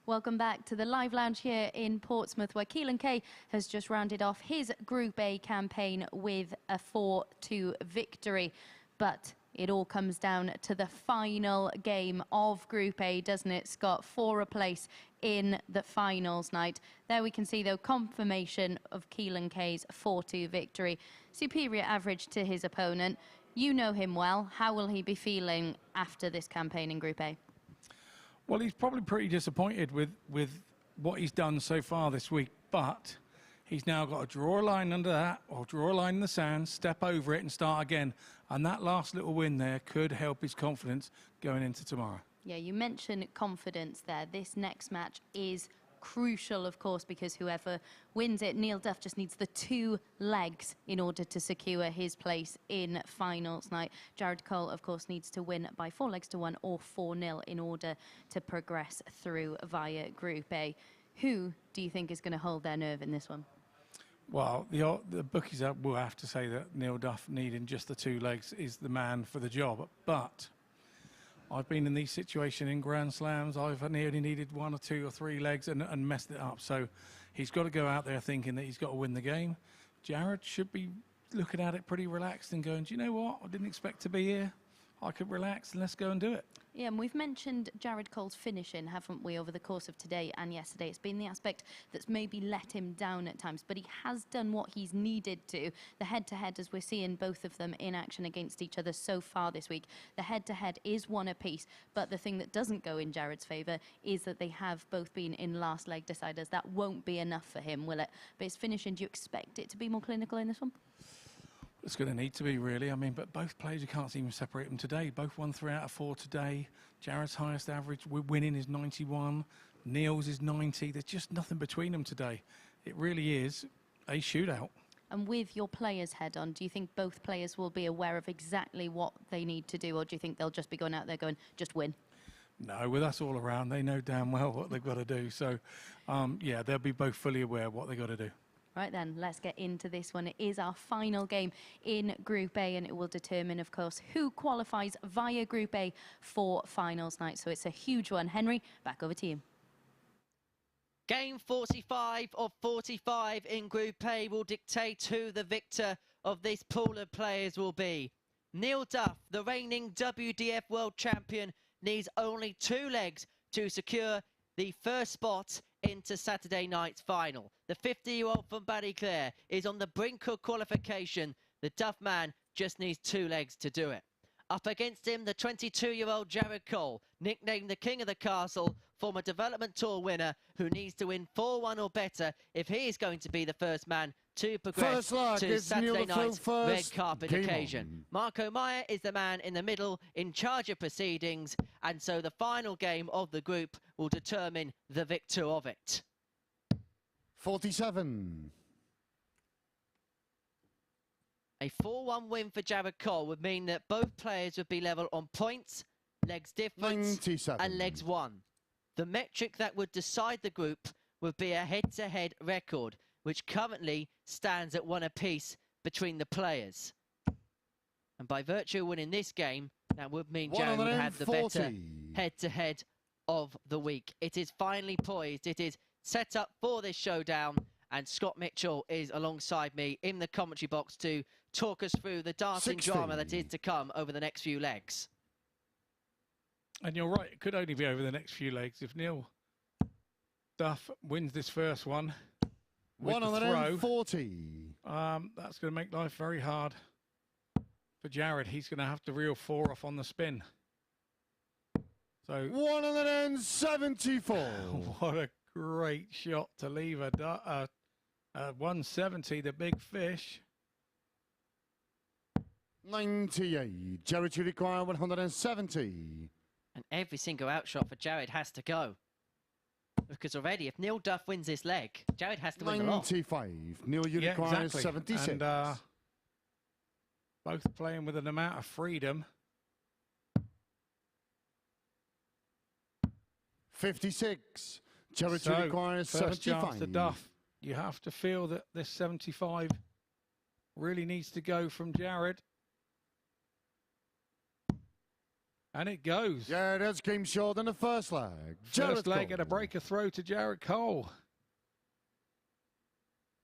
Welcome back to the live lounge here in Portsmouth, where Keelan Kay has just rounded off his Group A campaign with a 4-2 victory. But it all comes down to the final game of Group A, doesn't it, Scott? For a place in the finals night. There we can see, though, confirmation of Keelan Kay's 4-2 victory. Superior average to his opponent. You know him well. How will he be feeling after this campaign in Group A? Well, he's probably pretty disappointed with what he's done so far this week, but he's now got to draw a line under that, or draw a line in the sand, step over it and start again. And that last little win there could help his confidence going into tomorrow. Yeah, you mentioned confidence there. This next match is crucial, of course, because whoever wins it, Neil Duff just needs the 2 legs in order to secure his place in finals night. Jared Cole, of course, needs to win by 4 legs to 1 or 4-0 in order to progress through via Group A. Who do you think is going to hold their nerve in this one? Well, the bookies will have to say that Neil Duff needing just the 2 legs is the man for the job, but I've been in these situations in Grand Slams. I've only needed 1 or 2 or 3 legs and messed it up. So he's got to go out there thinking that he's got to win the game. Jared should be looking at it pretty relaxed and going, do you know what? I didn't expect to be here. I could relax and let's go and do it. Yeah, and we've mentioned Jared Cole's finishing, haven't we, over the course of today and yesterday. It's been the aspect that's maybe let him down at times, but he has done what he's needed to. The head-to-head, as we're seeing both of them in action against each other so far this week, the head-to-head is 1 apiece, but the thing that doesn't go in Jared's favour is that they have both been in last leg deciders. That won't be enough for him, will it? But his finishing, do you expect it to be more clinical in this one? It's going to need to be, really. I mean, but both players, you can't even separate them today. Both won 3 out of 4 today. Jared's highest average winning is 91. Neil's is 90. There's just nothing between them today. It really is a shootout. And with your players' head on, do you think both players will be aware of exactly what they need to do, or do you think they'll just be going out there going, just win? No, with us all around, they know damn well what they've got to do. So, yeah, they'll be both fully aware of what they've got to do. Right then, let's get into this one. It is our final game in Group A, and it will determine, of course, who qualifies via Group A for finals night. So it's a huge one. Henry, back over to you. Game 45 of 45 in Group A will dictate who the victor of this pool of players will be. Neil Duff, the reigning WDF World Champion, needs only 2 legs to secure the first spot into Saturday night's final. The 50-year-old from Ballyclare is on the brink of qualification. The Duff man just needs 2 legs to do it. Up against him, the 22-year-old Jared Cole, nicknamed the King of the Castle, former development tour winner, who needs to win 4-1 or better if he is going to be the first man to progress to Saturday night's red carpet occasion. Marco Meyer is the man in the middle in charge of proceedings, and so the final game of the group will determine the victor of it. 47. A 4-1 win for Jared Cole would mean that both players would be level on points, legs difference, 97. and legs won. The metric that would decide the group would be a head-to-head record, which currently stands at 1 apiece between the players. And by virtue of winning this game, that would mean Jared would have the better head-to-head of the week. It is finally poised. It is set up for this showdown, and Scott Mitchell is alongside me in the commentary box to talk us through the darting drama that is to come over the next few legs. And you're right, it could only be over the next few legs. If Neil Duff wins this first one, with the throw, 40. that's going to make life very hard for Jared. He's going to have to reel 4 off on the spin. So 174. What a great shot to leave a 170, the big fish. 98. Jared to require 170. And every single outshot for Jared has to go. Because already, if Neil Duff wins this leg, Jared has to win the lot. 95. Neil, you require 76. And both playing with an amount of freedom. 56. Jared So, requires first 75. chance to Duff. You have to feel that this 75 really needs to go from Jared. And it goes. Yeah, that's came short in the first leg. First leg and a breaker throw to Jared Cole.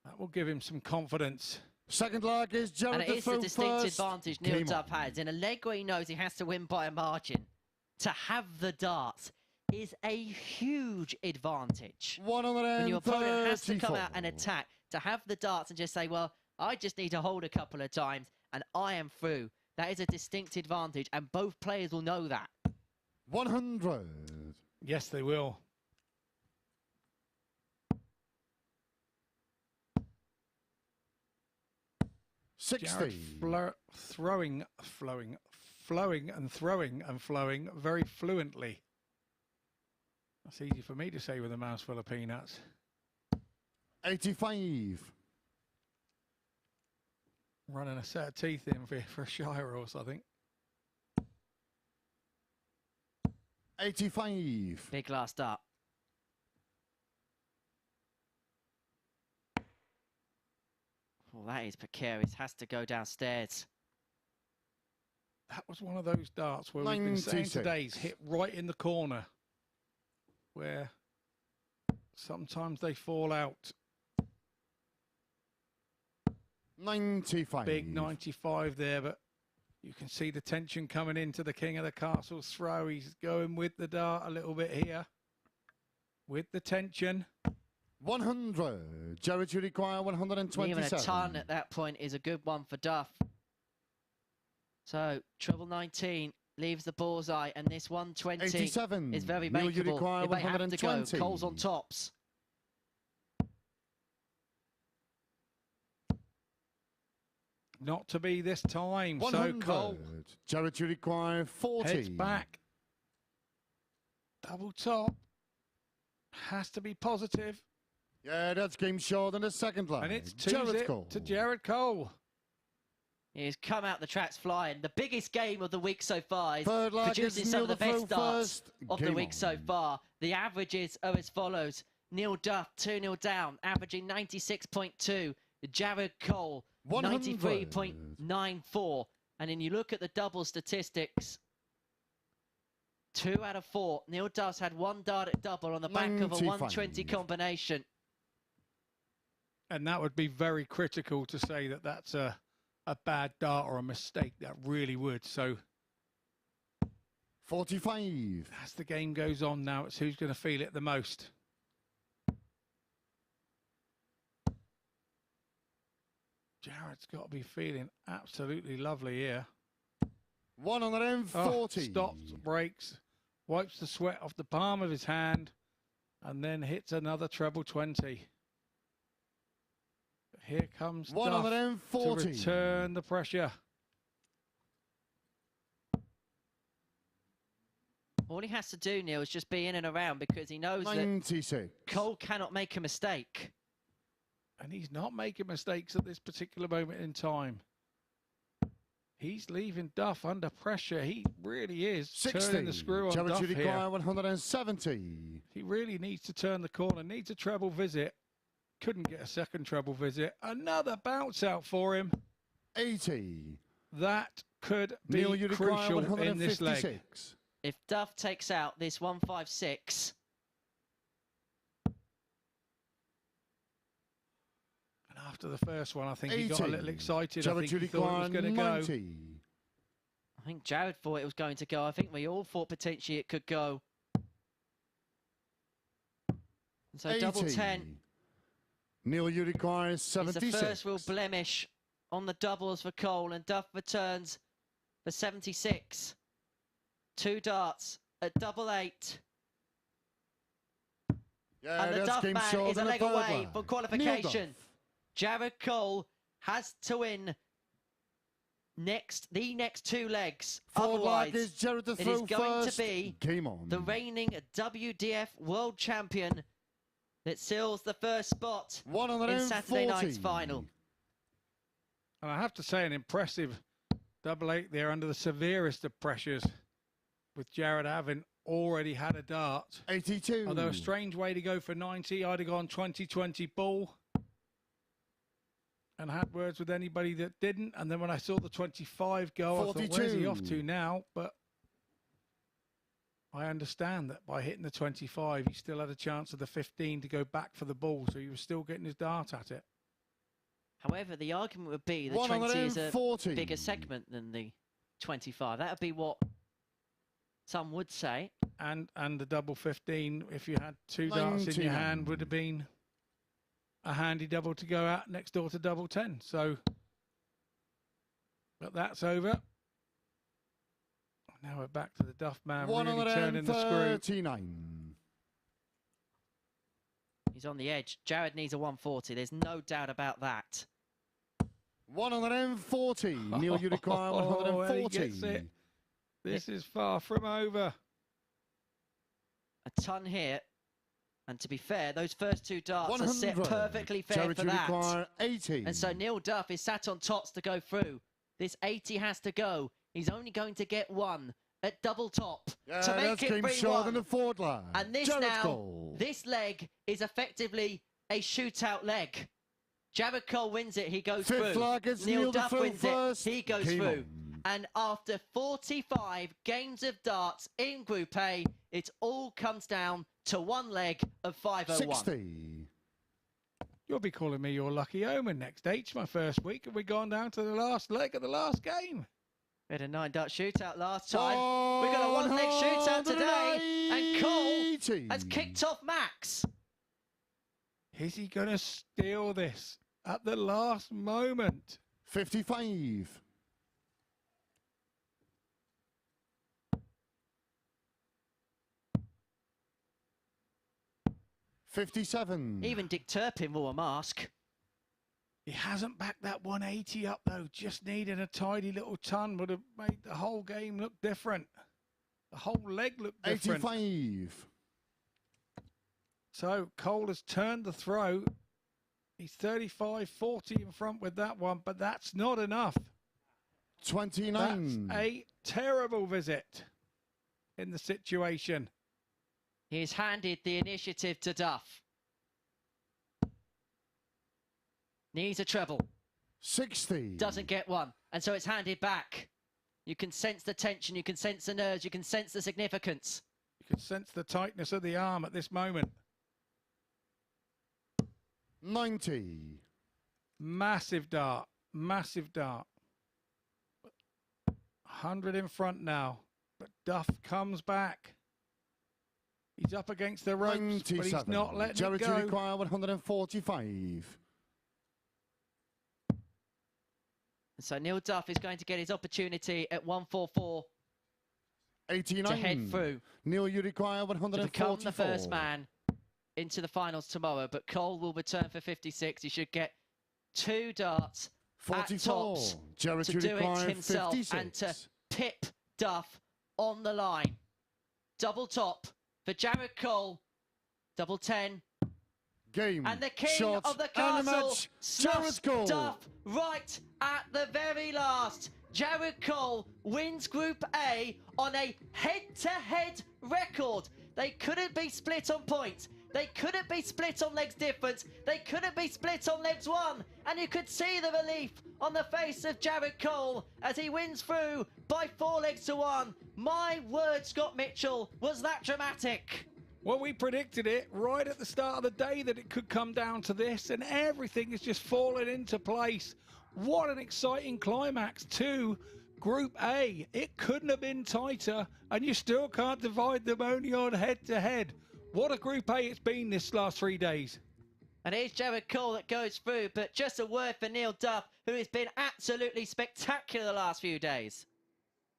That will give him some confidence. Second leg is Jared And it is the distinct advantage Neil Duff has. In a leg where he knows he has to win by a margin, to have the darts is a huge advantage. 134. When your opponent has to come out and attack, to have the darts and just say, well, I just need to hold a couple of times and I am through. That is a distinct advantage, and both players will know that. 100. Yes, they will. Jared flowing very fluently. That's easy for me to say with a mouthful of peanuts. 85. Running a set of teeth in for a Shire horse, I think. 85. Big last up. Well, that is precarious. Has to go downstairs. That was one of those darts where we've been saying today's hit right in the corner, where sometimes they fall out. 95. Big 95 there, but you can see the tension coming into the King of the Castle's throw. He's going with the dart a little bit here, with the tension. 100. Jared, you require 127. Even a ton at that point is a good one for Duff. So, treble 19 leaves the bullseye, and this 120 87. is very Neil, you makeable. require If they have to go, 120. Cole's on tops. Not to be this time. 100. So Cole Jared, you require 40. heads back. Double top. Has to be positive. Yeah, that's game short in the second leg. And it's Jared Cole. to Jared Cole. He's come out the tracks flying. The biggest game of the week so far is Third leg producing is some of the Neil best darts of the game week so on. far. The averages are as follows. Neil Duff 2-0 down, averaging 96.2. Jared Cole 100. 93.94. And then you look at the double statistics. 2 out of 4. Neil Duff's had 1 dart at double on the back of a 120 combination. And that would be very critical to say that that's a bad dart or a mistake. That really would. So 45. as the game goes on now, it's who's going to feel it the most. Jared's got to be feeling absolutely lovely here. 140. Stops, breaks, wipes the sweat off the palm of his hand, and then hits another treble 20. Here comes Duff 140. to return the pressure. All he has to do, Neil, is just be in and around, because he knows 96. that Cole cannot make a mistake. And he's not making mistakes at this particular moment in time. He's leaving Duff under pressure. He really is 60. turning the screw on Duff here. 170. He really needs to turn the corner, needs a treble visit. Couldn't get a second treble visit. Another bounce out for him. 80. That could be Neil crucial in this leg. If Duff takes out this 156... After the first one, I think he got a little excited. I think he thought it was going to 90. go. I think Jared thought it was going to go. I think we all thought potentially it could go. And so 80. double 10. Neil, you require 76. It's the first real blemish on the doubles for Cole, and Duff returns for 76. 2 darts at double 8. Yeah, and the Duff man is a leg away for qualification. Jared Cole has to win the next 2 legs. Otherwise, it is going to be the reigning WDF World Champion that seals the first spot in Saturday night's final. And I have to say, an impressive double 8 there under the severest of pressures, with Jared having already had a dart. 82. Although a strange way to go for 90, I'd have gone 20-20 ball. And had words with anybody that didn't. And then when I saw the 25 go, 42. I thought, where's he off to now? But I understand that by hitting the 25, he still had a chance of the 15 to go back for the ball. So he was still getting his dart at it. However, the argument would be the 20 is a bigger segment than the 25. That would be what some would say. And the double 15, if you had 2 darts in your hand, would have been a handy double to go out next door to double 10. So, but that's over. Now we're back to the Duff man really turning the screw. He's on the edge. Jared needs a 140. There's no doubt about that. 140. Neil, you require 140. This is far from over. A ton here. And to be fair, those first 2 darts 100. are set perfectly fair for that. 80. And so Neil Duff is sat on tops to go through. This 80 has to go. He's only going to get 1 at double top to make it 3-1. And this this leg is effectively a shootout leg. Jared Cole wins it, he goes through. Neil Duff wins it, he goes through. And after 45 games of darts in Group A, it all comes down to 1 leg of 501. 60. You'll be calling me your lucky omen next, H, my first week, and we've gone down to the last leg of the last game. We had a 9-dart shootout last time. We've got a 1-leg shootout today, and Cole has kicked off Merks. Is he going to steal this at the last moment? 55. 57. Even Dick Turpin wore a mask. He hasn't backed that 180 up, though. Just needed a tidy little ton. Would have made the whole game look different. The whole leg look different. 85. So Cole has turned the throw. He's 35-40 in front with that one, but that's not enough. 29. That's a terrible visit in the situation. He's handed the initiative to Duff. Needs a treble. 60. Doesn't get one. And so it's handed back. You can sense the tension, you can sense the nerves, you can sense the significance. You can sense the tightness of the arm at this moment. 90. Massive dart, massive dart. 100 in front now, but Duff comes back. He's up against the ropes, but he's not letting Jared it go. require 145. So Neil Duff is going to get his opportunity at 144 89. to head through. Neil, you require To 144. become the first man into the finals tomorrow, but Cole will return for 56. He should get 2 darts 44. at tops Jared, to you do it require himself 56. and to pip Duff on the line. Double top for Jared Cole. Double 10. Game. And the king shot, of the and the castle match, snuffs Jared Cole. Duff right at the very last. Jared Cole wins Group A on a head-to-head record. They couldn't be split on points. They couldn't be split on legs difference. They couldn't be split on legs one. And you could see the relief on the face of Jared Cole as he wins through by 4 legs to 1. My word, Scott Mitchell, was that dramatic? Well, we predicted it right at the start of the day that it could come down to this, and everything has just fallen into place. What an exciting climax to Group A. It couldn't have been tighter, and you still can't divide them only on head-to-head. What a Group A it's been this last 3 days. And here's Jared Cole that goes through, but just a word for Neil Duff, who has been absolutely spectacular the last few days.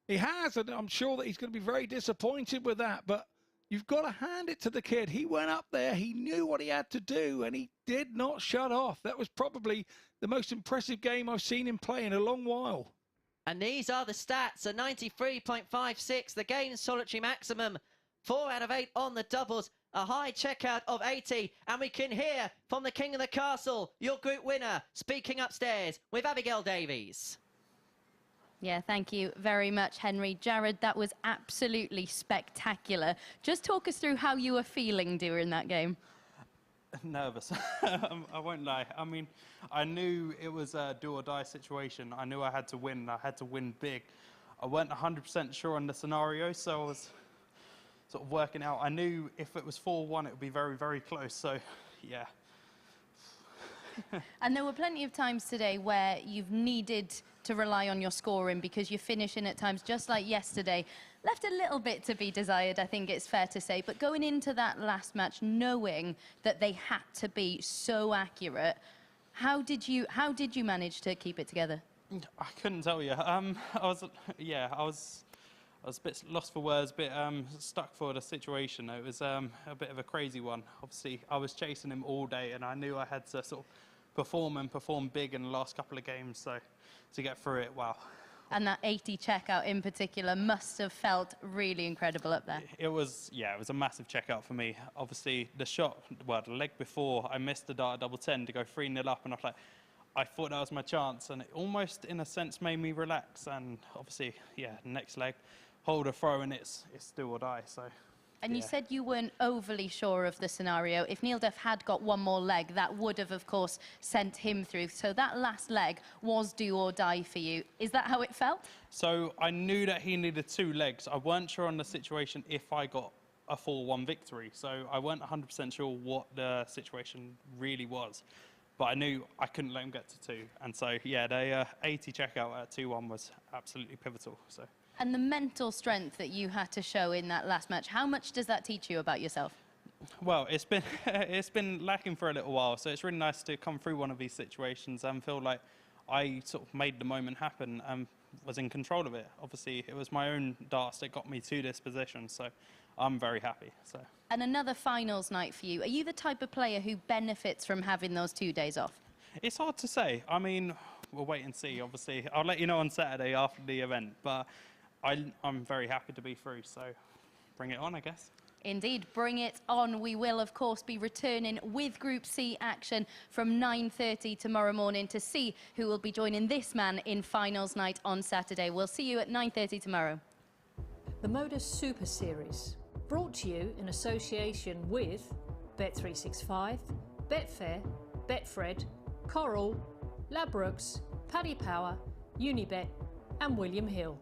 He has, and I'm sure that he's going to be very disappointed with that, but you've got to hand it to the kid. He went up there, he knew what he had to do, and he did not shut off. That was probably the most impressive game I've seen him play in a long while. And these are the stats, a 93.56, the gain solitary maximum, 4 out of 8 on the doubles, a high checkout of 80, and we can hear from the king of the castle, your group winner, speaking upstairs with Abigail Davies. Yeah, thank you very much, Henry. Jared, that was absolutely spectacular. Just talk us through how you were feeling during that game. Nervous. I won't lie. I mean, I knew it was a do-or-die situation. I knew I had to win. I had to win big. I weren't 100% sure on the scenario, so I was sort of working out. I knew if it was 4-1, it would be very, very close. So, yeah. And there were plenty of times today where you've needed to rely on your scoring because you're finishing at times, just like yesterday. Left a little bit to be desired, I think it's fair to say. But going into that last match, knowing that they had to be so accurate, how did you manage to keep it together? I couldn't tell you. I was a bit lost for words, a bit stuck for the situation. It was a bit of a crazy one. Obviously, I was chasing him all day, and I knew I had to sort of perform big in the last couple of games. So to get through it, wow. And that 80 checkout in particular must have felt really incredible up there. It was a massive checkout for me. Obviously, the leg before, I missed the dart at double 10 to go 3-0 up, and I thought that was my chance, and it almost, in a sense, made me relax. And obviously, next leg, hold a throw, and it's do or die. So. And you said you weren't overly sure of the scenario. If Neil Duff had got one more leg, that would have, of course, sent him through. So that last leg was do or die for you. Is that how it felt? So I knew that he needed 2 legs. I weren't sure on the situation if I got a 4-1 victory. So I weren't 100% sure what the situation really was. But I knew I couldn't let him get to 2. And so, the 80 checkout at 2-1 was absolutely pivotal. So. And the mental strength that you had to show in that last match, how much does that teach you about yourself? Well, it's been lacking for a little while, so it's really nice to come through one of these situations and feel like I sort of made the moment happen and was in control of it. Obviously, it was my own darts that got me to this position, so I'm very happy. So. And another finals night for you. Are you the type of player who benefits from having those 2 days off? It's hard to say. I mean, we'll wait and see, obviously. I'll let you know on Saturday after the event, but I'm very happy to be through, so bring it on, I guess. Indeed, bring it on. We will, of course, be returning with Group C action from 9:30 tomorrow morning to see who will be joining this man in finals night on Saturday. We'll see you at 9:30 tomorrow. The MODUS Super Series, brought to you in association with Bet365, Betfair, Betfred, Coral, Labrooks, Paddy Power, Unibet and William Hill.